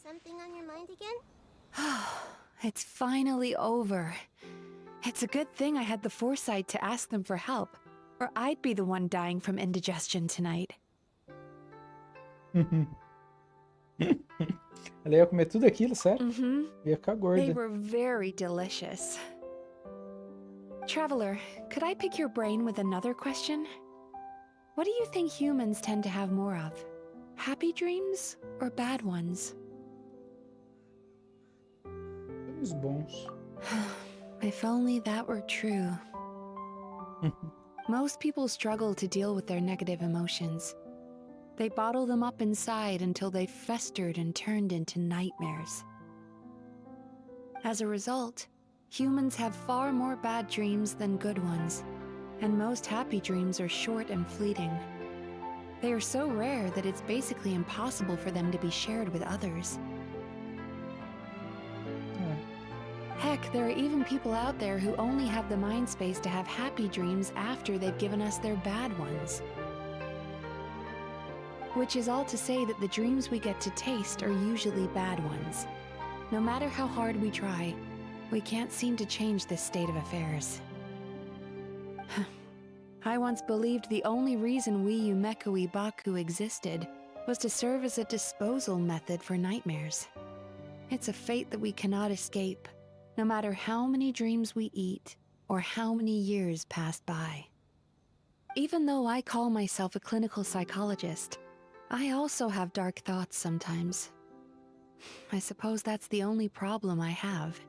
Something on your mind again? It's finally over. It's a good thing I had the foresight to ask them for help, or I'd be the one dying from indigestion tonight. Ela ia comer tudo aquilo, sério? Ia ficar They gorda. were very delicious. Traveler, could I pick your brain with another question? What do you think humans tend to have more of? Happy dreams or bad ones? Os bons. If only that were true. Most people struggle to deal with their negative emotions. They bottle them up inside until they've festered and turned into nightmares. As a result, humans have far more bad dreams than good ones, and most happy dreams are short and fleeting. They are so rare that it's basically impossible for them to be shared with others. Heck, there are even people out there who only have the mind space to have happy dreams after they've given us their bad ones. Which is all to say that the dreams we get to taste are usually bad ones. No matter how hard we try, we can't seem to change this state of affairs. I once believed the only reason we Yumekui Baku existed was to serve as a disposal method for nightmares. It's a fate that we cannot escape, no matter how many dreams we eat or how many years pass by. Even though I call myself a clinical psychologist, I also have dark thoughts sometimes. I suppose that's the only problem I have.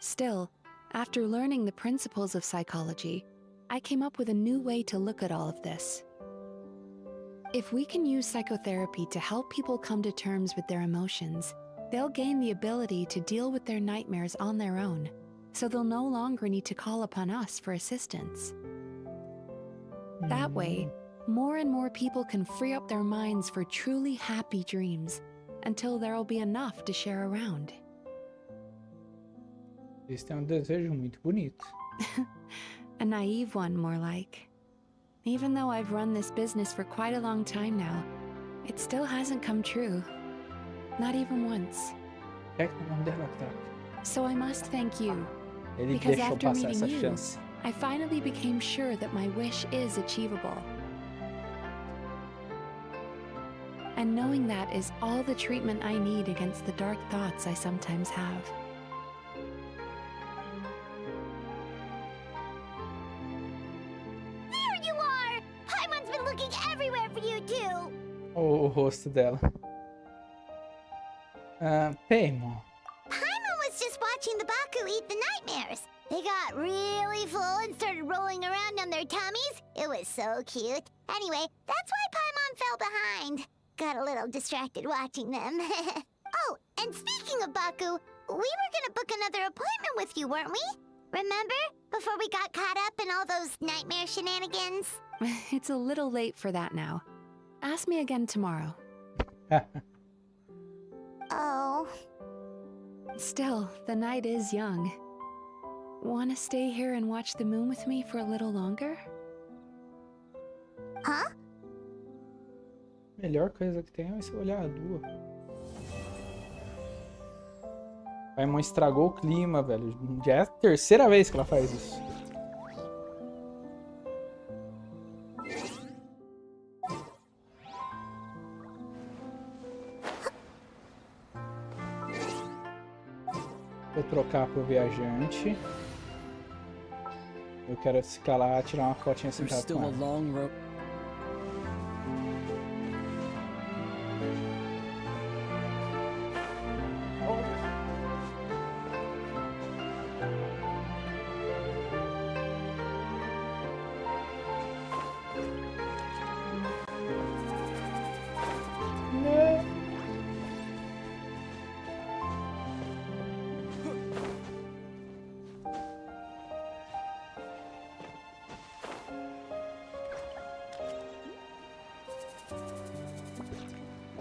Still, after learning the principles of psychology, I came up with a new way to look at all of this. If we can use psychotherapy to help people come to terms with their emotions, they'll gain the ability to deal with their nightmares on their own, so they'll no longer need to call upon us for assistance. That way, more and more people can free up their minds for truly happy dreams, until there'll be enough to share around. Esse é desejo muito bonito. A naive one, more like. Even though I've run this business for quite a long time now, it still hasn't come true. Not even once. É o nome dela, tá? So I must thank you. Ele Because deixou after passar essa meeting you, chance. I finally became sure that my wish is achievable. And knowing that is all the treatment I need against the dark thoughts I sometimes have. There you are! Paimon's been looking everywhere for you too! O rosto dela. Paimon. Paimon was just watching the Baku eat the nightmares. They got really full and started rolling around on their tummies. It was so cute. Anyway, that's why Paimon fell behind. Got a little distracted watching them. Oh, and speaking of Baku, we were gonna book another appointment with you, weren't we? Remember? Before we got caught up in all those nightmare shenanigans? It's a little late for that now. Ask me again tomorrow. Oh. Still, the night is young. Wanna stay here and watch the moon with me for a little longer? Huh? Melhor coisa que tem é você olhar a lua. Paimon estragou o clima, velho. Já é a terceira vez que ela faz isso. Vou trocar pro viajante. Eu quero ficar lá, tirar uma fotinha sentado com ela.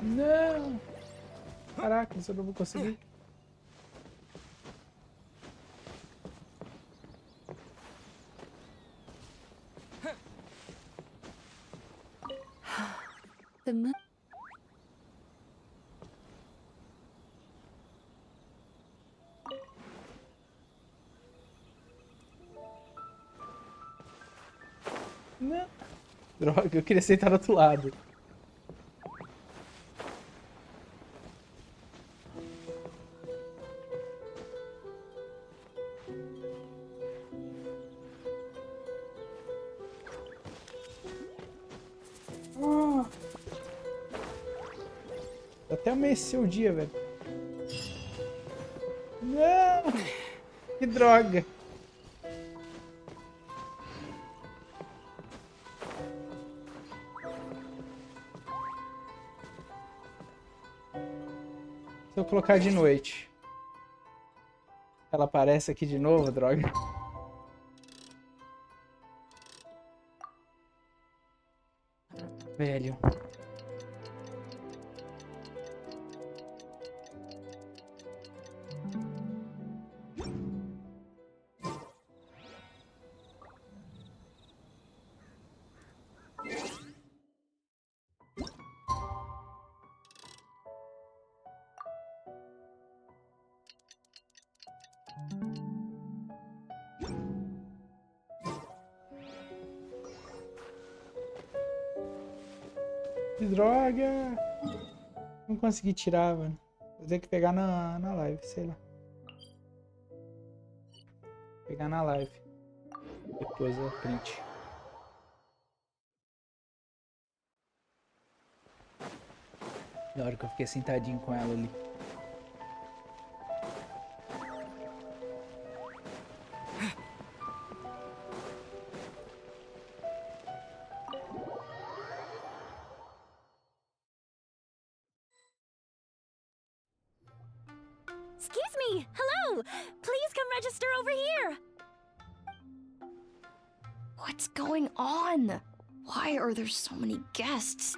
Não! Caraca, isso eu não vou conseguir. The moon. Não. Droga, eu queria sentar do outro lado. Até amanheceu o dia, velho. Não! Que droga! Se eu colocar de noite, ela aparece aqui de novo, droga. Velho. Que droga! Não consegui tirar, mano. Vou ter que pegar na live, sei lá. Pegar na live. Depois eu print. Na hora que eu fiquei sentadinho com ela ali. Excuse me! Hello! Please come register over here! What's going on? Why are there so many guests?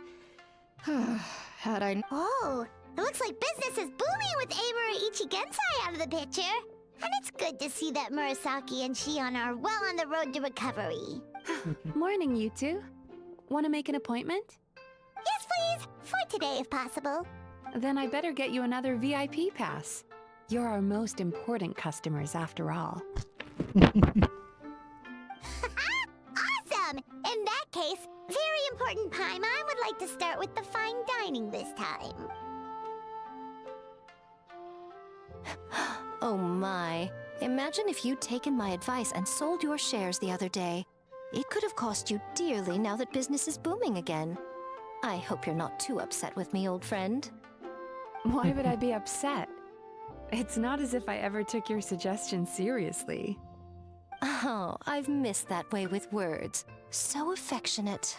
Had I... Oh, it looks like business is booming with Amura Ichigensai out of the picture. And it's good to see that Murasaki and Shion are well on the road to recovery. Morning, you two. Want to make an appointment? Yes, please. For today, if possible. Then I better get you another VIP pass. You're our most important customers, after all. Awesome! In that case, very important Paimon would like to start with the fine dining this time. Oh my. Imagine if you'd taken my advice and sold your shares the other day. It could have cost you dearly now that business is booming again. I hope you're not too upset with me, old friend. Why would I be upset? It's not as if I ever took your suggestion seriously. Oh, I've missed that way with words. So affectionate.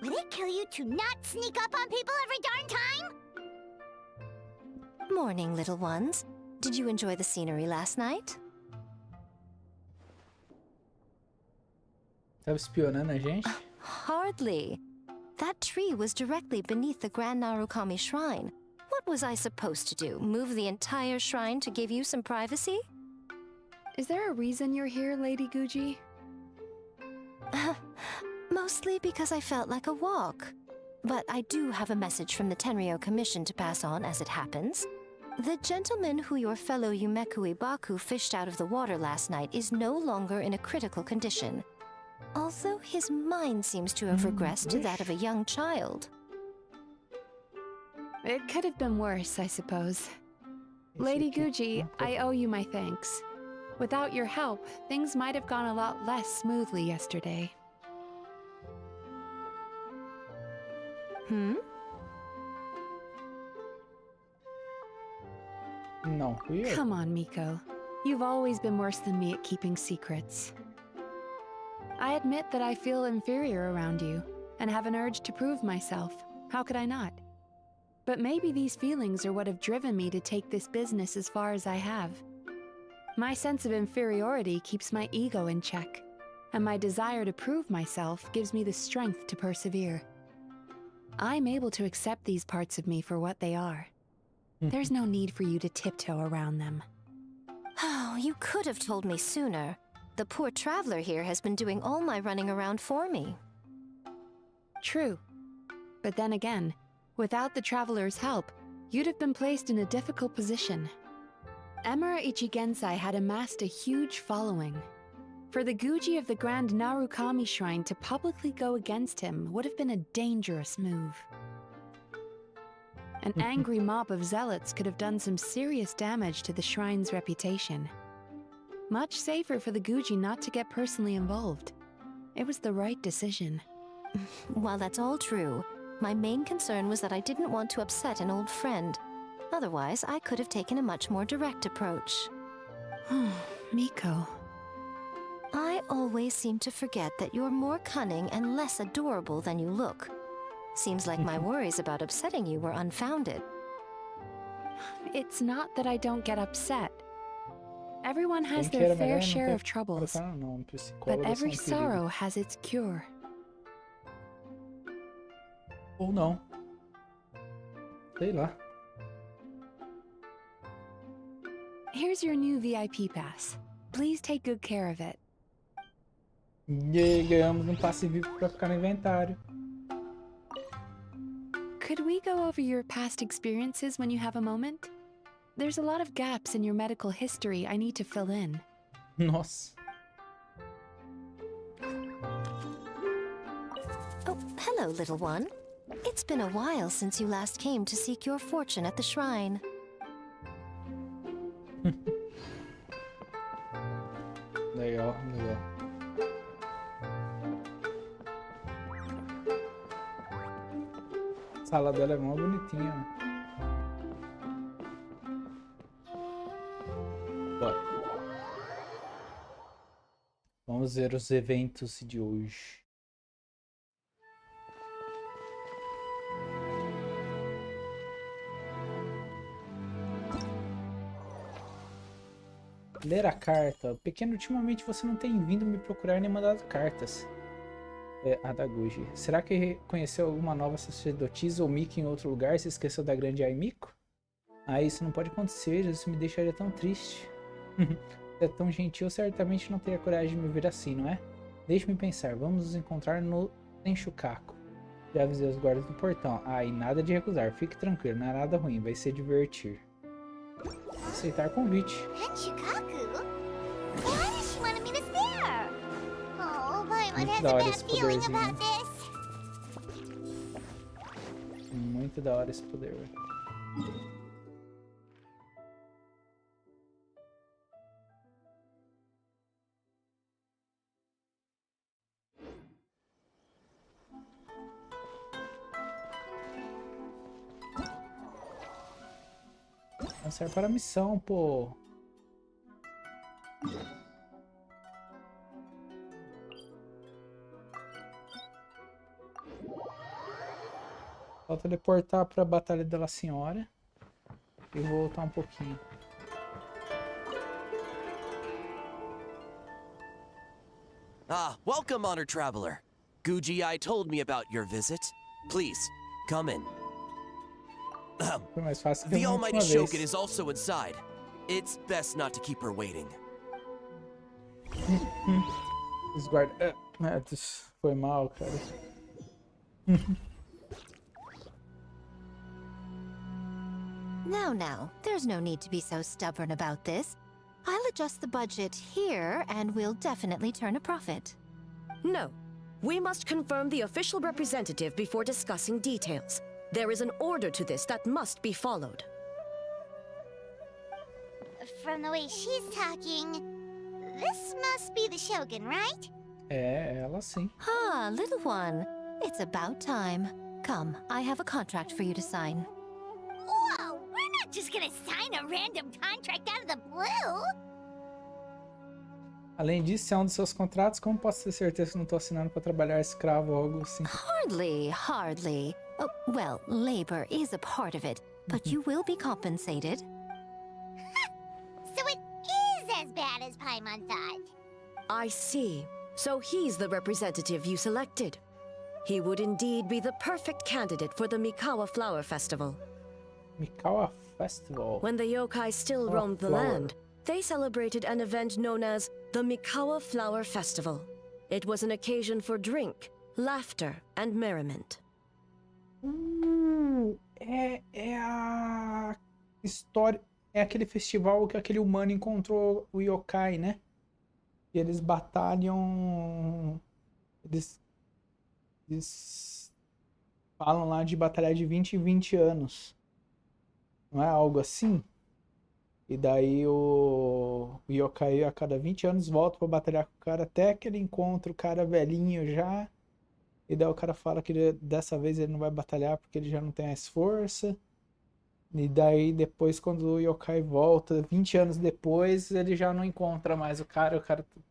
Would it kill you to not sneak up on people every darn time? Morning, little ones. Did you enjoy the scenery last night? Tava espionando a gente? Hardly. That tree was directly beneath the Grand Narukami Shrine. What was I supposed to do? Move the entire shrine to give you some privacy? Is there a reason you're here, Lady Guji? Mostly because I felt like a walk. But I do have a message from the Tenryo Commission to pass on as it happens. The gentleman who your fellow Yumekui Baku fished out of the water last night is no longer in a critical condition. Although his mind seems to have regressed to that of a young child. It could have been worse, I suppose. Lady Guji, I owe you my thanks. Without your help, things might have gone a lot less smoothly yesterday. No, weird. Come on, Miko. You've always been worse than me at keeping secrets. I admit that I feel inferior around you, and have an urge to prove myself. How could I not? But maybe these feelings are what have driven me to take this business as far as I have. My sense of inferiority keeps my ego in check, and my desire to prove myself gives me the strength to persevere. I'm able to accept these parts of me for what they are. There's no need for you to tiptoe around them. Oh, you could have told me sooner. The poor traveler here has been doing all my running around for me. True. But then again, without the traveler's help, you'd have been placed in a difficult position. Emura Ichigensai had amassed a huge following. For the Guji of the Grand Narukami Shrine to publicly go against him would have been a dangerous move. An angry mob of zealots could have done some serious damage to the shrine's reputation. Much safer for the Guji not to get personally involved. It was the right decision. While that's all true, my main concern was that I didn't want to upset an old friend. Otherwise, I could have taken a much more direct approach. Miko. I always seem to forget that you're more cunning and less adorable than you look. Seems like my worries about upsetting you were unfounded. It's not that I don't get upset. Everyone has their fair share of troubles, but every sorrow has its cure. Ou não. Sei lá. Here's your new VIP pass. Please take good care of it. E ganhamos passe vivo pra ficar no inventário. Could we go over your past experiences when you have a moment? There's a lot of gaps in your medical history I need to fill in. Nossa. Oh, hello, little one. It's been a while since you last came to seek your fortune at the shrine. Legal, legal. A sala dela é mó bonitinha, né? Bora. Vamos ver os eventos de hoje. Ler a carta. Pequeno, ultimamente você não tem vindo me procurar nem mandado cartas. A da Guji. Será que conheceu alguma nova sacerdotisa ou Miki em outro lugar e se esqueceu da grande Aimiko? Ah, isso não pode acontecer, isso me deixaria tão triste. Se é tão gentil, certamente não teria coragem de me ver assim, não é? Deixe-me pensar, vamos nos encontrar no Tenshukaku. Já avisei os guardas do portão. Ah, e nada de recusar, fique tranquilo, não é nada ruim, vai se divertir. Aceitar convite. Tenshukaku? Why does she want to meet us there? Oh, Paimon Muito has da a hora bad esse feeling poderzinho. about this. Muito da hora esse poder, velho. Serve para a missão, pô. Só teleportar para a Batalha da Senhora e voltar um pouquinho. Ah, welcome, honored traveler. Guji-ai told me about your visit. Please, come in. Foi mais fácil que The a almighty última Shogun vez. is also inside. It's best not to keep her waiting. Os guardas... Foi mal, cara. Now, there's no need to be so stubborn about this. I'll adjust the budget here, and we'll definitely turn a profit. No. We must confirm the official representative before discussing details. There is an order to this that must be followed. From the way she's talking, this must be the Shogun, right? Ela sim. Ah, little one. It's about time. Come, I have a contract for you to sign. Whoa, we're not just gonna sign a random contract out of the blue. Além disso, é um dos seus contratos, como posso ter certeza que não estou assinando para trabalhar escravo ou algo assim? Hardly. Oh, well, labor is a part of it, but you will be compensated. So it is as bad as Paimon thought. I see. So he's the representative you selected. He would indeed be the perfect candidate for the Mikawa Flower Festival. Mikawa Festival? When the yokai still roamed the land, they celebrated an event known as the Mikawa Flower Festival. It was an occasion for drink, laughter, and merriment. É a história... É aquele festival que aquele humano encontrou o yokai, né? E eles batalham... Eles falam lá de batalhar de 20 em 20 anos. Não é algo assim? E daí o yokai a cada 20 anos volta pra batalhar com o cara até que ele encontra o cara velhinho já. E daí o cara fala que dessa vez ele não vai batalhar porque ele já não tem mais força. E daí depois quando o yokai volta, 20 anos depois, ele já não encontra mais o cara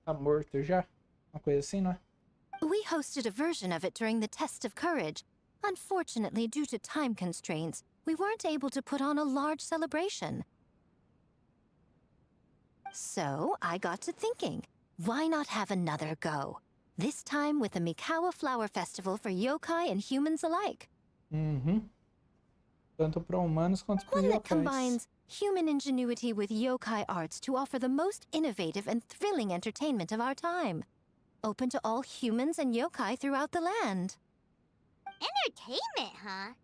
tá morto já. Uma coisa assim, não é? We hosted a version of it during the test of courage. Unfortunately, due to time constraints, we weren't able to put on a large celebration. So, I got to thinking, why not have another go? This time with the Mikawa Flower Festival for yokai and humans alike. Tanto para humanos quanto para One that yokais. combines human ingenuity with yokai arts to offer the most innovative and thrilling entertainment of our time. Open to all humans and yokai throughout the land. Entertainment, huh?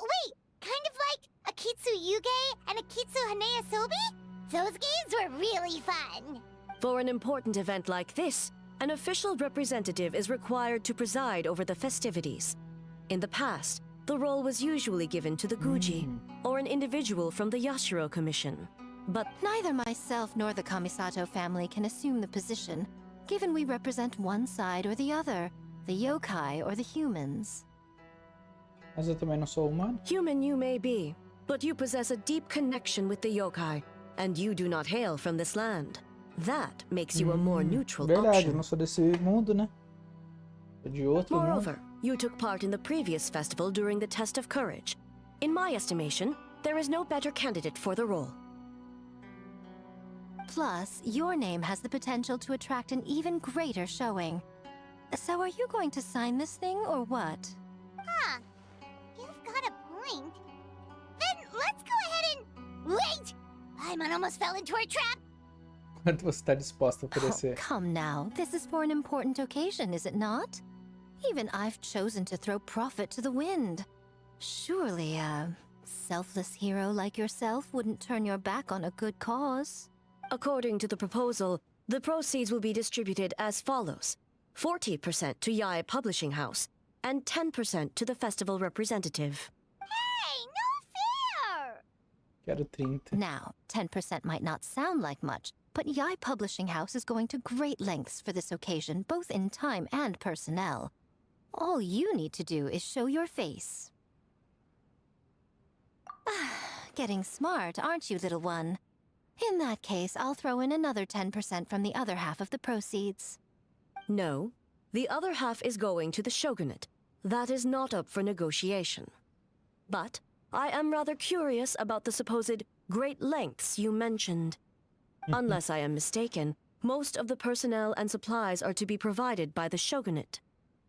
Wait, kind of like Akitsu Yuge and Akitsu Hanea Sobi? Those games were really fun. For an important event like this, an official representative is required to preside over the festivities. In the past, the role was usually given to the Guji, or an individual from the Yashiro Commission. But neither myself nor the Kamisato family can assume the position. given we represent one side or the other, the yokai or the humans. Mas eu também não sou humano. Human you may be, but you possess a deep connection with the yokai, and you do not hail from this land. That makes you a more neutral Verdade, eu option. não sou desse mundo, né? Sou de outro mundo. Moreover, you took part in the previous festival during the test of courage. In my estimation, there is no better candidate for the role. Plus, your name has the potential to attract an even greater showing. So are you going to sign this thing or what? Huh. You've got a point. Then let's go ahead and... Wait! Paimon almost fell into our trap! Quanto você está disposta a Oh, oferecer? come now. This is for an important occasion, is it not? Even I've chosen to throw profit to the wind. Surely a selfless hero like yourself wouldn't turn your back on a good cause. According to the proposal, the proceeds will be distributed as follows. 40% to Yae Publishing House, and 10% to the festival representative. Hey, no fair! Quero 30. Now, 10% might not sound like much, but Yae Publishing House is going to great lengths for this occasion, both in time and personnel. All you need to do is show your face. Getting smart, aren't you, little one? In that case, I'll throw in another 10% from the other half of the proceeds. No, the other half is going to the shogunate. That is not up for negotiation. But I am rather curious about the supposed great lengths you mentioned. Unless I am mistaken, most of the personnel and supplies are to be provided by the shogunate.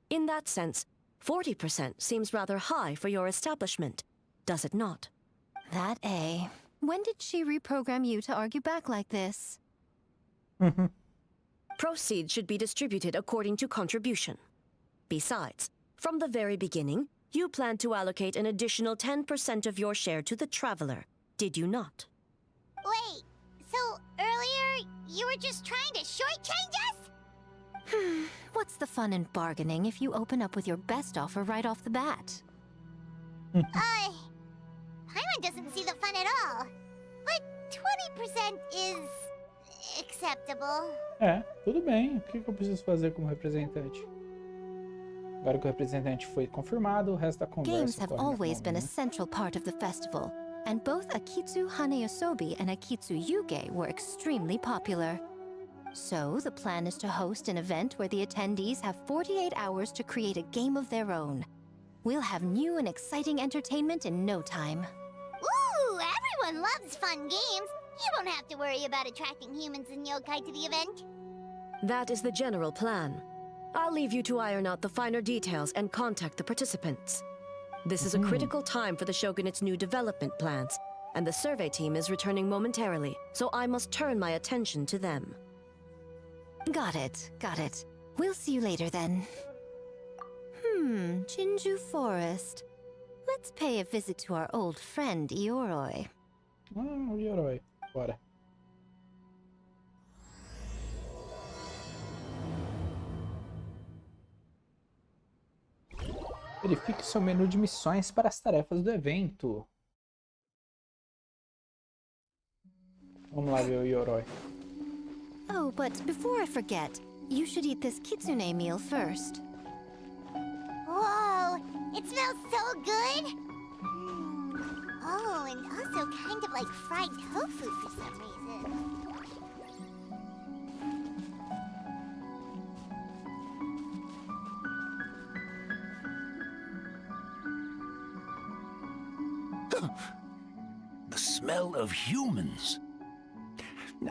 In that sense, 40% seems rather high for your establishment, does it not? That A. When did she reprogram you to argue back like this? Proceeds should be distributed according to contribution. Besides, from the very beginning, you planned to allocate an additional 10% of your share to the Traveler, did you not? Wait, so earlier you were just trying to shortchange us? What's the fun in bargaining if you open up with your best offer right off the bat? Paimon doesn't see the fun at all. But 20% is... acceptable. Tudo bem. O que eu preciso fazer como representante? Agora que o representante foi confirmado, o resto da conversa... Games have corre always been a normalmente. central part of the festival, and both Akitsu Haneyosobi and Akitsu Yuge were extremely popular. So, the plan is to host an event where the attendees have 48 hours to create a game of their own. We'll have new and exciting entertainment in no time. Ooh, everyone loves fun games. You won't have to worry about attracting humans and yokai to the event. That is the general plan. I'll leave you to iron out the finer details and contact the participants. This is a critical time for the Shogunate's new development plans, and the survey team is returning momentarily, so I must turn my attention to them. Got it, got it. We'll see you later then. Jinju Forest. Let's pay a visit to our old friend Ioroi. O Yoroi. Bora. Verifique seu menu de missões para as tarefas do evento. Vamos lá ver o Yoroi. Oh, but before I forget, you should eat this kitsune meal first. Whoa, it smells so good. Oh, and also kind of like fried tofu for some reason. The smell of humans.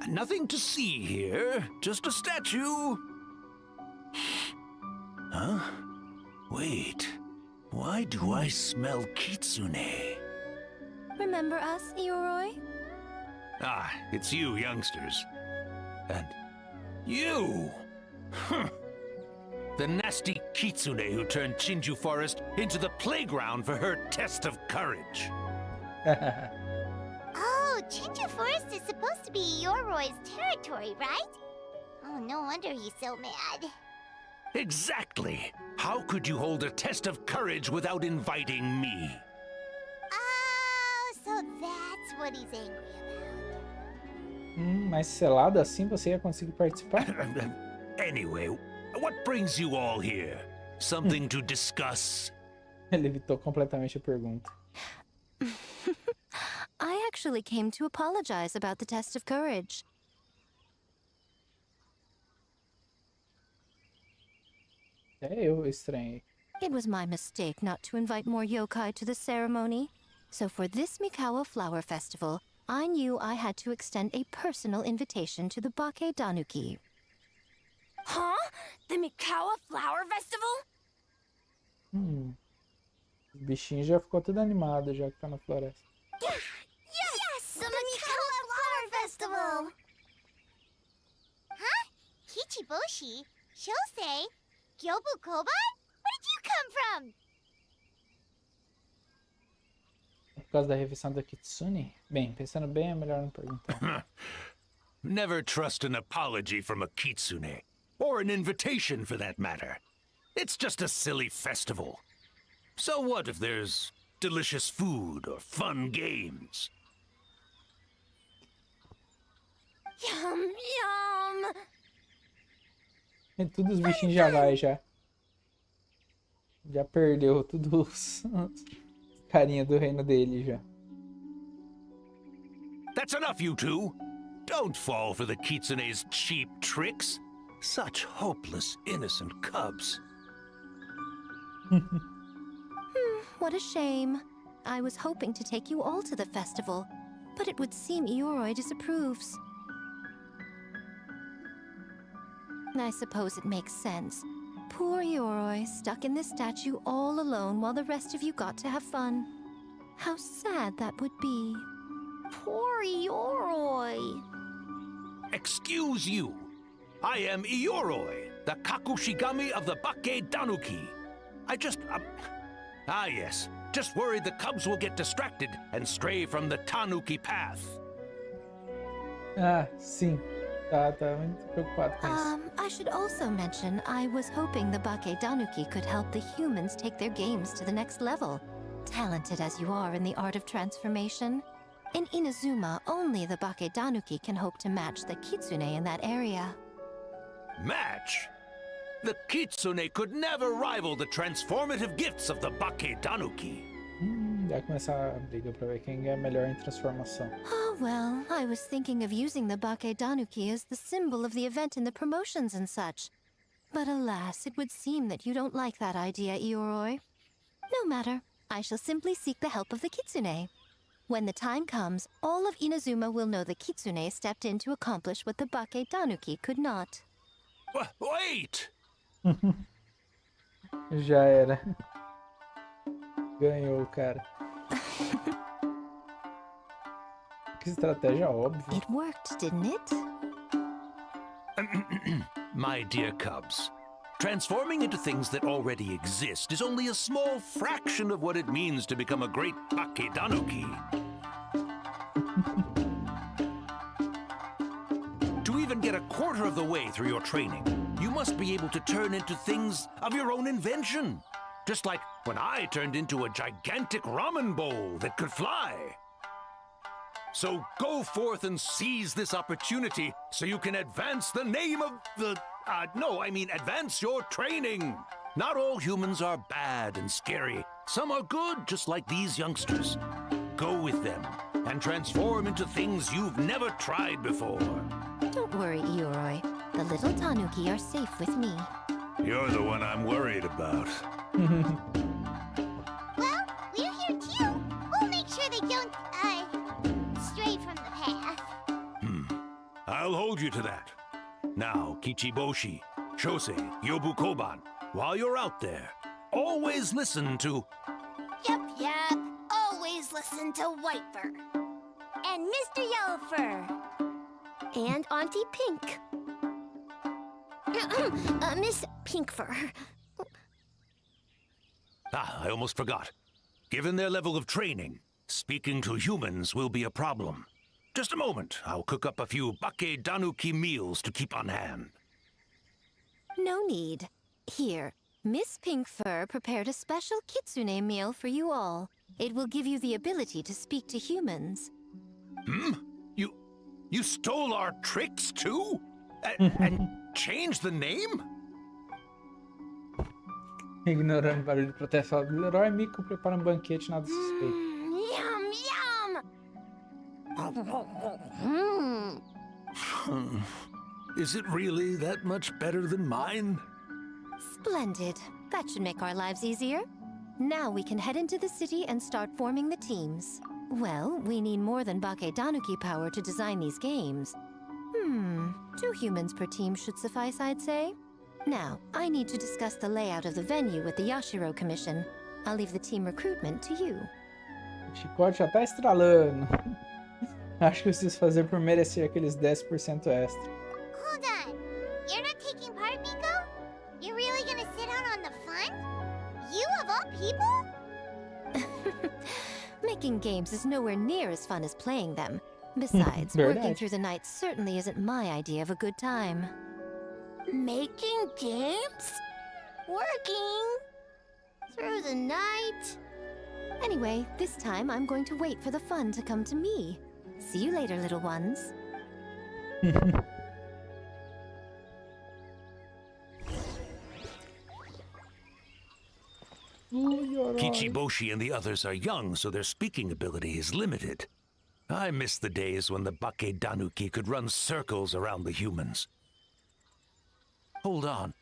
Nothing to see here, just a statue. Huh? Wait, why do I smell kitsune? Remember us, Ioroi? Ah, it's you youngsters. And you! Huh. The nasty kitsune who turned Chinju Forest into the playground for her test of courage. Oh, Chinju Forest is supposed to be Yoroi's territory, right? Oh, no wonder he's so mad. Exactly! How could you hold a test of courage without inviting me? Oh, so that's what he's angry about. Mas selado assim você ia conseguir participar? Anyway, what brings you all here? Something to discuss? Ele evitou completamente a pergunta. I actually came to apologize about the test of courage. É eu estranhei. It was my mistake not to invite more yokai to the ceremony. So for this Mikawa Flower Festival, I knew I had to extend a personal invitation to the Bake Danuki. Huh? The Mikawa Flower Festival? O bichinho já ficou tudo animado, já que tá na floresta. Yes! The Mikawa Flower Festival! Huh? Kichiboshi? Shosei? Gyobu Koban? Where did you come from? Por causa da refeição da Kitsune? Bem, pensando bem, é melhor não perguntar. Never trust an apology from a kitsune. Or an invitation, for that matter. It's just a silly festival. So what if there's delicious food or fun games? Yum, yum! E tudo os bichinhos já vai, já. Já perdeu tudo os carinha do reino dele, já. That's enough, you two. Don't fall for the kitsune's cheap tricks. Such hopeless, innocent cubs. What a shame. I was hoping to take you all to the festival, but it would seem Ioroi disapproves. I suppose it makes sense. Poor Ioroi, stuck in this statue all alone while the rest of you got to have fun. How sad that would be. Poor Ioroi. Excuse you. I am Ioroi, the Kakushigami of the Bake Danuki. I just... yes. Just worried the cubs will get distracted and stray from the Tanuki path. Ah, sim. Tá muito preocupado com isso. I should also mention I was hoping the Bake Danuki could help the humans take their games to the next level. Talented as you are in the art of transformation. In Inazuma, only the Bake Danuki can hope to match the Kitsune in that area. Match? The Kitsune could never rival the transformative gifts of the Bake Danuki. Vai começar a briga pra ver quem é melhor em transformação. Oh, well, I was thinking of using the Bake Danuki as the symbol of the event in the promotions and such. But alas, it would seem that you don't like that idea, Ioroi. No matter. I shall simply seek the help of the Kitsune. When the time comes, all of Inazuma will know the Kitsune stepped in to accomplish what the Bake Danuki could not. Wait! Já era. Ganhou, cara. Que estratégia óbvia. It worked, didn't it? My dear cubs, transforming into things that already exist is only a small fraction of what it means to become a great Bake Danuki. To even get a quarter of the way through your training, you must be able to turn into things of your own invention. Just like when I turned into a gigantic ramen bowl that could fly. So go forth and seize this opportunity so you can advance the name of the... advance your training. Not all humans are bad and scary. Some are good, just like these youngsters. Go with them and transform into things you've never tried before. Don't worry, Ioroi. The little Tanuki are safe with me. You're the one I'm worried about. Well, we're here too. We'll make sure they don't, stray from the path. I'll hold you to that. Now, Kichiboshi, Shosei, Yobu Koban, while you're out there, always listen to... Yep. Always listen to Whitefur. And Mr. Yellowfur. And Auntie Pink. Miss Pinkfur. I almost forgot. Given their level of training, speaking to humans will be a problem. Just a moment, I'll cook up a few Bake Danuki meals to keep on hand. No need. Here, Miss Pinkfur prepared a special kitsune meal for you all. It will give you the ability to speak to humans. You stole our tricks too? And change the name? Ignorando o barulho de protesto, Leroy e Miko preparam um banquete, nada suspeito. Yum, yum! Is it really that much better than mine? Splendid. That should make our lives easier. Now we can head into the city and start forming the teams. Well, we need more than Bake Danuki power to design these games. 2 humans per team should suffice, I'd say. Now, I need to discuss the layout of the venue with the Yashiro Commission. I'll leave the team recruitment to you. O chicote já tá estralando. Acho que eu preciso fazer por merecer aqueles 10% extra. Hold on. You're not taking part, Miko? You're really gonna sit out on the fun? You of all people? Making games is nowhere near as fun as playing them. Besides, working through the night certainly isn't my idea of a good time. Making games? Working? Through the night? Anyway, this time I'm going to wait for the fun to come to me. See you later, little ones. Kichiboshi and the others are young, so their speaking ability is limited. I miss the days when the Bake Danuki could run circles around the humans. Hold on.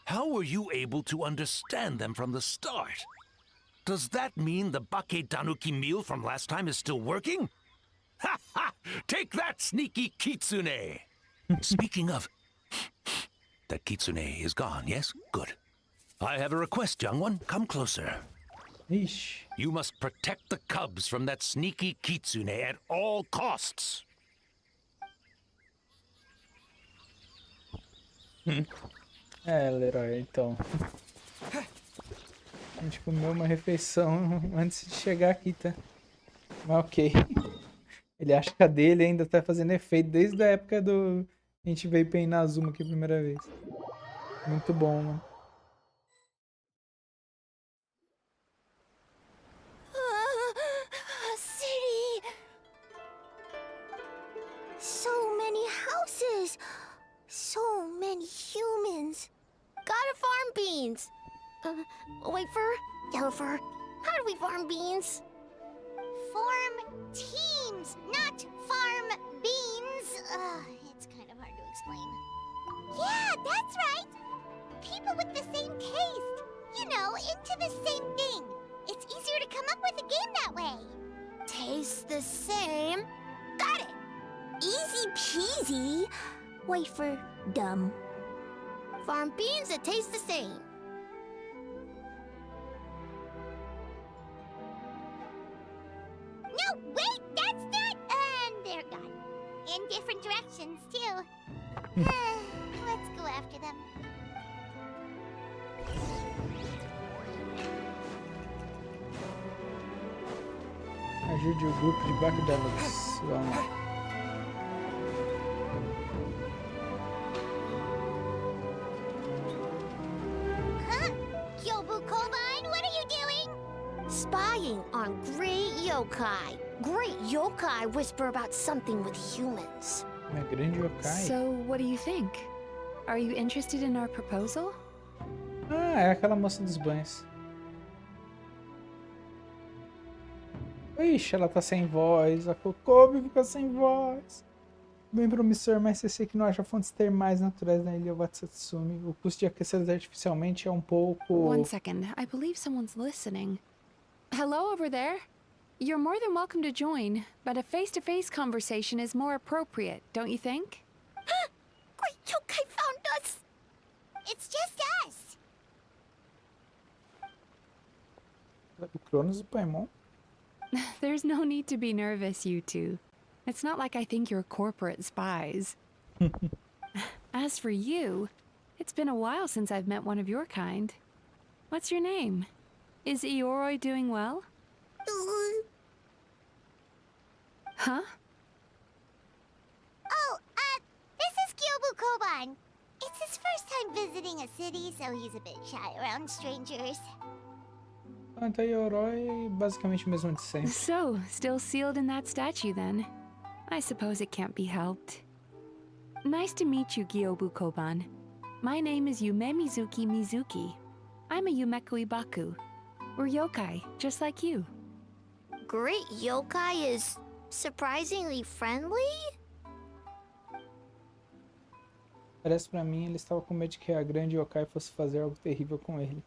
How were you able to understand them from the start? Does that mean the Bake Danuki meal from last time is still working? Ha ha! Take that, sneaky Kitsune! Speaking of... That Kitsune is gone, yes? Good. I have a request, young one. Come closer. Ixi. You must protect the cubs from that sneaky Kitsune at all costs. Leroy, então. A gente comeu uma refeição antes de chegar aqui, tá? Mas ok. Ele acha que a dele ainda tá fazendo efeito desde a época do... A gente veio pra Inazuma aqui a primeira vez. Muito bom, mano. City! So many houses! So many humans! Gotta farm beans! Wafer? Yellowfur? How do we farm beans? Form teams, not farm beans! It's kind of hard to explain. Yeah, that's right! People with the same taste! You know, into the same thing! It's easier to come up with a game that way! Taste the same? Got it! Easy peasy! Wafer, dumb. Farm beans that taste the same. No, wait, that's not... And they're gone. In different directions, too. Let's go after them. Ajude o grupo de Bake Danuki. Vamos lá. Spying on great yokai. Great yokai whisper about something with humans. Uma grande yokai. So, what do you think? Are you interested in our proposal? Ah, é aquela moça dos banhos. Ixi, ela tá sem voz. A Kokomi fica sem voz. Bem promissor, mas se sei que não haja fontes termais naturais na ilha Watsutsumi. O custo de aquecê-las artificialmente é um pouco... One second. I believe someone's listening. Hello over there? You're more than welcome to join, but a face-to-face conversation is more appropriate, don't you think? Great yokai found us! It's just us! O Cronos e o Paimon? There's no need to be nervous, you two. It's not like I think you're corporate spies. As for you, it's been a while since I've met one of your kind. What's your name? Is Ioroi doing well? Huh? Oh, this is Kyobu Koban. It's his first time visiting a city, so he's a bit shy around strangers. Então, Ioroi basicamente o mesmo de sempre. So, still sealed in that statue then. I suppose it can't be helped. Nice to meet you, Gyobu-koban. My name is Yume Mizuki. I'm a Yumeku Ibaku. We're yokai, just like you. Great yokai is surprisingly friendly? Parece pra mim ele estava com medo de que a grande yokai fosse fazer algo terrível com ele,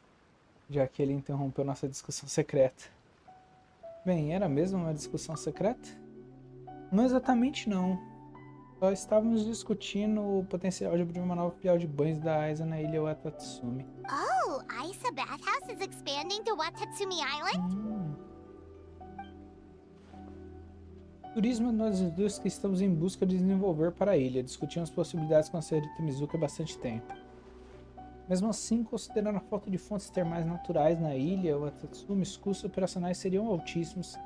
já que ele interrompeu nossa discussão secreta. Bem, era mesmo uma discussão secreta? Não exatamente não. Só estávamos discutindo o potencial de abrir uma nova filial de banhos da Aiza na ilha Watatsumi. Oh, Aisa Bathhouse is expanding to Watatsumi Island? Turismo é uma das indústrias que estamos em busca de desenvolver para a ilha. Discutimos possibilidades com a senhorita Mizuki há bastante tempo. Mesmo assim, considerando a falta de fontes termais naturais na ilha Watatsumi, os custos operacionais seriam altíssimos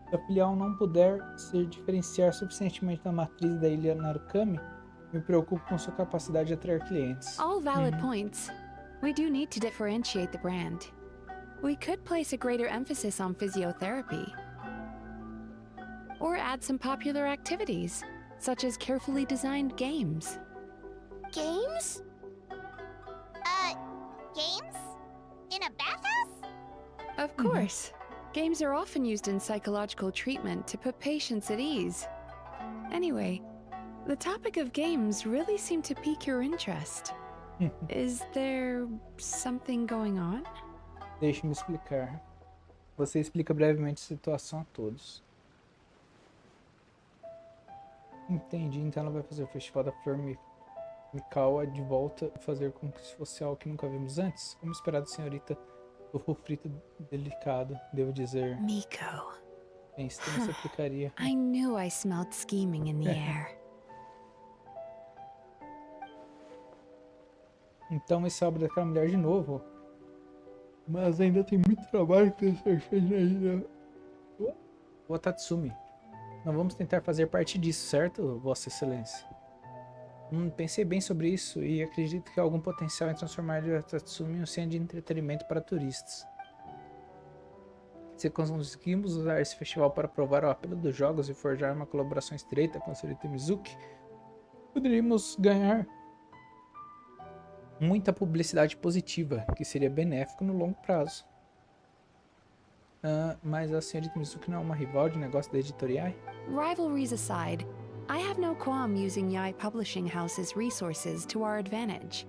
se a filial não puder se diferenciar suficientemente da matriz da ilha Narukami. Me preocupo com sua capacidade de atrair clientes. All valid points. We do need to differentiate the brand. We could place a greater emphasis on physiotherapy. Or add some popular activities, such as carefully designed games. Games? Games? In a bathhouse? Of course. Games are often used in psychological treatment to put patients at ease. Anyway, the topic of games really seemed to pique your interest. Is there something going on? Deixe-me explicar. Você explica brevemente a situação a todos. Entendi, então ela vai fazer o Festival da Flor Mikawa de volta, fazer como se fosse algo que nunca vimos antes. Como esperado, senhorita, tofu frito delicado, devo dizer. Miko. Bem, isso também se aplicaria. I knew I smelled scheming in the air. Então esse obra daquela mulher de novo. Mas ainda tem muito trabalho que você fez na ilha Watatsumi. Não vamos tentar fazer parte disso, certo, Vossa Excelência? Pensei bem sobre isso e acredito que há algum potencial em transformar o Watatsumi em um centro de entretenimento para turistas. Se conseguimos usar esse festival para provar o apelo dos jogos e forjar uma colaboração estreita com a senhorita Mizuki, poderíamos ganhar muita publicidade positiva, que seria benéfico no longo prazo. Mas a senhorita Mizuki não é uma rival de negócio da editorial? Rivalries aside, I have no qualm using Yae Publishing House's resources to our advantage.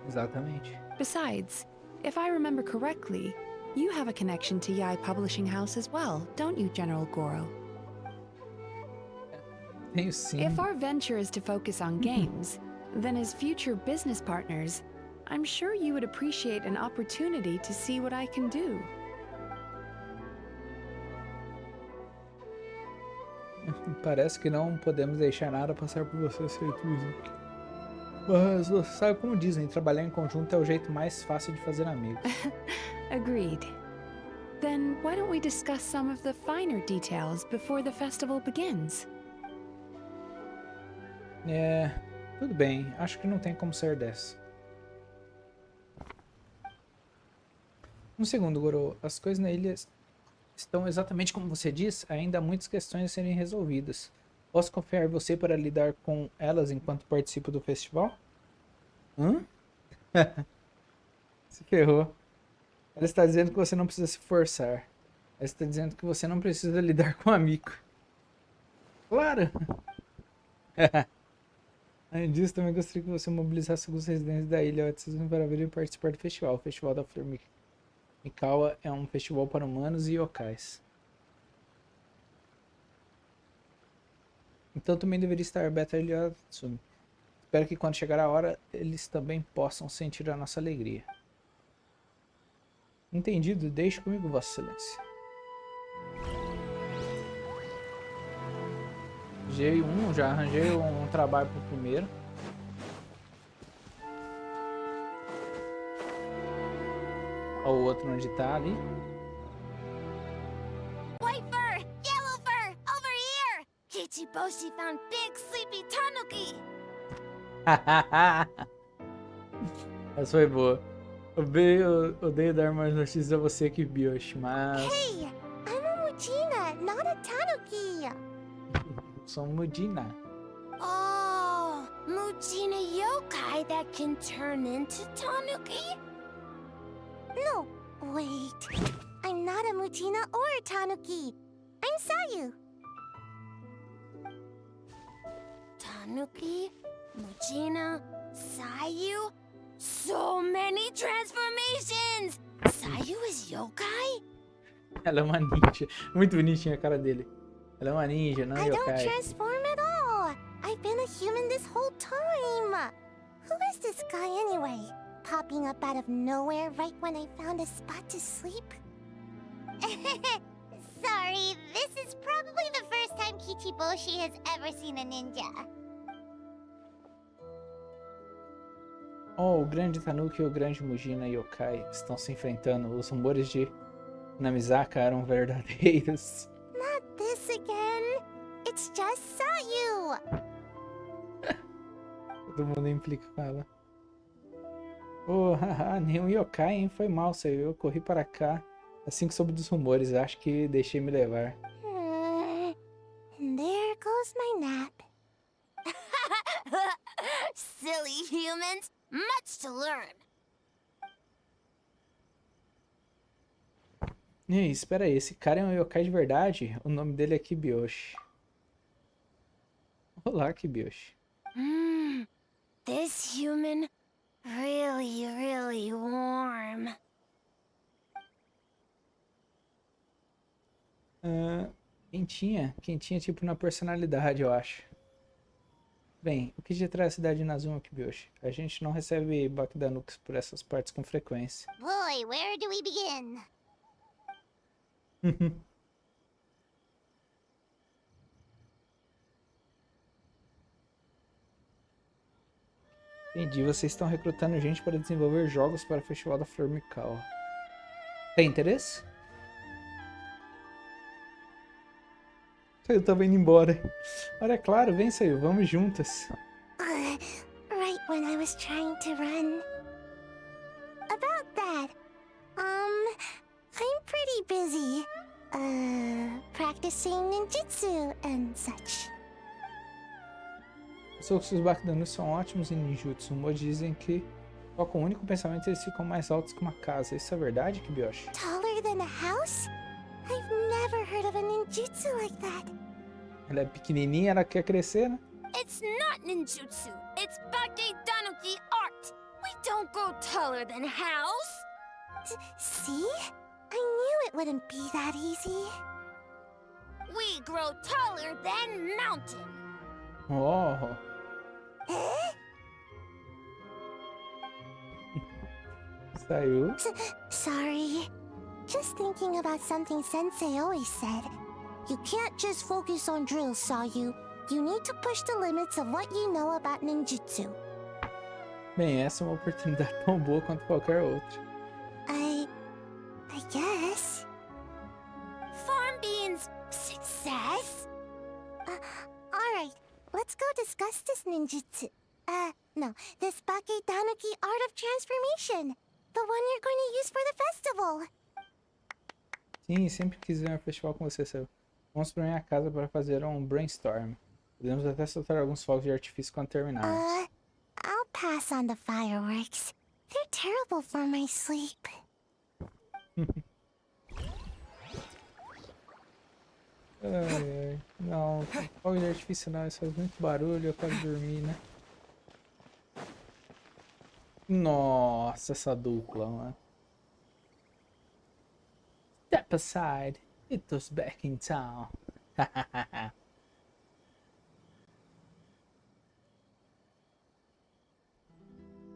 Exatamente. Besides, if I remember correctly, you have a connection to Yae Publishing House as well, don't you, General Goro? Tenho sim. If our venture is to focus on games, then as future business partners, I'm sure you would appreciate an opportunity to see what I can do. Parece que não podemos deixar nada passar por você, senhorita Mizuki. Mas você sabe como dizem, trabalhar em conjunto é o jeito mais fácil de fazer amigos. Agreed. Then why don't we discuss some of the finer details before the festival begins? Tudo bem. Acho que não tem como sair dessa. Um segundo, Goro. As coisas na ilha estão exatamente como você diz. Ainda há muitas questões a serem resolvidas. Posso confiar em você para lidar com elas enquanto participo do festival? Se ferrou. Ela está dizendo que você não precisa se forçar. Ela está dizendo que você não precisa lidar com o amigo. Claro! Além disso, também gostaria que você mobilizasse alguns residentes da ilha Watatsumi para virem participar do festival. O Festival da Flor Mikawa é um festival para humanos e yokais. Então também deveria estar aberto a ilha Watatsumi. Espero que quando chegar a hora, eles também possam sentir a nossa alegria. Entendido? Deixe comigo, Vossa Excelência. Já arranjei um trabalho pro primeiro. Olha o outro onde tá ali. White fur! Yellow fur! Over here! Kichiboshi found big sleepy tanuki! Essa foi boa. Eu odeio dar mais notícias a você que Bioshi, mas... Hey! I'm a Muchina, not a tanuki! sou Mudina. Oh, Mujina yokai that can turn into Tanuki? No, wait. I'm not a Mujina or a Tanuki. I'm Sayu. Tanuki, Mujina, Sayu. So many transformations! Sayu is yokai? Ela é uma ninja. Muito bonitinha a cara dele. Ela é uma ninja, não I don't yokai. transform at all. I've been a human this whole time. Who is this guy anyway? Popping up out of nowhere right when I found a spot to sleep? Sorry, this is probably the first time Kichiboshi has ever seen a ninja. Oh, o grande Tanuki e o grande Mujina yokai estão se enfrentando. Os rumores de Namizaka eram verdadeiros. Not this again. It's just Sayu. Todo mundo implica com ela. Oh, haha, nenhum yokai, hein? Foi mal, Sayu. Eu corri para cá. Assim que soube dos rumores, acho que deixei me levar. And there goes my nap. Silly humans. Much to learn. Ei, espera aí, esse cara é um yokai de verdade? O nome dele é Kibiyoshi. Olá, Kibiyoshi. This human really warm. Quentinha tipo na personalidade, eu acho. Bem, o que te traz a cidade de Nazuma, Kibiyoshi? A gente não recebe Bakudanukis por essas partes com frequência. Boy, where do we begin? Entendi, vocês estão recrutando gente para desenvolver jogos para o Festival da Formical. Tem interesse? Eu tava indo embora. Olha, claro, vem, Sayu, vamos juntas. Right when I was trying to run. About that, I'm pretty busy. Practicing ninjutsu and such. Os seus Bakudanus são ótimos em ninjutsu. Mo dizem que só com o único pensamento eles ficam mais altos que uma casa. Isso é verdade, Kibiyoshi? Taller than a house? I've never heard of a ninjutsu like that. Ela é pequenininha, ela quer crescer, né? It's not ninjutsu. It's Bakudanuki art. We don't grow taller than a house. See? I knew it wouldn't be that easy. We grow taller than mountain. Oh. Saiu. Sorry. Just thinking about something Sensei always said. You can't just focus on drills, Sayu. You need to push the limits of what you know about ninjutsu. Bem, essa é uma oportunidade tão boa quanto qualquer outra. I guess. Farm beans success? Alright, let's go discuss this ninjutsu. No, this Bakudanuki art of transformation. The one you're going to use for the festival. Sim, sempre quis ver um festival com você, Sayu. Vamos para minha casa para fazer um brainstorm. Podemos até soltar alguns fogos de artifício quando terminarmos. I'll pass on the fireworks. They're terrible for my sleep. Ai. Não, fogo de artifício não, isso faz muito barulho, eu quero dormir, né? Nossa, essa dupla, mano. Step aside, it was back in town.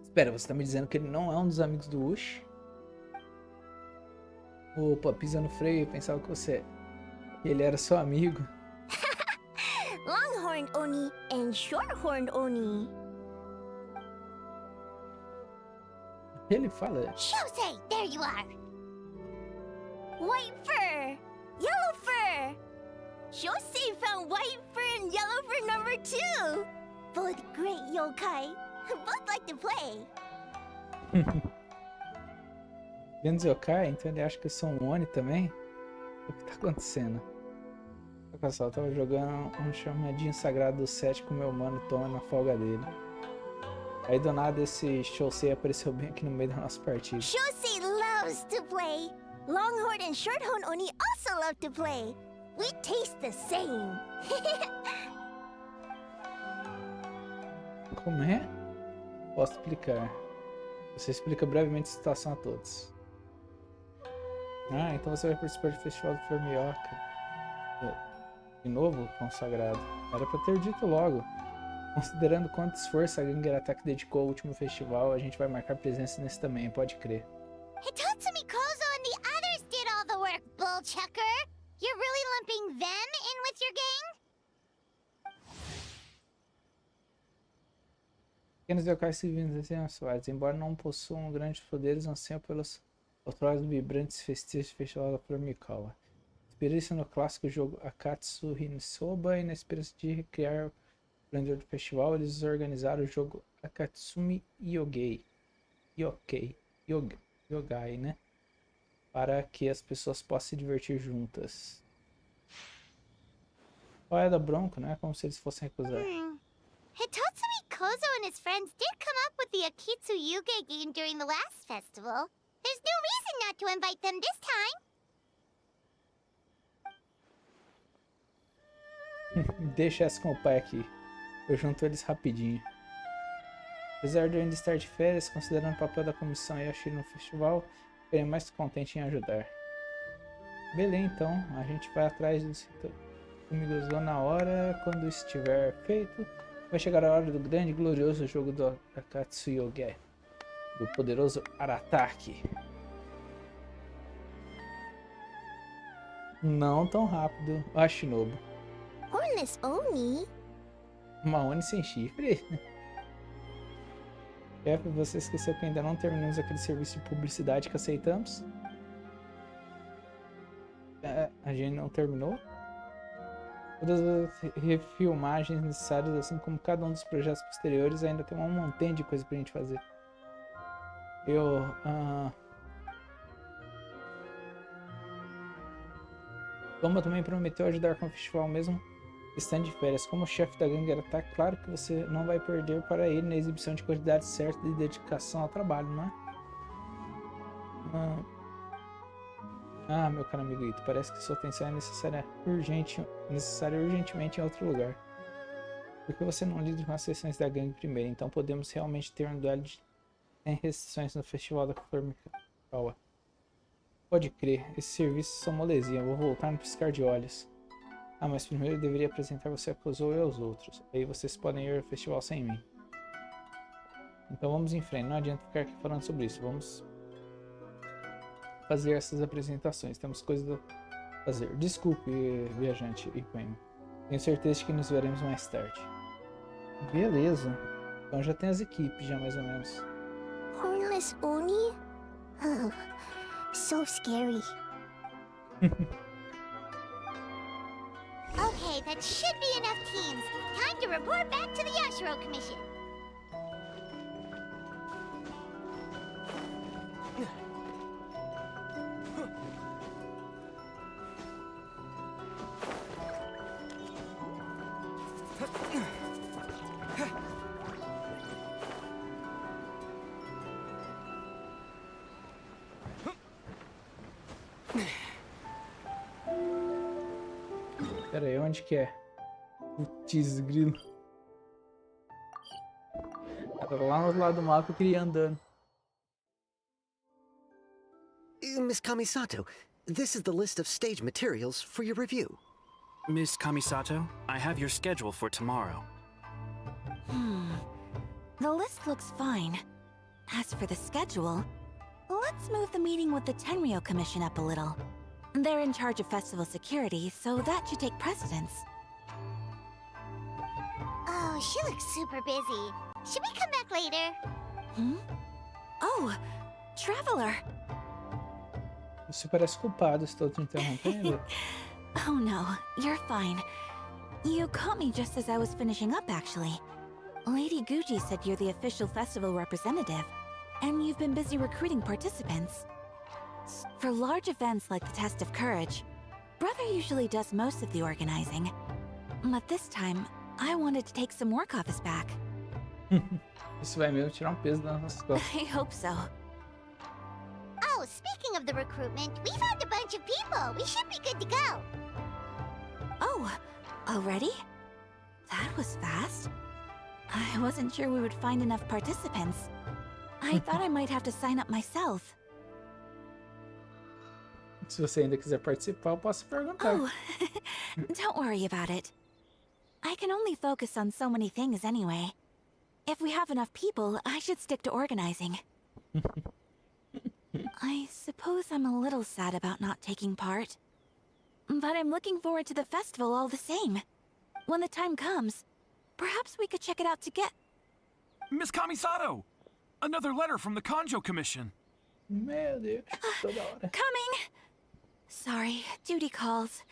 Espera, você tá me dizendo que ele não é um dos amigos do Ush? Opa, pisa no freio, eu pensava que ele era seu amigo. Longhorned Oni and Shorthorned Oni. Ele fala. Shosei, there you are. White fur, yellow fur. Shosei found white fur and yellow fur number 2. Both great yokai. Both like to play. Grandes yokai, então ele acha que eu sou um Oni também? O que tá acontecendo? Pessoal, tava jogando um chamadinho sagrado do 7 com meu mano Tom na folga dele. Aí do nada esse Shosei apareceu bem aqui no meio da nossa partida. Shosei loves to play. Longhorn and Shorthorn Oni also love to play. We taste the same. Como é? Posso explicar. Você explica brevemente a situação a todos. Ah, então você vai participar do Festival do Formioca. De novo, consagrado. Era pra ter dito logo. Considerando quanto esforço a Gangue Attack dedicou ao último festival, a gente vai marcar presença nesse também, pode crer. Hitatsumi Kozo and the others did all the work, Bullchucker. You're really lumping them in with your gang? Pequenos locais civis abençoados, embora não possuam grandes poderes, anseiam pelos outrora vibrantes festivos do Festival da Formikawa. Inspirei-se no clássico jogo Akatsu Hinisoba e na esperança de recriar o esplendor do festival, eles organizaram o jogo Akatsumi Yogai, né? Para que as pessoas possam se divertir juntas. Olha da bronca, não é como se eles fossem recusar. Hitatsumi Kozo and his friends did come up with the Akitsu Yuge game during the last festival. There's no reason not to invite them this time. Deixa essa com o pai aqui. Eu junto eles rapidinho. Apesar de eu ainda estar de férias, considerando o papel da comissão e a no festival, ficarei mais contente em ajudar. Beleza, então. A gente vai atrás desse amigos lá na hora. Quando estiver feito, vai chegar a hora do grande e glorioso jogo do Akatsu Yoge. Do poderoso Arataki. Não tão rápido, a Shinobu. Hornless Oni? Uma Oni sem chifre? Chefe, você esqueceu que ainda não terminamos aquele serviço de publicidade que aceitamos? A gente não terminou? Todas as refilmagens necessárias, assim como cada um dos projetos posteriores, ainda tem um montão de coisa pra gente fazer. Toma também prometeu ajudar com o festival mesmo estando de férias. Como chefe da gangue Attack, claro que você não vai perder para ele na exibição de quantidade certa de dedicação ao trabalho, não é? Meu caro amiguito, parece que sua atenção é necessária urgentemente em outro lugar. Por que você não lida com as sessões da gangue primeiro? Então podemos realmente ter um duelo sem restrições no festival da Formikawa. Pode crer, esses serviços são molezinha, eu vou voltar no piscar de olhos. Mas primeiro eu deveria apresentar você a Kozo e aos outros. Aí vocês podem ir ao festival sem mim. Então vamos em frente, não adianta ficar aqui falando sobre isso. Vamos fazer essas apresentações, temos coisas a fazer. Desculpe, viajante e Queen. Tenho certeza de que nos veremos mais tarde. Beleza. Então já tem as equipes, já mais ou menos. Hornless Oni? Oh, so scary. Okay, that should be enough teams. Time to report back to the Yashiro Commission. Pera aí, onde que é? Putz, grilo. Lá no lado do mapa eu queria ir andando. Miss Kamisato, this is the list of stage materials for your review. Miss Kamisato, I have your schedule for tomorrow. The list looks fine. As for the schedule, let's move the meeting with the Tenryo Commission up a little. They're in charge of festival security, so that should take precedence. Oh, she looks super busy. Should we come back later? Oh, Traveler! Você parece culpado, estou te interrompendo. Oh no, you're fine. You caught me just as I was finishing up, actually. Lady Guji said you're the official festival representative, and you've been busy recruiting participants. For large events like the Test of Courage, Brother usually does most of the organizing. But this time, I wanted to take some work off his back. Isso vai mesmo tirar peso das nossas costas. I hope so. Oh, speaking of the recruitment, we found a bunch of people. We should be good to go. Oh, already? That was fast. I wasn't sure we would find enough participants. I thought I might have to sign up myself. Se você ainda quiser participar, eu posso perguntar. Oh, don't worry about it. I can only focus on so many things anyway. If we have enough people, I should stick to organizing. I suppose I'm a little sad about not taking part. But I'm looking forward to the festival all the same. When the time comes, perhaps we could check it out together. Miss Kamisato! Another letter from the Kanjo Commission. Meu Deus, toda hora. Coming! Sorry, duty calls.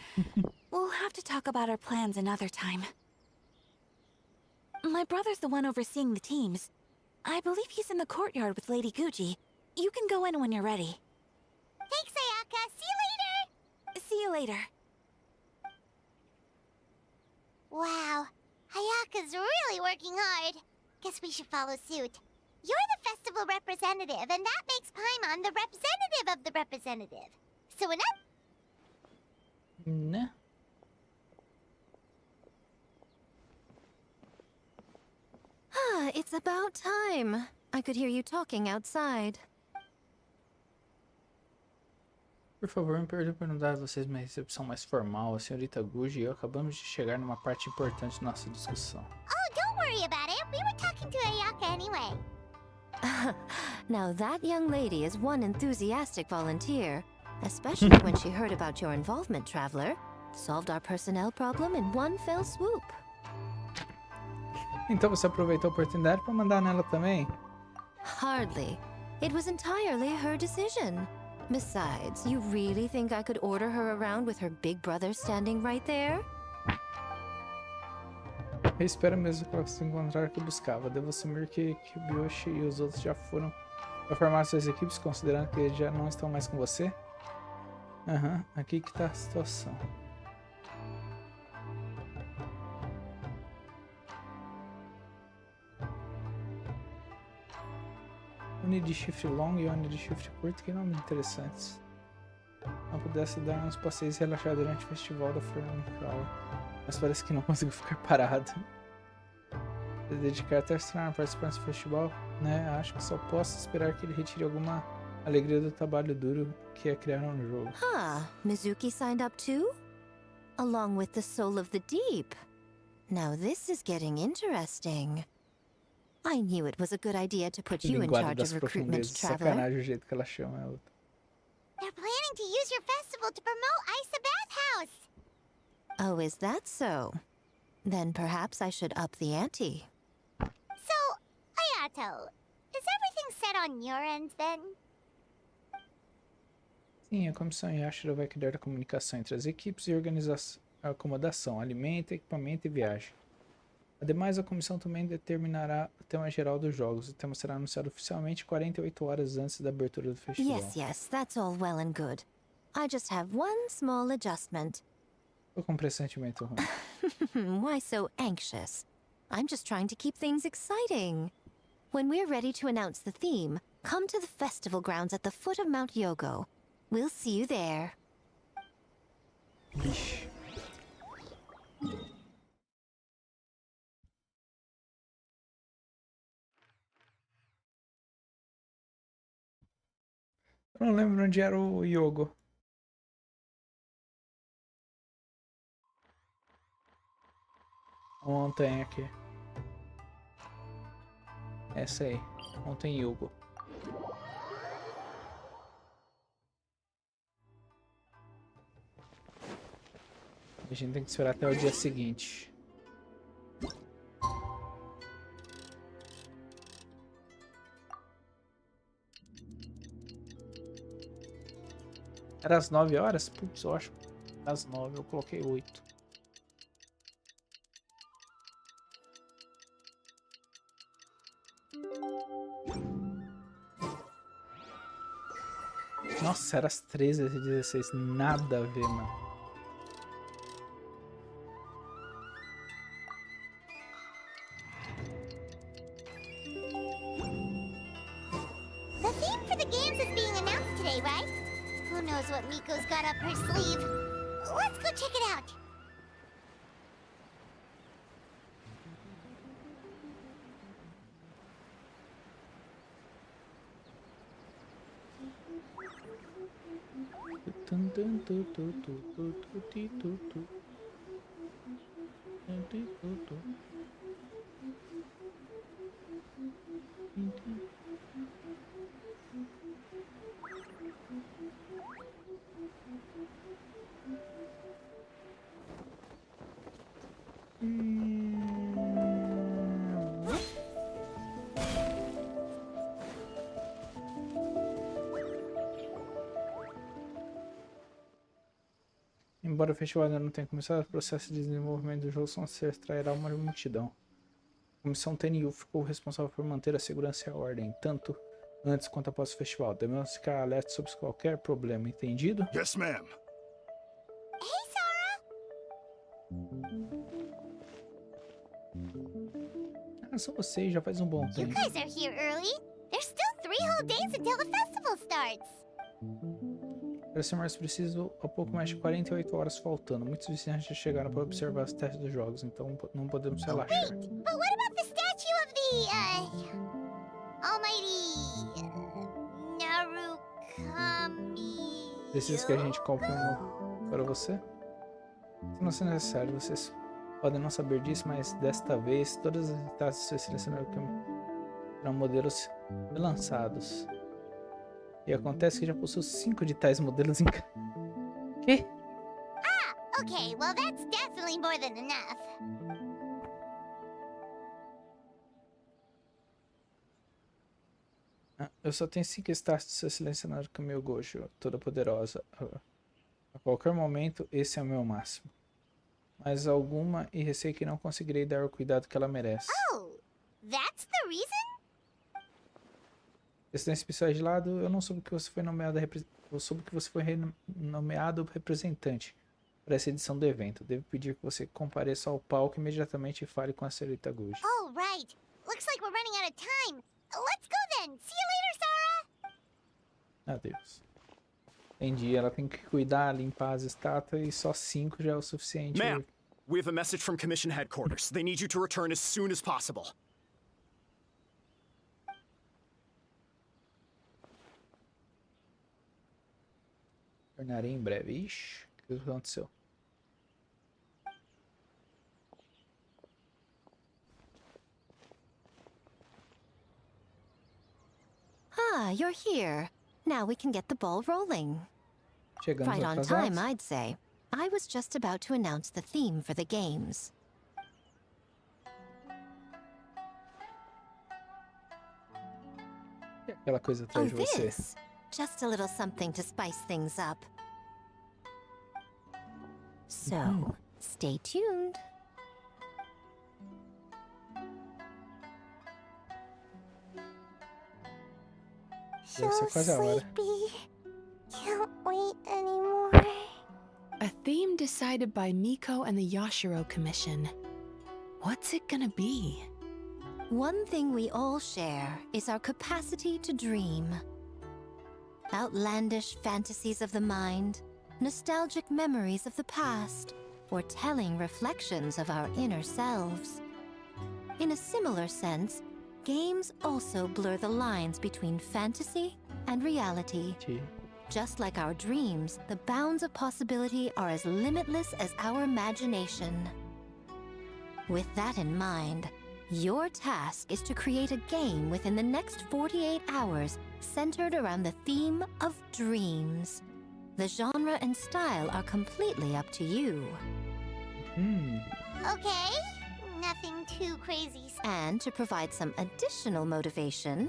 We'll have to talk about our plans another time. My brother's the one overseeing the teams. I believe he's in the courtyard with Lady Guji. You can go in when you're ready. Thanks, Ayaka. See you later. See you later. Wow, Ayaka's really working hard. Guess we should follow suit. You're the festival representative, and that makes Paimon the representative of the representative. So enough. Né? It's about time. I could hear you talking outside. Por favor, me perdoe por não dar a vocês uma recepção mais formal. A senhorita Guji e eu acabamos de chegar numa parte importante da nossa discussão. Oh, don't worry about it. We were talking to Ayaka anyway. Now that young lady is one enthusiastic volunteer, especially when she heard about your involvement, Traveler. Solved our personnel problem in one fell swoop. Então você aproveitou a oportunidade para mandar nela também? Hardly. It was entirely her decision. Besides, you really think I could order her around with her big brother standing right there? Eu espero mesmo que ela se encontrar o que buscava. Devo assumir que Byoshi e os outros já foram para formar suas equipes, considerando que eles já não estão mais com você? Aham, aqui que tá a situação. Oni de chifre longo e Oni de chifre curto, que nomes interessantes. Não pudesse dar uns passeios e relaxar durante o festival da Formical, mas parece que não consigo ficar parado. Se dedicar até se tornar participante do festival, né? Acho que só posso esperar que ele retire alguma alegria do trabalho duro que é criar um jogo. Mizuki signed up too? Along with the Soul of the Deep. Now this is getting interesting. I knew it was a good idea to put you in charge of recruitment, Traveler. Sacanagem o jeito que ela chama ela. They're planning to use your festival to promote Isa Bathhouse. Oh, is that so? Then perhaps I should up the ante. So, Ayato, is everything set on your end then? Sim, a comissão Yashiro vai criar a comunicação entre as equipes e organização, acomodação, alimento, equipamento e viagem. Ademais, a comissão também determinará o tema geral dos jogos. O tema será anunciado oficialmente 48 horas antes da abertura do festival. Yes, that's all well and good. I just have one small adjustment. Tô com um pressentimento ruim. Why so anxious? I'm just trying to keep things exciting. When we're ready to announce the theme, come to the festival grounds at the foot of Mount Yogo. We'll see you there. Vixe. Eu não lembro onde era o Yogo. Uma montanha aqui. Essa aí. Montanha Yogo. A gente tem que esperar até o dia seguinte. Era às 9 horas? Putz, eu acho às 9, eu coloquei 8. Nossa, era às 13 e 16, nada a ver, mano. birthday, right? Who knows what Miko's got up her sleeve? Let's go check it out. Embora o festival ainda não tenha começado, o processo de desenvolvimento do jogo só se extrairá uma multidão. A comissão TNU ficou responsável por manter a segurança e a ordem, tanto antes quanto após o festival. Devemos ficar alerta sobre qualquer problema, entendido? Yes, ma'am. Hey, Sarah! Ah, são vocês, já faz um bom You tempo. guys are here early. There's still 3 whole days until the festival starts. Para ser mais preciso, há pouco mais de 48 horas faltando. Muitos visitantes já chegaram para observar os testes dos jogos, então não podemos relaxar. But what about the statue of the, almighty, Narukami? Precisa que a gente compre uma para você? Se não for necessário, vocês podem não saber disso, mas desta vez todas as estátuas que selecionaram serão modelos lançados. E acontece que já possui 5 de tais modelos em casa. Quê? Ah, okay, well that's definitely more than enough. Eu só tenho 5 estátuas selecionadas com o meu Gojo, toda poderosa. A qualquer momento, esse é o meu máximo. Mas alguma e receio que não conseguirei dar o cuidado que ela merece. Oh, that's the reason? Questões especiais de lado, eu não soube que você foi nomeado nomeado representante para essa edição do evento. Devo pedir que você compareça ao palco imediatamente e fale com a senhorita Guji. Oh, right. Looks like we're running out of time. Let's go then. See you later, Sarah. Adeus. Entendi, ela tem que cuidar, limpar as estátuas e só 5 já é o suficiente. Ma'am, we have a message from Commission Headquarters. They need you to return as soon as possible. Tornarei em breve. Ixi, o que aconteceu? Ah, you're here. Now we can get the ball rolling. Chegamos Right on atrasados. time, I'd say. I was just about to announce the theme for the games. E aquela coisa Oh, atrás de você? this? Just a little something to spice things up. So, stay tuned. Deve ser quase a hora. Can't wait anymore. A theme decided by Miko and the Yashiro Commission. What's it gonna be? One thing we all share is our capacity to dream. Outlandish fantasies of the mind, nostalgic memories of the past, or telling reflections of our inner selves. In a similar sense, games also blur the lines between fantasy and reality. Just like our dreams, the bounds of possibility are as limitless as our imagination. With that in mind, your task is to create a game within the next 48 hours centered around the theme of dreams. The genre and style are completely up to you. Okay, nothing too crazy. And to provide some additional motivation,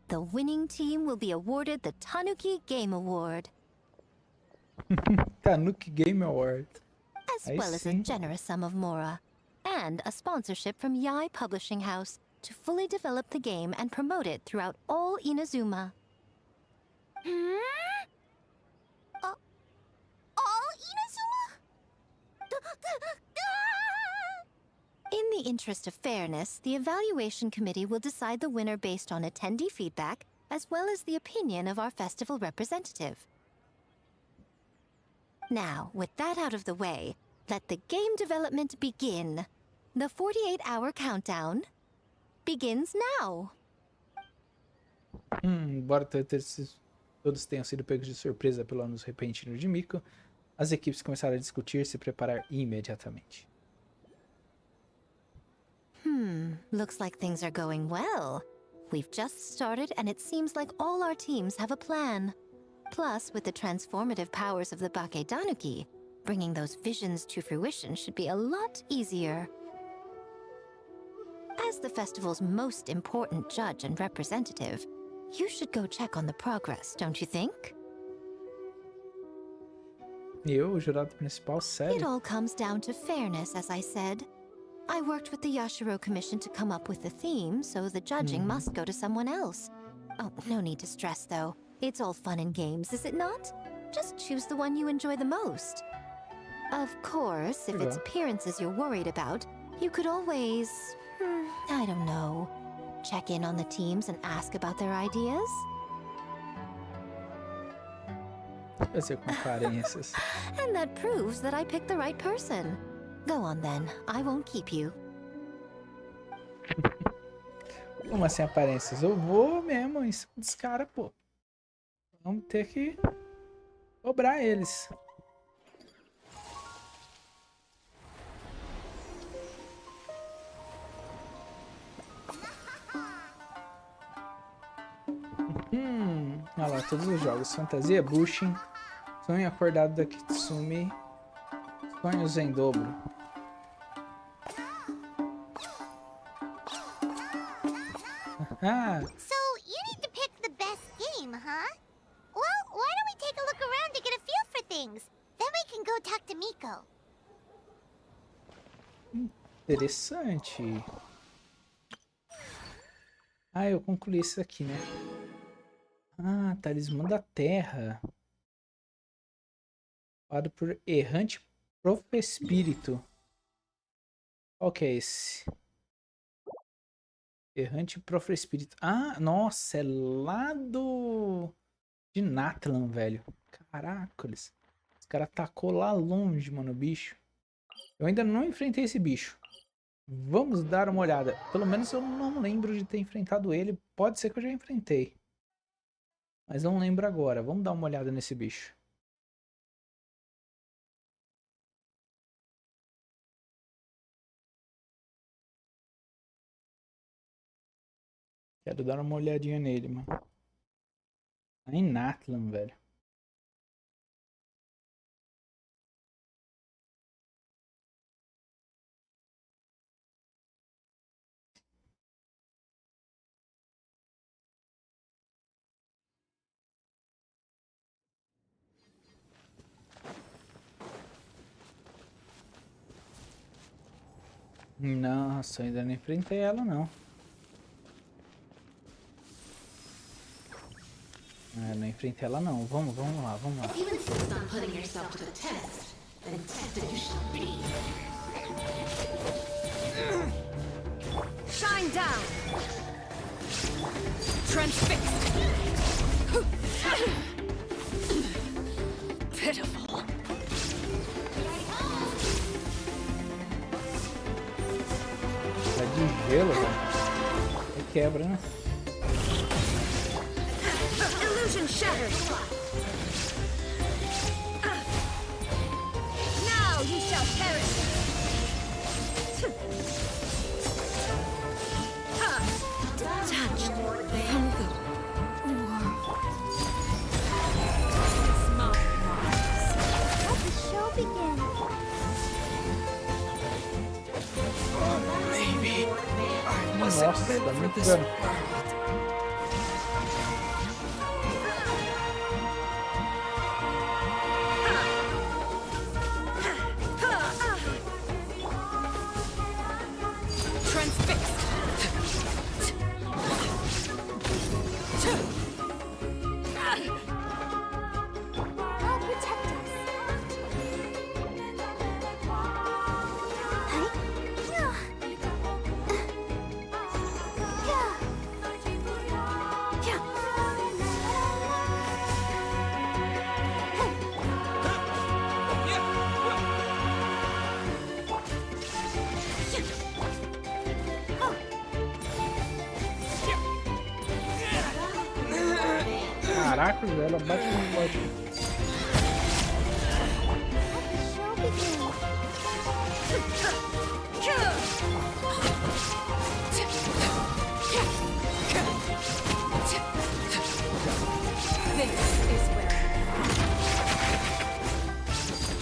the winning team will be awarded the Tanuki Game Award, Tanuki Game Award. as well as a generous sum of mora, and a sponsorship from Yai Publishing House to fully develop the game and promote it throughout all Inazuma. All Inazuma? In the interest of fairness, the evaluation committee will decide the winner based on attendee feedback, as well as the opinion of our festival representative. Now, with that out of the way, let the game development begin. The 48-hour countdown begins now. Embora todos tenham sido pegos de surpresa pelo anúncio repentino de Miko, as equipes começaram a discutir e se preparar imediatamente. Looks like things are going well. We've just started and it seems like all our teams have a plan. Plus, with the transformative powers of the Bakedanuki, bringing those visions to fruition should be a lot easier. As the festival's most important judge and representative, you should go check on the progress, don't you think? Eu, o jurado principal, It sério? all comes down to fairness, as I said. I worked with the Yashiro Commission to come up with the theme, so the judging must go to someone else. Oh, no need to stress, though. It's all fun and games, is it not? Just choose the one you enjoy the most. Of course, if it's appearances you're worried about, you could always, I don't know, check in on the teams and ask about their ideas. Fazer com aparências. And that proves that I picked the right person. Go on then, I won't keep you. Como assim aparências? Eu vou mesmo em cima dos caras, pô. Vamos ter que cobrar eles. Olha lá, todos os jogos. Fantasia, Bushin, Sonho Acordado da Kitsumi, Sonhos em Dobro. So, you need to pick the best game, huh? Well, why don't we take a look around to get a feel for things? Then we can go talk to Miko. Interessante. Ah, eu concluí isso aqui, né? Ah, Talismã da Terra. Falado por Errante Profespírito. Qual que é esse? Errante Profespírito. Ah, nossa, é lá de Natlan, velho. Caracoles. Esse cara tacou lá longe, mano, o bicho. Eu ainda não enfrentei esse bicho. Vamos dar uma olhada. Pelo menos eu não lembro de ter enfrentado ele. Pode ser que eu já enfrentei. Mas não lembro agora. Vamos dar uma olhada nesse bicho. Quero dar uma olhadinha nele, mano. Tá em Natlan, velho. Nossa, ainda não enfrentei ela, não. Ah, não enfrentei ela, não. Vamos lá, vamos lá. Shine down. Transfixed. Pitiful. Tá de gelo, velho. Aí quebra, né? Illusion shattered. Now you shall perish. Detached from the world. Let the show begin. Maybe I Nossa, wasn't meant tá for muito this dano. world. God protect us. Hey? Caraca, ela bate muito forte.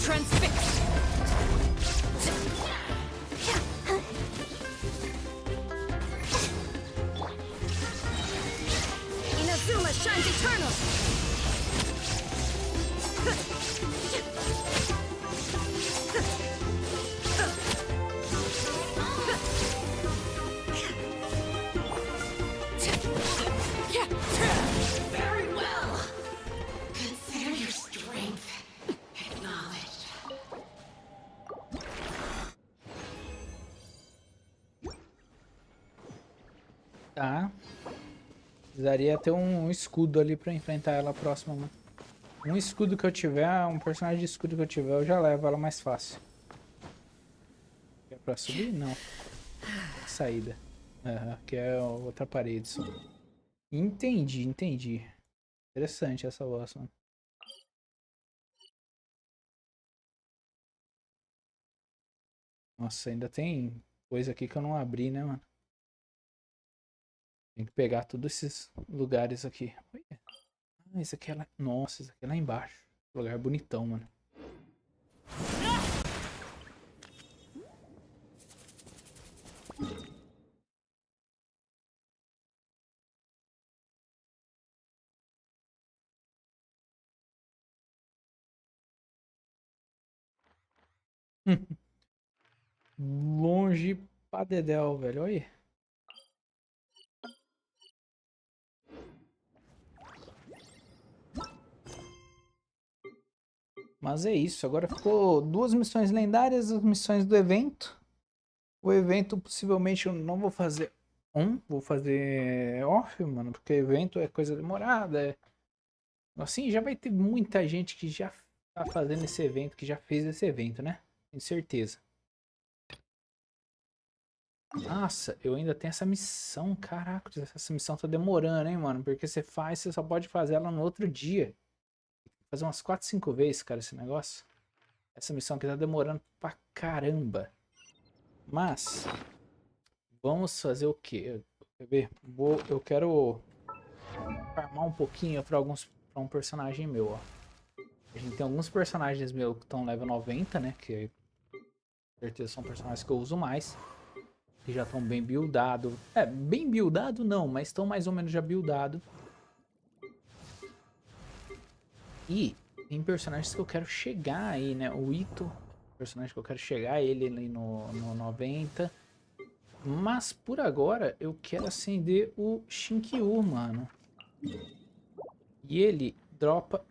Transfix. Inazuma shines eternal. Very well. Consider your strength acknowledged. Tá. Precisaria ter um escudo ali pra enfrentar ela próxima, mano. Um escudo que eu tiver, um personagem de escudo que eu tiver, eu já levo ela mais fácil. É pra subir? Não. Saída. Que é outra parede só. Entendi. Interessante essa voz, mano. Nossa, ainda tem coisa aqui que eu não abri, né, mano? Tem que pegar todos esses lugares aqui. Olha. Ah, esse aqui é lá... Nossa, esse aqui é lá embaixo. Lugar bonitão, mano. Longe pra dedéu, velho. Olha aí. Mas é isso. Agora ficou 2 missões lendárias, as missões do evento. O evento possivelmente eu não vou fazer vou fazer off, mano, porque evento é coisa demorada. Assim, já vai ter muita gente que já tá fazendo esse evento, que já fez esse evento, né? Tenho certeza. Nossa, eu ainda tenho essa missão. Caraca, essa missão tá demorando, hein, mano? Porque você só pode fazer ela no outro dia. Fazer umas 4, 5 vezes, cara, esse negócio. Essa missão aqui tá demorando pra caramba. Mas, vamos fazer o quê? Quer ver? Eu quero farmar um pouquinho pra um personagem meu, ó. A gente tem alguns personagens meus que estão level 90, né? Que com certeza são personagens que eu uso mais. Que já estão bem buildados. Bem buildado não, mas estão mais ou menos já buildados. E tem personagens que eu quero chegar aí, né? O Ito, personagem que eu quero chegar, ele ali no 90. Mas por agora eu quero acender o Shinkyu, mano. E ele dropa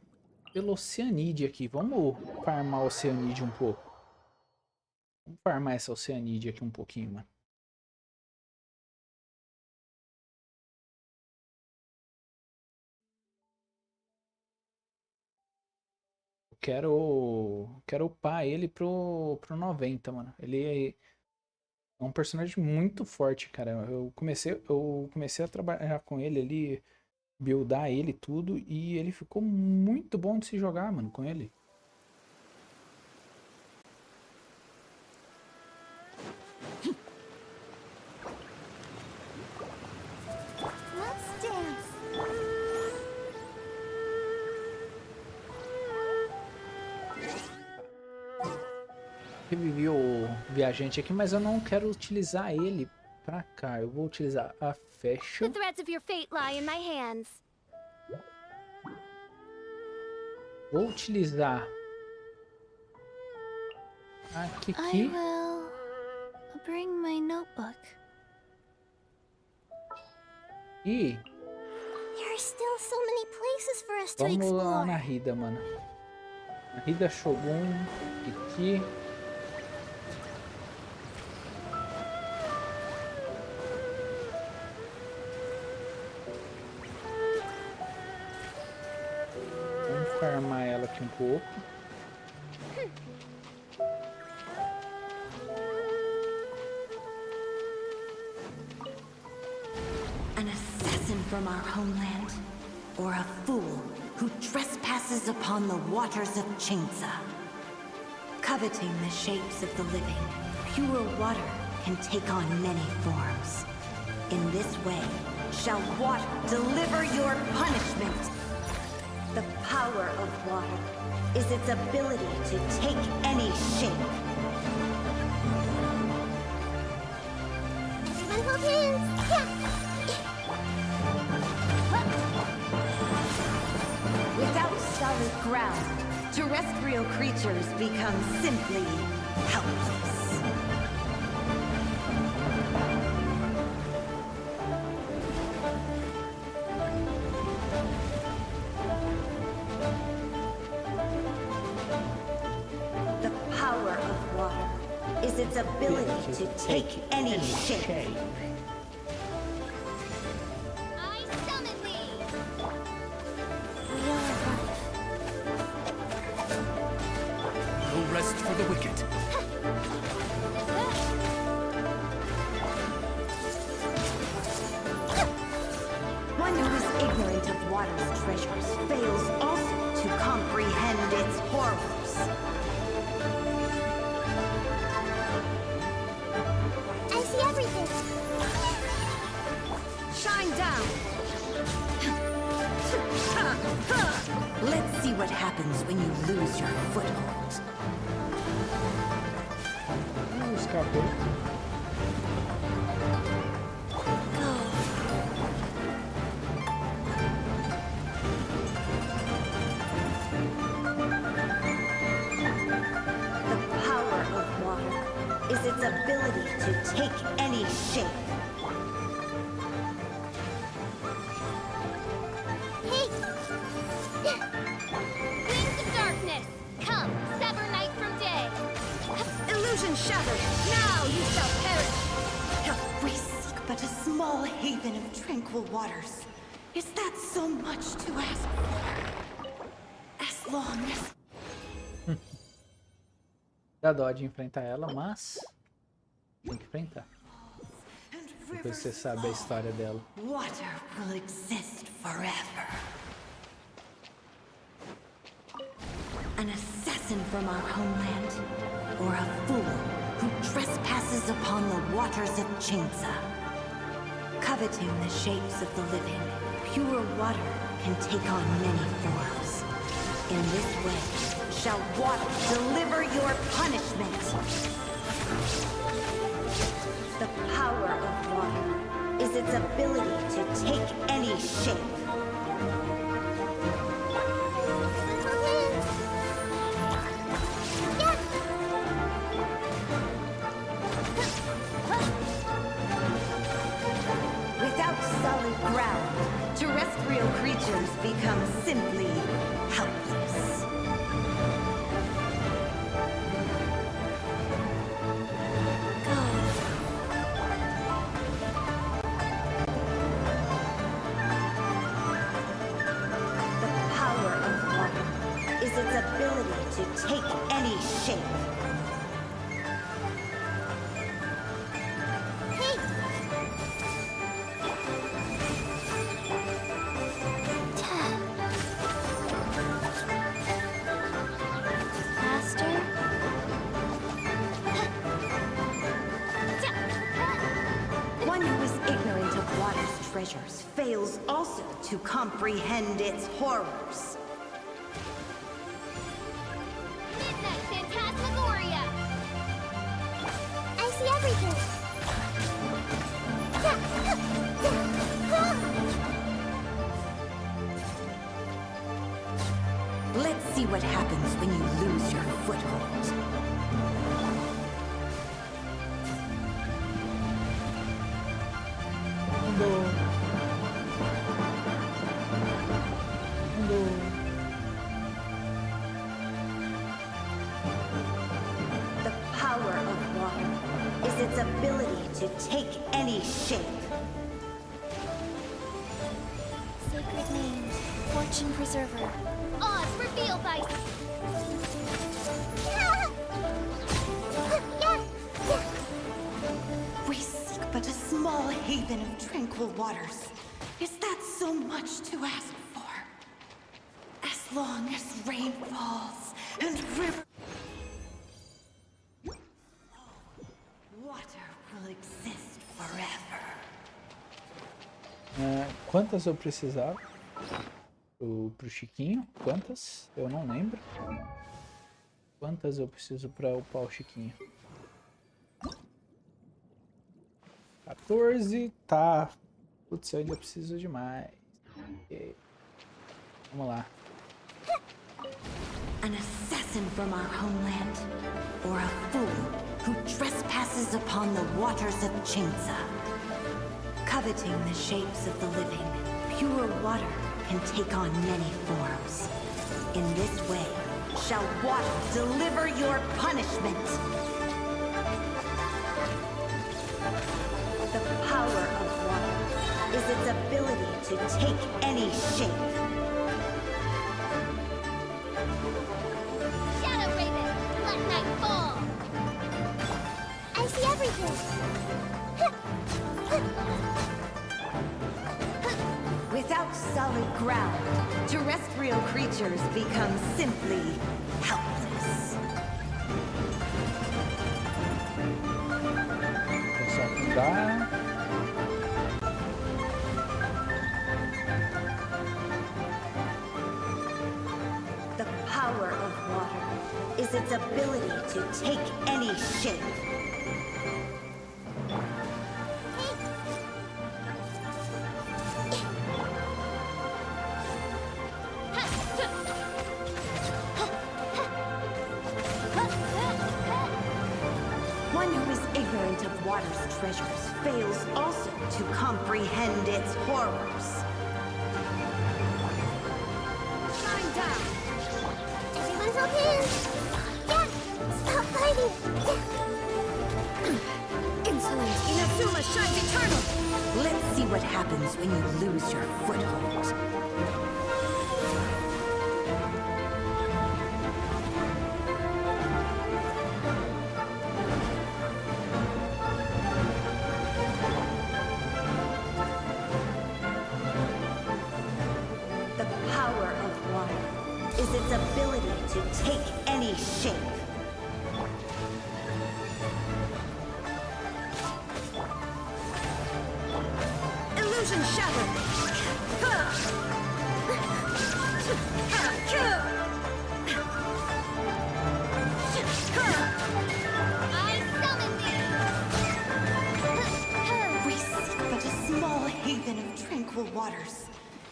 pelo Oceanide aqui. Vamos farmar o Oceanide um pouco. Vamos farmar essa Oceanide aqui um pouquinho, mano. Quero upar ele pro 90, mano. Ele é um personagem muito forte, cara. Eu comecei a trabalhar com ele ali, buildar ele e tudo, e ele ficou muito bom de se jogar, mano, com ele. Let's dance. Revivi o viajante aqui, mas eu não quero utilizar ele pra cá. Eu vou utilizar a Fashion. The threads of your fate lie in my hands. Vou utilizar a I Kiki. will bring my notebook. E There are still so many places for us to vamos lá explore. na Rida, mano. Na Rida, Shogun, Kiki. Vamos farmar ela aqui um pouco. An assassin from our homeland. or a fool who trespasses upon the waters of Chainsa. Coveting the shapes of the living, pure water can take on many forms. In this way, shall water deliver your punishment. The power of water is its ability to take any shape. Everyone hold hands. Yeah. Without solid ground, terrestrial creatures become simply helpless. The power of water is its ability to take any shape. I summon thee. No rest for the wicked. One who is ignorant of water's treasures fails also to comprehend its horrors. I see everything. Shine down! Let's see what happens when you lose your foothold. Escapou. The power of water is its ability to take any shape. Hey! Wings of darkness, come, sever night from day. Illusion shattered! Now you shall perish! We seek but a small haven of tranquil waters. Is that so much to ask for? As long as... Dá dó de enfrentar ela, mas tem que enfrentar. Depois você sabe a história dela. Water will exist forever. An assassin from our homeland, or a fool who trespasses upon the waters of Chainsa. Coveting the shapes of the living, pure water can take on many forms. In this way, shall water deliver your punishment. The power of water is its ability to take any shape. Without solid ground, terrestrial creatures become simply helpless. Its ability to take any shape. Hey! Faster. One who is ignorant of water's treasures fails also to comprehend its horrors. I see everything. Let's see what happens when you lose your foothold. The power of water is its ability to take any shape. Sacred name, fortune preserver. Oz, reveal by. We seek but a small haven of tranquil waters. Is that so much to ask for? long as rain falls and river... Water will exist forever. Quantas eu precisava? Pro Chiquinho? Quantas? Eu não lembro. Quantas eu preciso pra upar o Chiquinho? 14, tá. Putz, eu ainda preciso de mais. Okay. Vamos lá. An assassin from our homeland, or a fool who trespasses upon the waters of Chainsa. Coveting the shapes of the living, pure water can take on many forms. In this way, shall water deliver your punishment. The power of water is its ability to take any shape. Shadow Raven, let night fall. I see everything. Without solid ground, terrestrial creatures become simply helpless. Vou só cuidar. The power of water is its ability to take any shape. One who is ignorant of water's treasures fails also to comprehend its horrors. Shine down. Everyone's okay. Yeah, stop fighting. Insolent Inazuma shines eternal! Let's see what happens when you lose your foothold. The power of water is its ability to take any shape. Illusion shattered! I summon thee. We seek but a small haven of tranquil waters.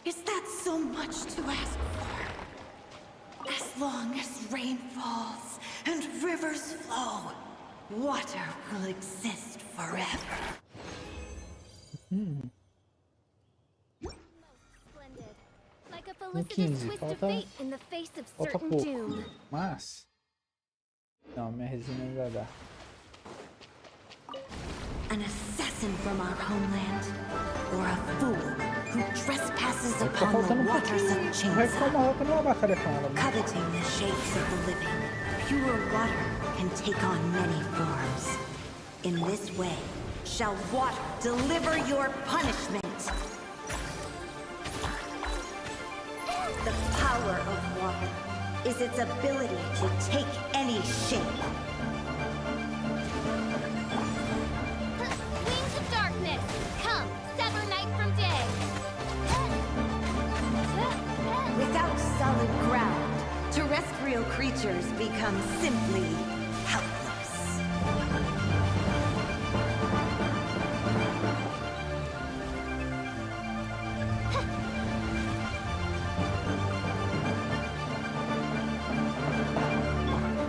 Is that so much to ask for? As long as rain falls and rivers flow, water will exist forever. Splendid. Like a No felicitous 15, twist of falta fate in the face of certain pouco. doom. Mas... Não, minha resina ainda dá. An assassin from our homeland, or a fool who trespasses upon the waters of Vai ficar uma Chainsa. roupa numa batalha com ela. Né? Coveting the shapes of the living, pure water can take on many forms. In this way, shall water deliver your punishment. The power of water is its ability to take any shape. Wings of darkness, come, sever night from day. Without solid ground, terrestrial creatures become simply helpless.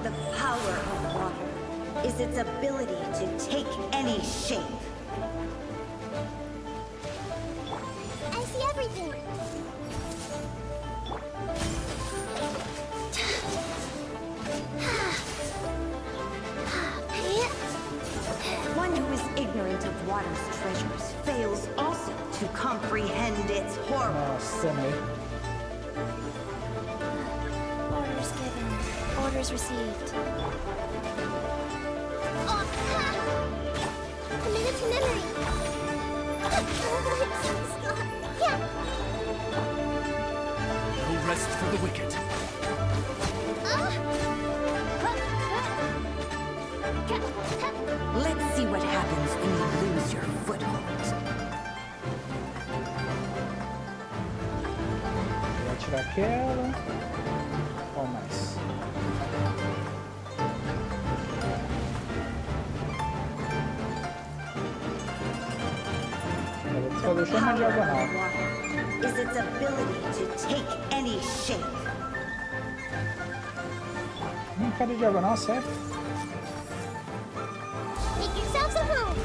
The power of water is its ability to take any shape. I see everything. One who is ignorant of water's treasures fails also to comprehend its horrors. Nossa, também. Orders given, orders received. Oh, committed to memory. Yeah. rest for the wicked. Let's see what happens when you lose your foothold. Vou atirar aquela. Ó, mais. Só deixou uma diagonal. Is its ability to take any shape. Cada diagonal, certo? Make yourselves a move!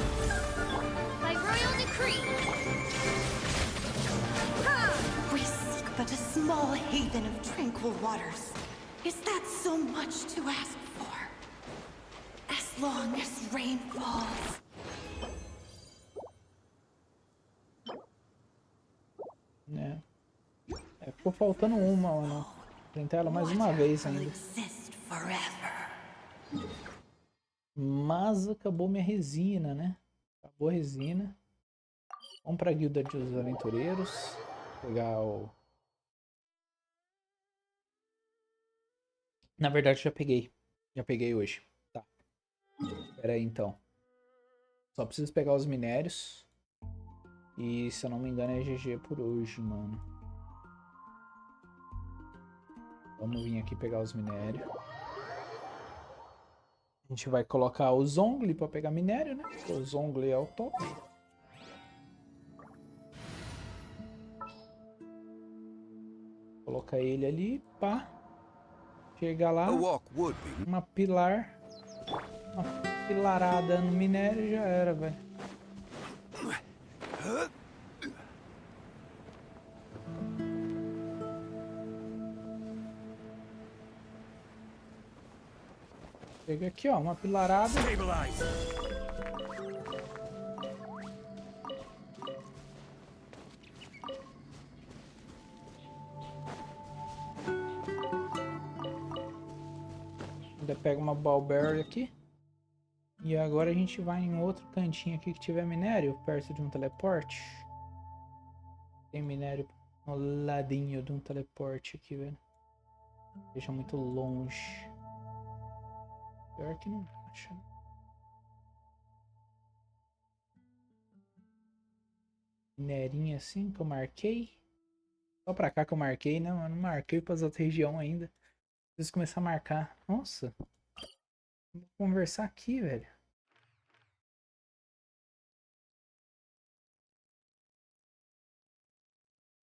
By royal decree! We seek but a small haven of tranquil waters. Is that so much to ask for? As long as rain falls. Ficou faltando uma, mano. Tentar ela mais uma vez ainda. Mas acabou minha resina, né? Acabou a resina. Vamos pra guilda dos aventureiros. Pegar o... Na verdade já peguei. Já peguei hoje. Tá. Pera aí então. Só preciso pegar os minérios. E se eu não me engano é GG por hoje, mano. Vamos vir aqui pegar os minérios. A gente vai colocar o Zongli para pegar minério, né? Porque o Zongli é o top. Colocar ele ali, pá. Chega lá. Uma pilarada no minério e já era, velho. Chega aqui, ó, uma pilarada. Ainda pega uma Ballberry aqui. E agora a gente vai em outro cantinho aqui que tiver minério, perto de um teleporte. Tem minério no ladinho de um teleporte aqui, velho. Deixa muito longe. Pior que não acha, né? Minerinha assim que eu marquei. Só pra cá que eu marquei, né? Eu não marquei pras outras regiões ainda. Preciso começar a marcar. Nossa. Vou conversar aqui, velho.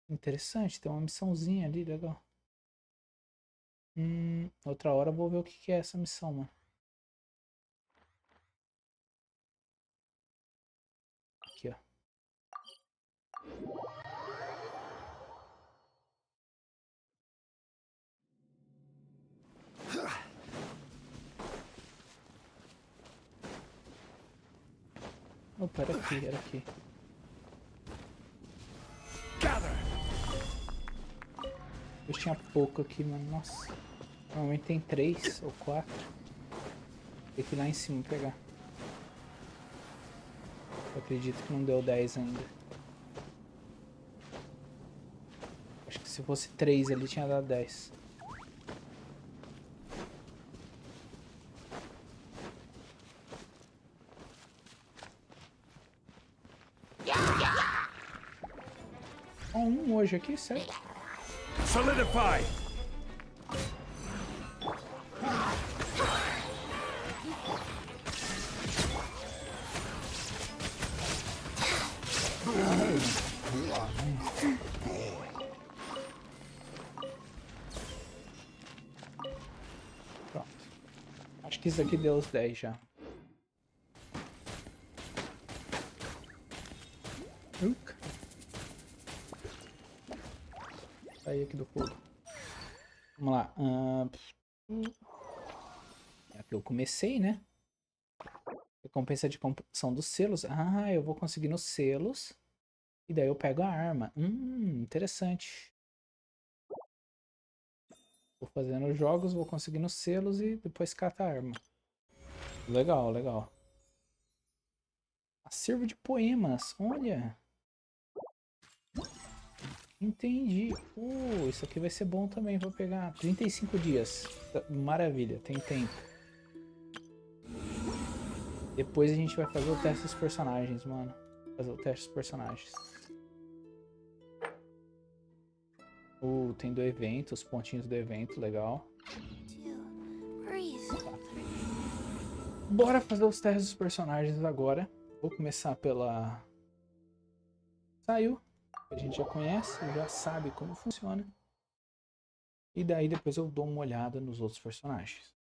Interessante, tem uma missãozinha ali, legal. Outra hora eu vou ver o que é essa missão, mano. Aqui, ó. Opa, era aqui, era aqui. Eu tinha pouco aqui, mano. Nossa. Normalmente tem 3 ou 4. Tem que ir lá em cima pegar. Eu acredito que não deu 10 ainda. Acho que se fosse 3 ali tinha dado 10. Só um hoje aqui, certo? Solidify! Pronto. Acho que isso aqui deu os 10 já. Sair aqui do fogo. Vamos lá. Aqui eu comecei, né? Recompensa de computação dos selos. Ah, eu vou conseguir nos selos. E daí eu pego a arma. Interessante. Vou fazendo os jogos, vou conseguindo os selos e depois cata a arma. Legal, legal. Acervo de poemas. Olha. Entendi. Isso aqui vai ser bom também pra pegar. 35 dias. Maravilha, tem tempo. Depois a gente vai fazer o teste dos personagens, mano. Fazer o teste dos personagens. Tem do evento, os pontinhos do evento, legal. Tá. Bora fazer os testes dos personagens agora. Vou começar pela... Saiu. A gente já conhece, já sabe como funciona. E daí depois eu dou uma olhada nos outros personagens.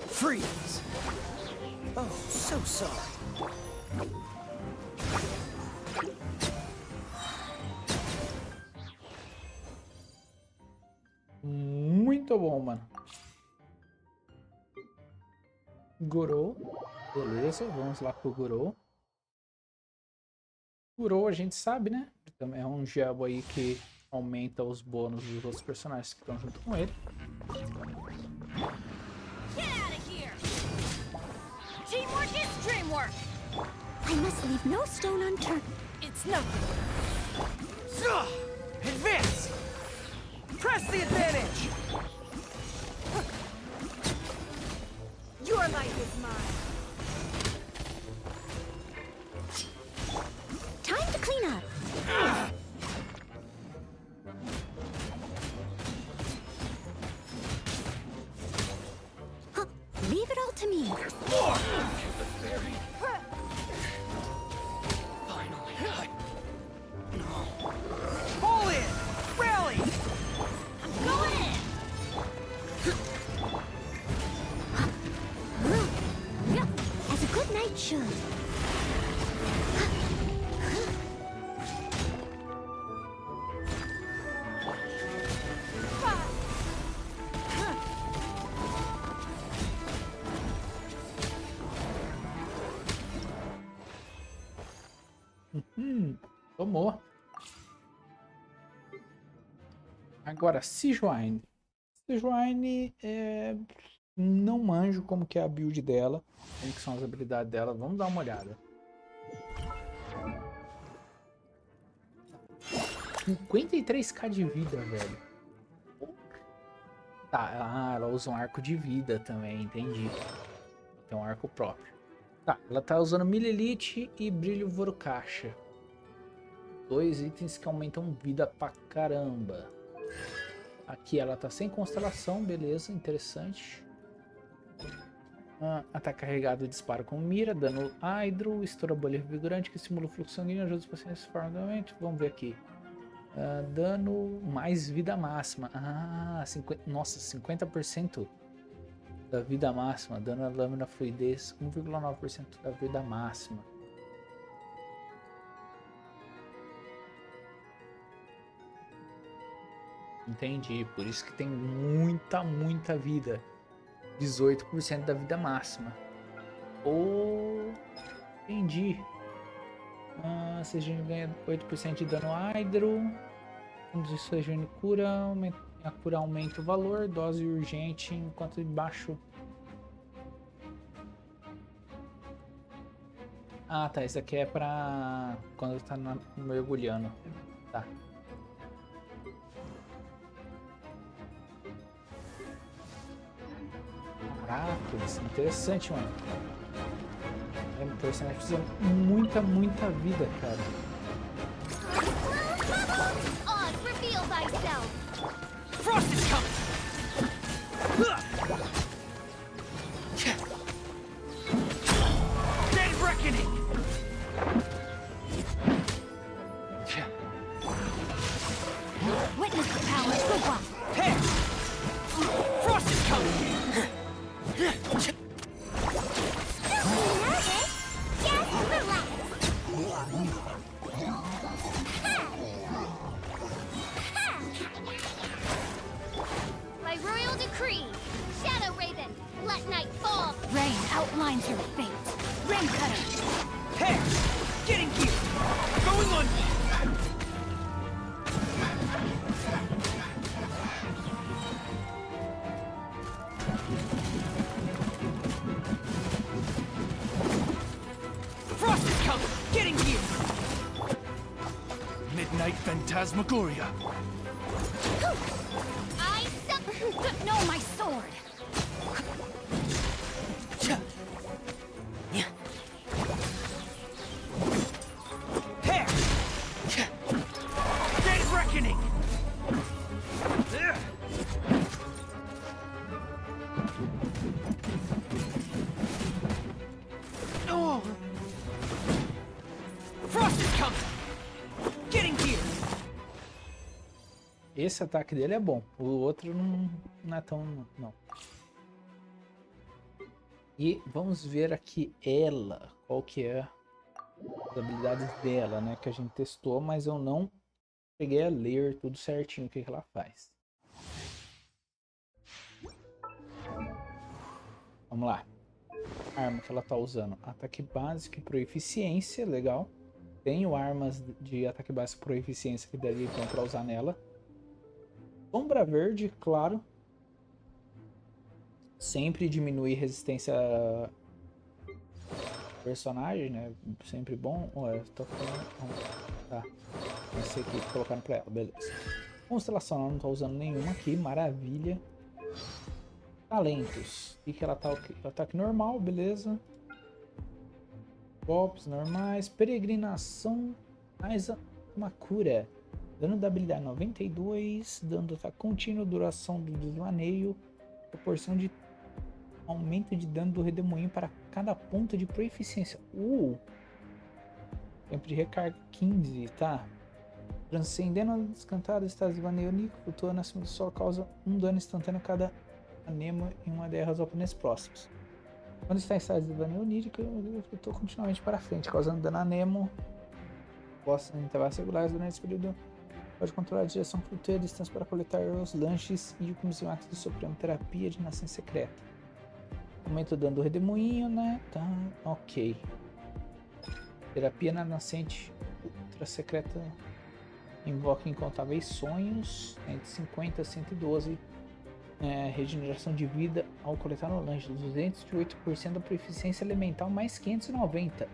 Freeze! Oh, so sorry. Muito bom, mano. Gorou. Beleza, vamos lá pro Gorou. Gorou a gente sabe, né? Também é um gel aí que aumenta os bônus dos outros personagens que estão junto com ele. Teamwork is dreamwork! I must leave no stone unturned. It's nothing. Advance! Press the advantage! Your life is mine. Time to clean up. Leave it all to me. Pull in! Rally! I'm going in. As a good knight should. Tomou. Agora, Sejuani. Sejuani, não manjo como que é a build dela, como que são as habilidades dela. Vamos dar uma olhada. 53k de vida, velho. Tá, ela usa um arco de vida também, entendi. Tem um arco próprio. Tá, ela tá usando Milelite e Brilho Vorucaixa. 2 itens que aumentam vida pra caramba. Aqui ela tá sem constelação, beleza, interessante. Ataque carregado, disparo com mira, dano hidro, estoura bolha revigorante que simula o fluxo sanguíneo, ajuda os pacientes fortemente. Vamos ver aqui. Dano mais vida máxima. Nossa, 50% da vida máxima. Dano à lâmina fluidez, 1,9% da vida máxima. Entendi, por isso que tem muita vida. 18% da vida máxima. Entendi. Seja ganha 8% de dano hidro. Quando isso seja cura, a cura aumenta o valor. Dose urgente enquanto baixo. Tá, isso aqui é pra quando tá mergulhando. Tá. Caraca, isso é interessante, mano. É O personagem precisa muita vida, cara. Oz, reveal thyself. Frost is coming! Dead reckoning! Witness the power of the one. Hey! Frost is coming! Nervous? Just relax. By royal decree, Shadow Raven, let night fall. Rain outlines your fate. Rain cutter. Hey! Getting here! Going on! Frost is coming! Getting here! Midnight Phantasmagoria. No, my sword. Here! Dead reckoning! Oh! Frost is coming! Getting here! Esse ataque dele é bom. O outro não é tão... não. E vamos ver aqui ela. Qual que é as habilidades dela, né? Que a gente testou, mas eu não cheguei a ler tudo certinho o que ela faz. Vamos lá. Arma que ela tá usando. Ataque básico e proeficiência. Legal. Tenho armas de ataque básico e proeficiência que daria então pra usar nela. Sombra verde, claro. Sempre diminui resistência personagem, né? Sempre bom. Ué, tô falando... Tá. Não sei o que colocaram pra ela, beleza. Constelação, ela não tá usando nenhuma aqui, maravilha. Talentos. E que ela tá ataque normal, beleza. Golpes normais. Peregrinação, mais uma cura. Dano da habilidade 92, dano do ataque contínuo, duração do desvaneio, proporção de aumento de dano do redemoinho para cada ponto de proeficiência. Tempo de recarga 15, tá? Transcendendo a descantada, está desvaneio único, flutuando acima do solo, causa um dano instantâneo a cada anemo em uma DR aos oponentes próximos. Quando está em estado de desvaneio onírico, ele flutua continuamente para frente, causando dano a anemo. Possa em intervalos regulares durante esse período. Pode controlar a direção flutuante e a distância para coletar os lanches e o comissário do Supremo Terapia de Nascença Secreta. Aumenta o dano do redemoinho, né? Tá, ok. Terapia na Nascente Ultra Secreta invoca incontáveis sonhos. 150 a 112. Regeneração de vida ao coletar no lanche. 208% da proficiência elemental mais 590.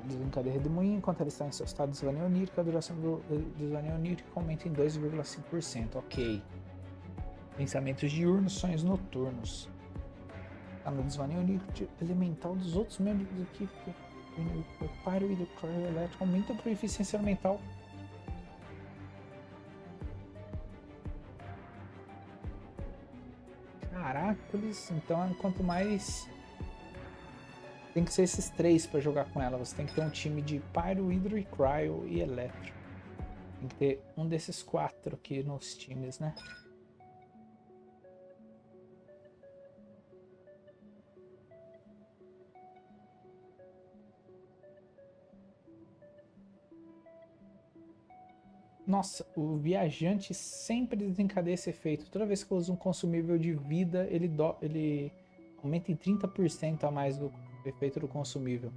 Desencadeia redemoinho enquanto ela está em seu estado de desvaneio onírico. A duração do desvaneio onírico aumenta em 2,5%. Ok. Pensamentos diurnos, sonhos noturnos. Está no desvaneio onírico elemental dos outros membros da equipe. O Pyro e do Cryo Elétrico aumenta a proficiência elemental. Caracoles, então quanto mais... Tem que ser esses três para jogar com ela. Você tem que ter um time de Pyro, Hydro, Cryo e Eletro. Tem que ter um desses quatro aqui nos times, né? Nossa, o viajante sempre desencadeia esse efeito. Toda vez que eu uso um consumível de vida, ele aumenta em 30% a mais o efeito do consumível.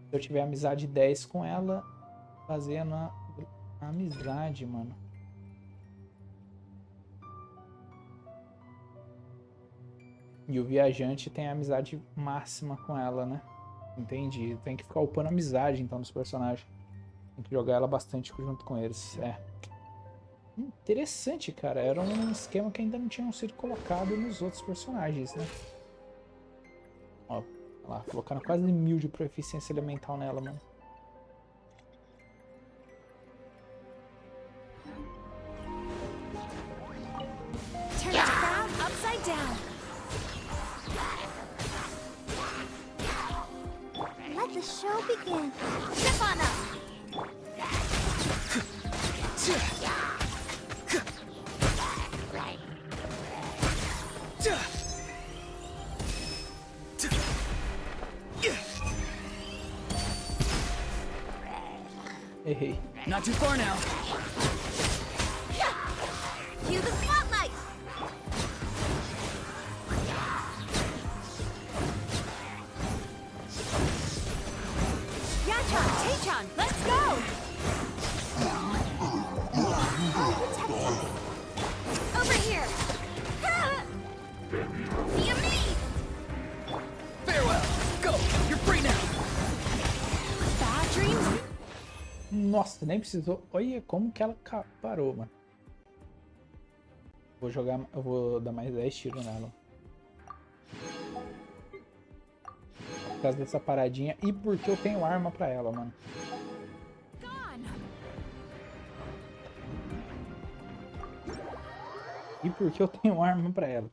Se eu tiver amizade 10 com ela, fazendo a amizade, mano. E o viajante tem a amizade máxima com ela, né? Entendi. Tem que ficar upando amizade, então, dos personagens. Tem que jogar ela bastante junto com eles. Interessante, cara. Era um esquema que ainda não tinha sido colocado nos outros personagens, né? Olha lá, colocaram quase 1000 de proficiência elemental nela, mano. Turn it around, upside down. Let the show begin. Step on up. Errei. Not too far now. Cue the spotlight. Yachan, Tachan, let's go. Over here. Be amazed. Farewell. Go. You're free now. Bad dreams. Nossa, nem precisou. Olha como que ela parou, mano. Vou jogar, eu vou dar mais 10 tiros nela. Por causa dessa paradinha e porque eu tenho arma pra ela, mano. E porque eu tenho arma pra ela.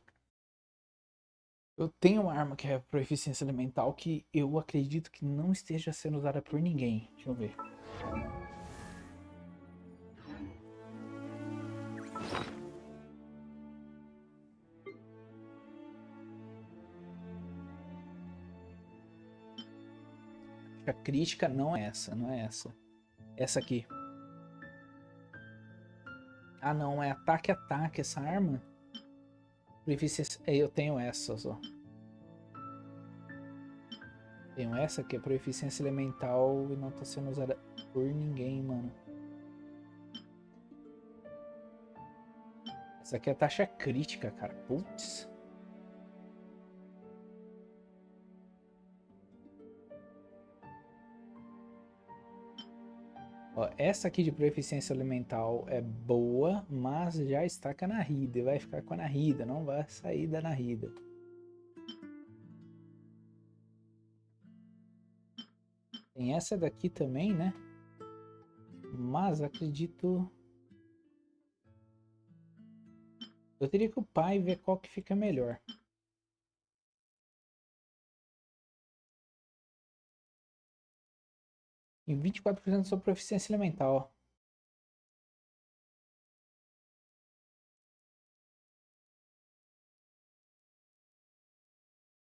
Eu tenho uma arma que é proficiência elemental que eu acredito que não esteja sendo usada por ninguém. Deixa eu ver. A crítica não é essa, não é essa. Essa aqui. Ah não, é ataque essa arma. Eu tenho essa só. Tenho essa que é proficiência elemental e não tá sendo usada por ninguém, mano. Essa aqui é a taxa crítica, cara. Putz. Ó, essa aqui de proficiência elemental é boa, mas já está com a narrida. E vai ficar com a narrida, não vai sair da narrida. Tem essa daqui também, né? Mas acredito... Eu teria que upar e ver qual que fica melhor. Em 24% da sua proficiência elemental.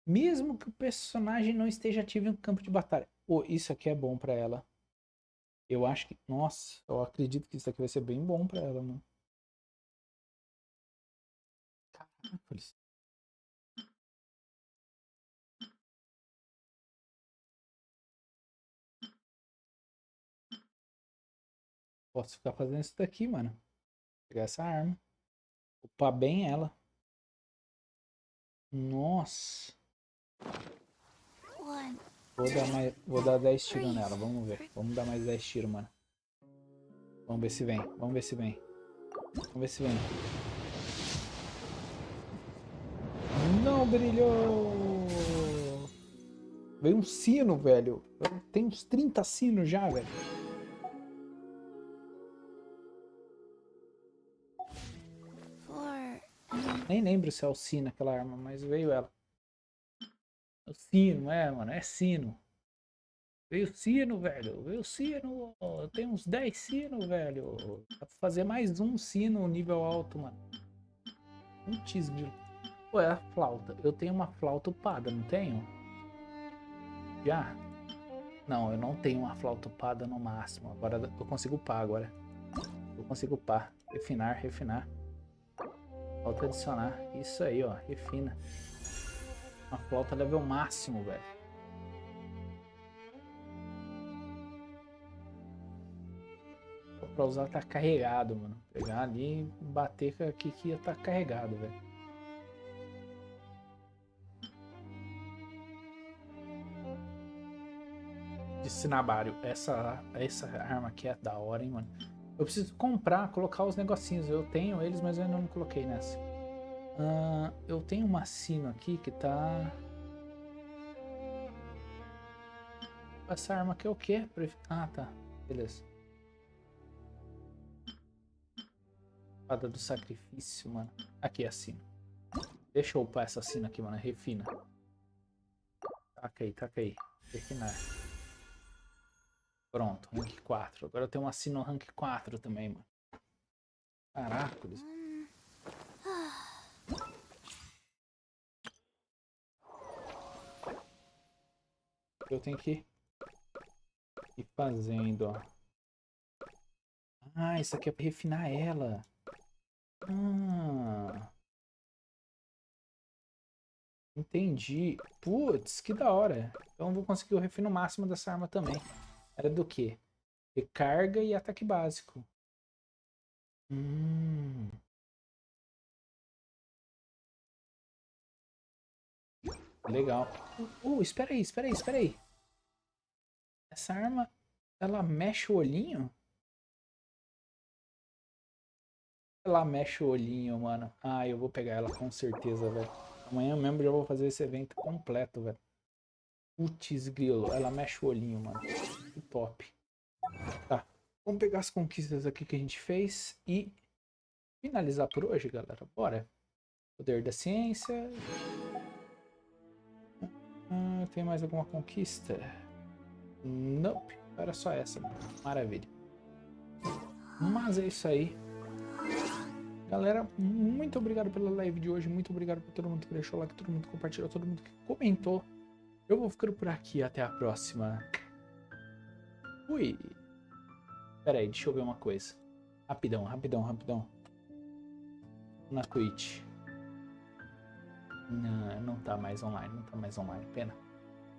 Mesmo que o personagem não esteja ativo em um campo de batalha. Oh, isso aqui é bom pra ela. Eu acho que... Nossa, eu acredito que isso aqui vai ser bem bom pra ela, mano. Caracoles. Posso ficar fazendo isso daqui, mano. Pegar essa arma. Upar bem ela. Nossa. Vou dar 10 tiros nela. Vamos ver. Vamos dar mais 10 tiros, mano. Vamos ver se vem. Vamos ver se vem. Vamos ver se vem. Não brilhou. Veio um sino, velho. Eu tenho uns 30 sinos já, velho. Nem lembro se é o sino aquela arma, mas veio ela. É o sino, mano. É sino. Veio sino, velho. Veio sino. Eu tenho uns 10 sinos, velho. Dá pra fazer mais um sino nível alto, mano. Putz, grilo. Pô, é a flauta. Eu tenho uma flauta upada, não tenho? Já? Não, eu não tenho uma flauta upada no máximo. Agora eu consigo upar agora. Eu consigo upar. Refinar, refinar. Flauta adicionar. Isso aí, ó. Refina. Uma flauta level máximo, velho. Só pra usar tá carregado, mano. Pegar ali e bater com aqui que ia tá carregado, velho. De cinabário. Essa arma aqui é da hora, hein, mano. Eu preciso comprar, colocar os negocinhos. Eu tenho eles, mas eu ainda não coloquei nessa. Eu tenho uma sino aqui que tá... Essa arma aqui é o quê? Ah, tá. Beleza. Espada do sacrifício, mano. Aqui, assino. Deixa eu upar essa assina aqui, mano. Refina. Taca aí. Refinar. Pronto, rank 4. Agora eu tenho um assino rank 4 também, mano. Caraca. Eu tenho que ir fazendo, ó. Ah, isso aqui é pra refinar ela. Entendi. Putz, que da hora. Então eu vou conseguir o refino máximo dessa arma também. Era do quê? Recarga e ataque básico. Legal. Espera aí. Essa arma, ela mexe o olhinho? Ela mexe o olhinho, mano. Ah, eu vou pegar ela com certeza, velho. Amanhã mesmo já vou fazer esse evento completo, velho. Putz, grilo. Ela mexe o olhinho, mano. Que top. Tá. Vamos pegar as conquistas aqui que a gente fez e finalizar por hoje, galera. Bora. Poder da ciência. Tem mais alguma conquista? Nope. Era só essa. Maravilha. Mas é isso aí. Galera, muito obrigado pela live de hoje. Muito obrigado por todo mundo que deixou o like, todo mundo que compartilhou, todo mundo que comentou. Eu vou ficando por aqui. Até a próxima. Fui. Pera aí, deixa eu ver uma coisa. Rapidão. Na Twitch. Não tá mais online. Pena.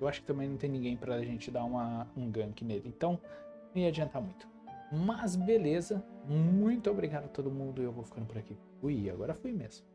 Eu acho que também não tem ninguém pra gente dar um gank nele. Então, não ia adiantar muito. Mas beleza. Muito obrigado a todo mundo. Eu vou ficando por aqui. Agora fui mesmo.